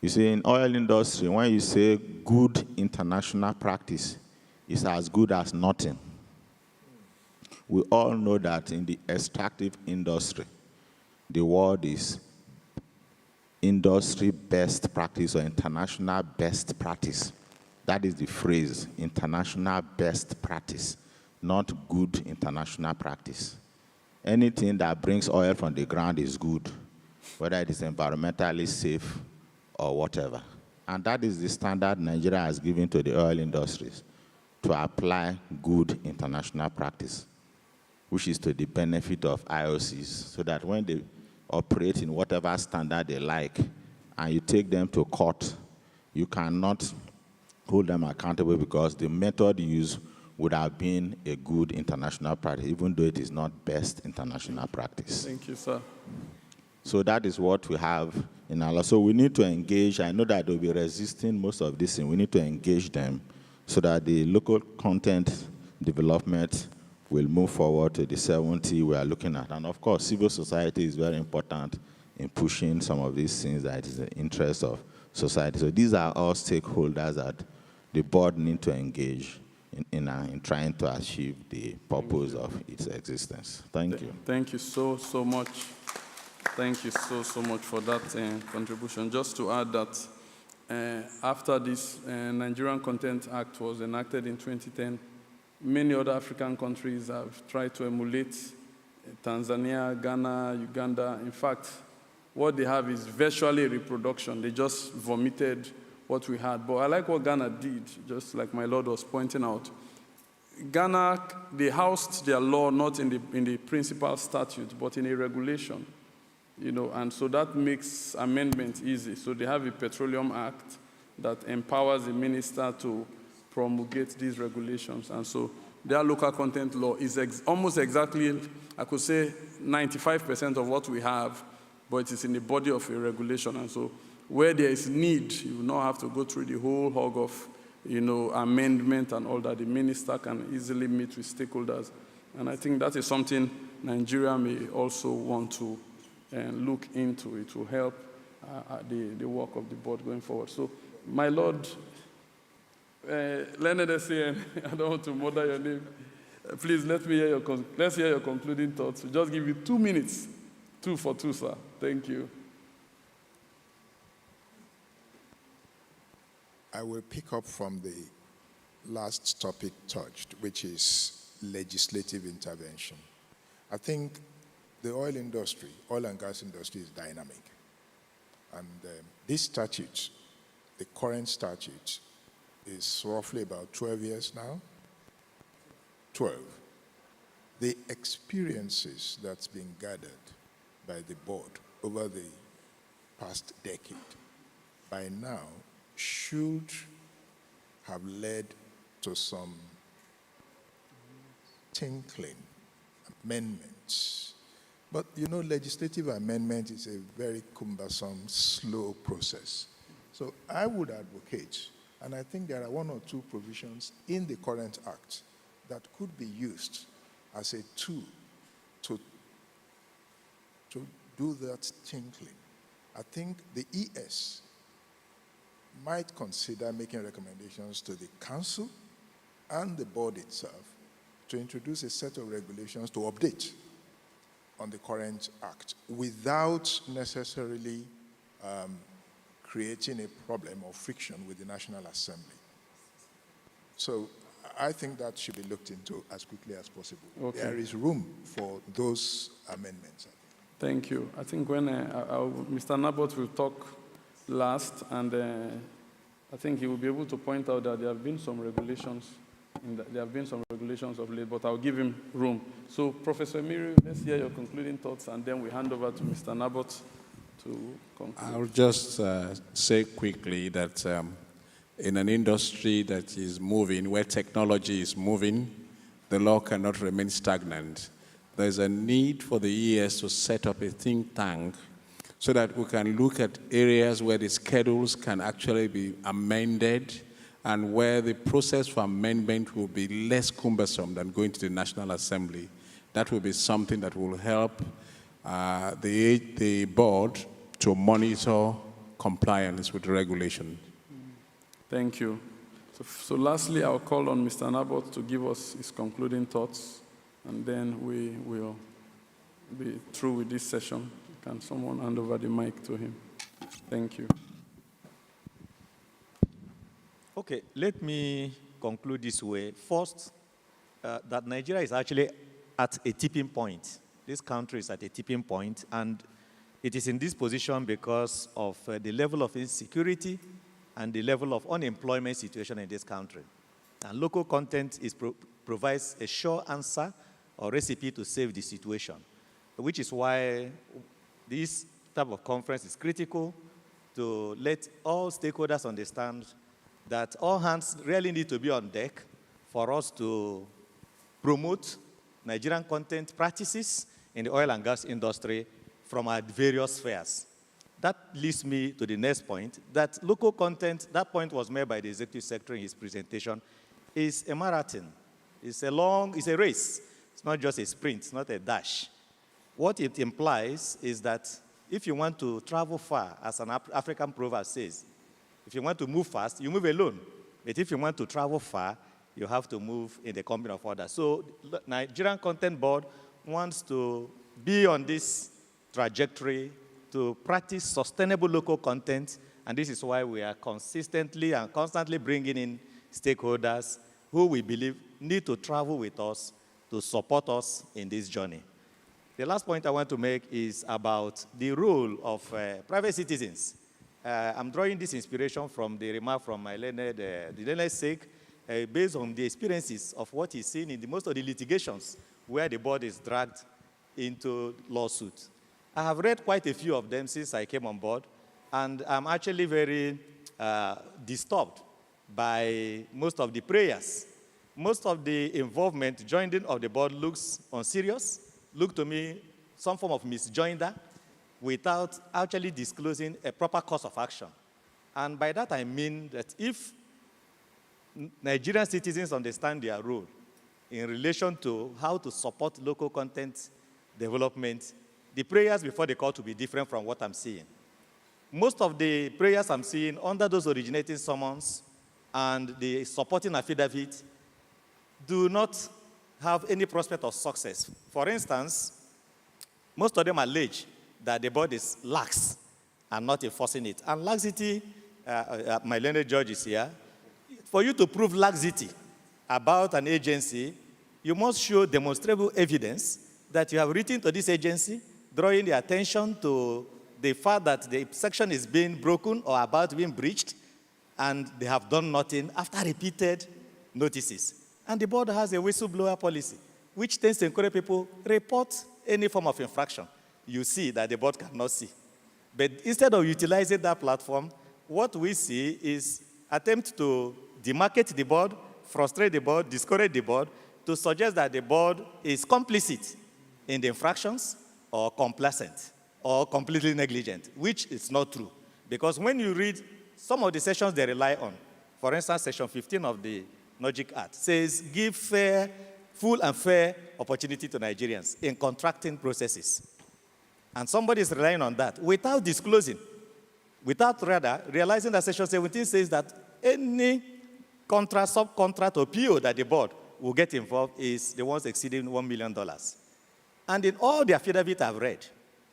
You see, in oil industry, when you say good international practice, it's as good as nothing. We all know that in the extractive industry, the word is industry best practice or international best practice. That is the phrase, international best practice, not good international practice. Anything that brings oil from the ground is good, whether it is environmentally safe or whatever. And that is the standard Nigeria has given to the oil industries, to apply good international practice, which is to the benefit of IOCs, so that when they operate in whatever standard they like, and you take them to court, you cannot hold them accountable because the method used would have been a good international practice, even though it is not best international practice. Thank you, sir. So that is what we have in our law. So we need to engage. I know that they'll be resisting most of this, and we need to engage them so that the local content development will move forward to the 70 we are looking at. And of course, civil society is very important in pushing some of these things that is in the interest of society. So these are all stakeholders that the board need to engage in trying to achieve the purpose of its existence. Thank you. Thank you so much. Thank you so much for that contribution. Just to add that after this Nigerian Content Act was enacted in 2010, many other African countries have tried to emulate Tanzania, Ghana, Uganda. In fact, what they have is virtually reproduction. They just vomited what we had. But I like what Ghana did, just like my Lord was pointing out. Ghana, they housed their law not in the principal statute, but in a regulation. And so that makes amendment easy. So they have a Petroleum Act that empowers the minister to promulgate these regulations. And so their local content law is almost exactly, I could say, 95% of what we have, but it is in the body of a regulation. And so where there is need, you will not have to go through the whole hog of, amendment and all that. The minister can easily meet with stakeholders. And I think that is something Nigeria may also want to look into. It will help the work of the board going forward. So, my Lord, Leonard SAN, I don't want to murder your name. Please let's hear your concluding thoughts. We'll just give you 2 minutes. 2 for 2, sir. Thank you. I will pick up from the last topic touched, which is legislative intervention. I think the oil and gas industry is dynamic. And this statute, the current statute, is roughly about 12 years now. 12. The experiences that's been gathered by the board over the past decade, by now, should have led to some tinkling amendments. But legislative amendment is a very cumbersome, slow process. So I would advocate, and I think there are 1 or 2 provisions in the current act that could be used as a tool to do that tinkling. I think the ES might consider making recommendations to the council and the board itself to introduce a set of regulations to update on the current act without necessarily creating a problem or friction with the National Assembly. So I think that should be looked into as quickly as possible. Okay. There is room for those amendments. Thank you. I think when Mr. Nabot will talk last, and I think he will be able to point out that there have been some regulations. There have been some regulations of late, but I'll give him room. So, Professor Emiri, let's hear your concluding thoughts, and then we hand over to Mr. Nabot to conclude. I'll just say quickly that in an industry that is moving, where technology is moving, the law cannot remain stagnant. There's a need for the ES to set up a think tank so that we can look at areas where the schedules can actually be amended and where the process for amendment will be less cumbersome than going to the National Assembly. That will be something that will help the board to monitor compliance with the regulation. Thank you. So lastly, I'll call on Mr. Nabot to give us his concluding thoughts, and then we will be through with this session. Can someone hand over the mic to him? Thank you. Okay, let me conclude this way. First, that Nigeria is actually at a tipping point. This country is at a tipping point, and it is in this position because of the level of insecurity and the level of unemployment situation in this country. And local content provides a sure answer or recipe to save the situation, which is why this type of conference is critical to let all stakeholders understand that all hands really need to be on deck for us to promote Nigerian content practices in the oil and gas industry from our various spheres. That leads me to the next point, that local content, that point was made by the Executive Secretary in his presentation, is a marathon. It's a race. It's not just a sprint, it's not a dash. What it implies is that if you want to travel far, as an African proverb says, if you want to move fast, you move alone. But if you want to travel far, you have to move in the company of others. So Nigerian Content Board wants to be on this trajectory to practice sustainable local content, and this is why we are consistently and constantly bringing in stakeholders who we believe need to travel with us to support us in this journey. The last point I want to make is about the role of private citizens. I'm drawing this inspiration from the remark from my learned sake, based on the experiences of what he's seen in most of the litigations where the board is dragged into lawsuits. I have read quite a few of them since I came on board, and I'm actually very disturbed by most of the prayers. Most of the involvement, joining of the board looks unserious, look to me some form of misjoinder without actually disclosing a proper course of action. And by that I mean that if Nigerian citizens understand their role in relation to how to support local content development, the prayers before the court will be different from what I'm seeing. Most of the prayers I'm seeing under those originating summons and the supporting affidavit do not have any prospect of success. For instance, most of them allege that the board is lax and not enforcing it. And laxity, my learned judge is here. For you to prove laxity about an agency, you must show demonstrable evidence that you have written to this agency, drawing the attention to the fact that the section is being broken or about being breached, and they have done nothing after repeated notices. And the board has a whistleblower policy, which tends to encourage people report any form of infraction you see that the board cannot see. But instead of utilizing that platform, what we see is attempt to demarcate the board, frustrate the board, discourage the board, to suggest that the board is complicit in the infractions or complacent or completely negligent, which is not true. Because when you read some of the sections they rely on, for instance, Section 15 of the Logic Act says, give full and fair opportunity to Nigerians in contracting processes. And somebody is relying on that without disclosing, without rather realizing that Section 17 says that any contract, subcontract, or PO that the board will get involved is the ones exceeding $1 million. And in all the affidavit I've read,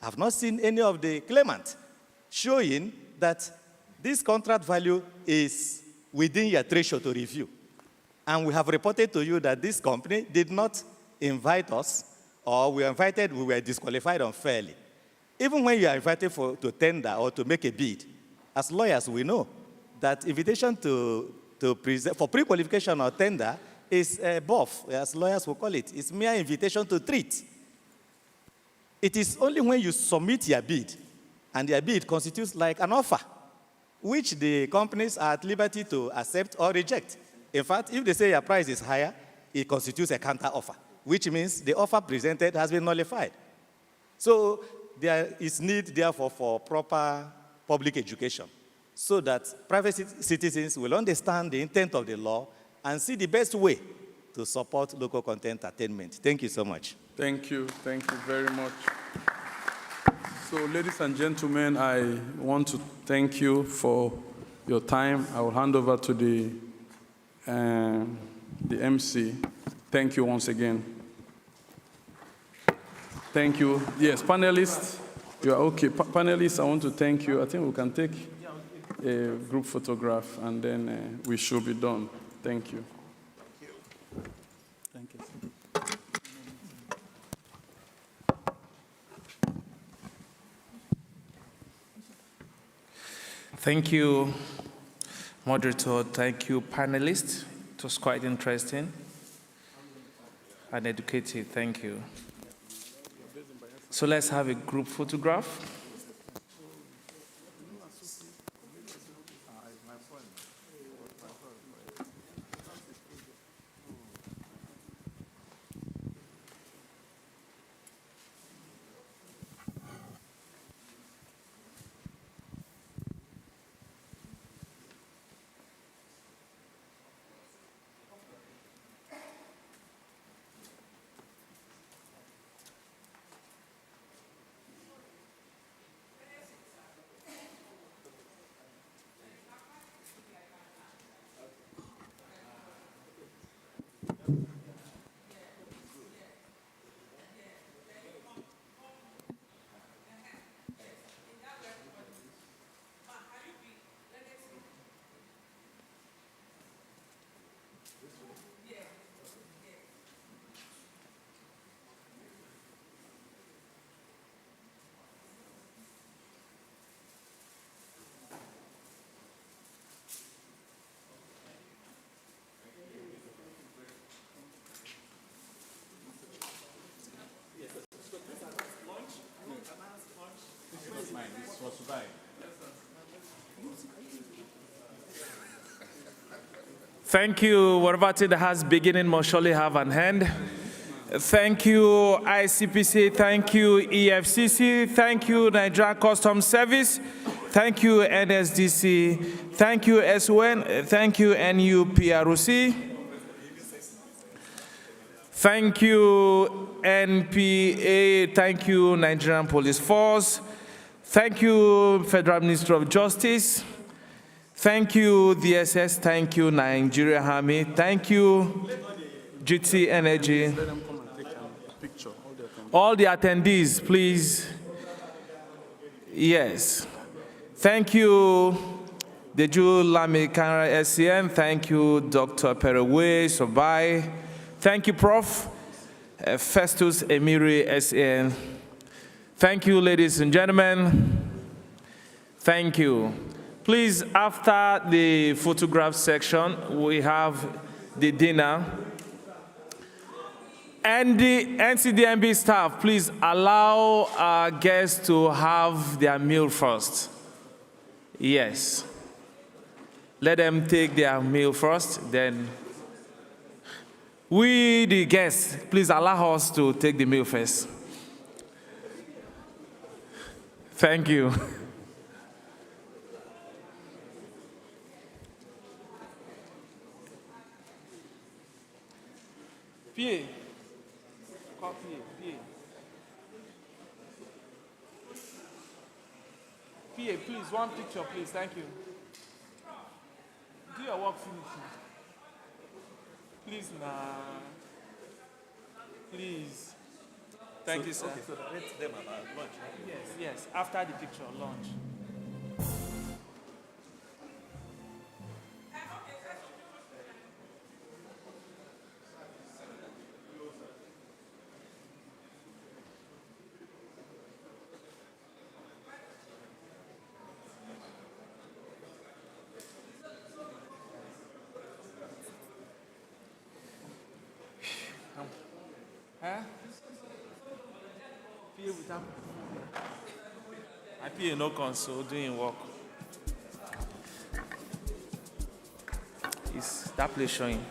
I've not seen any of the claimant showing that this contract value is within your threshold to review. And we have reported to you that this company did not invite us, or we were invited, we were disqualified unfairly. Even when you are invited to tender or to make a bid, as lawyers, we know that invitation to present for pre-qualification or tender is buff, as lawyers will call it. It's mere invitation to treat. It is only when you submit your bid, and your bid constitutes like an offer, which the companies are at liberty to accept or reject. In fact, if they say your price is higher, it constitutes a counter offer, which means the offer presented has been nullified. So there is need, therefore, for proper public education so that private citizens will understand the intent of the law and see the best way to support local content attainment. Thank you so much. Thank you very much. So, ladies and gentlemen, I want to thank you for your time. I will hand over to the MC. Thank you once again. Thank you. Yes, panelists, you are okay. Panelists, I want to thank you. I think we can take a group photograph and then we should be done. Thank you. Thank you. Thank you, moderator. Thank you, panelists. It was quite interesting and educative. Thank you. So let's have a group photograph. Thank you. Whatever thing that has beginning must surely have an end. Thank you, ICPC. Thank you, EFCC. Thank you, Nigerian Customs Service. Thank you, NSDC. Thank you, SON. Thank you, NUPROC. Thank you, NPA. Thank you, Nigerian Police Force. Thank you, Federal Ministry of Justice. Thank you, DSS. Thank you, Nigerian Army. Thank you, GT Energy. All the attendees, please. Yes. Thank you, Deju Lami Kanra SCN. Thank you, Dr. Perewe Sobai. Thank you, Prof. Festus Emiri SCN. Thank you, ladies and gentlemen. Thank you. Please, after the photograph section, we have the dinner. And the NCDMB staff, please allow our guests to have their meal first. Yes. Let them take their meal first, then we, the guests, please allow us to take the meal first. Thank you. PA. Call PA. PA, please, one picture, please. Thank you. Do your work finish. Please, nah. Please. Thank you, sir. Okay, so let them about lunch. Yes, yes. After the picture, lunch. I feel no console doing work. Is that place showing?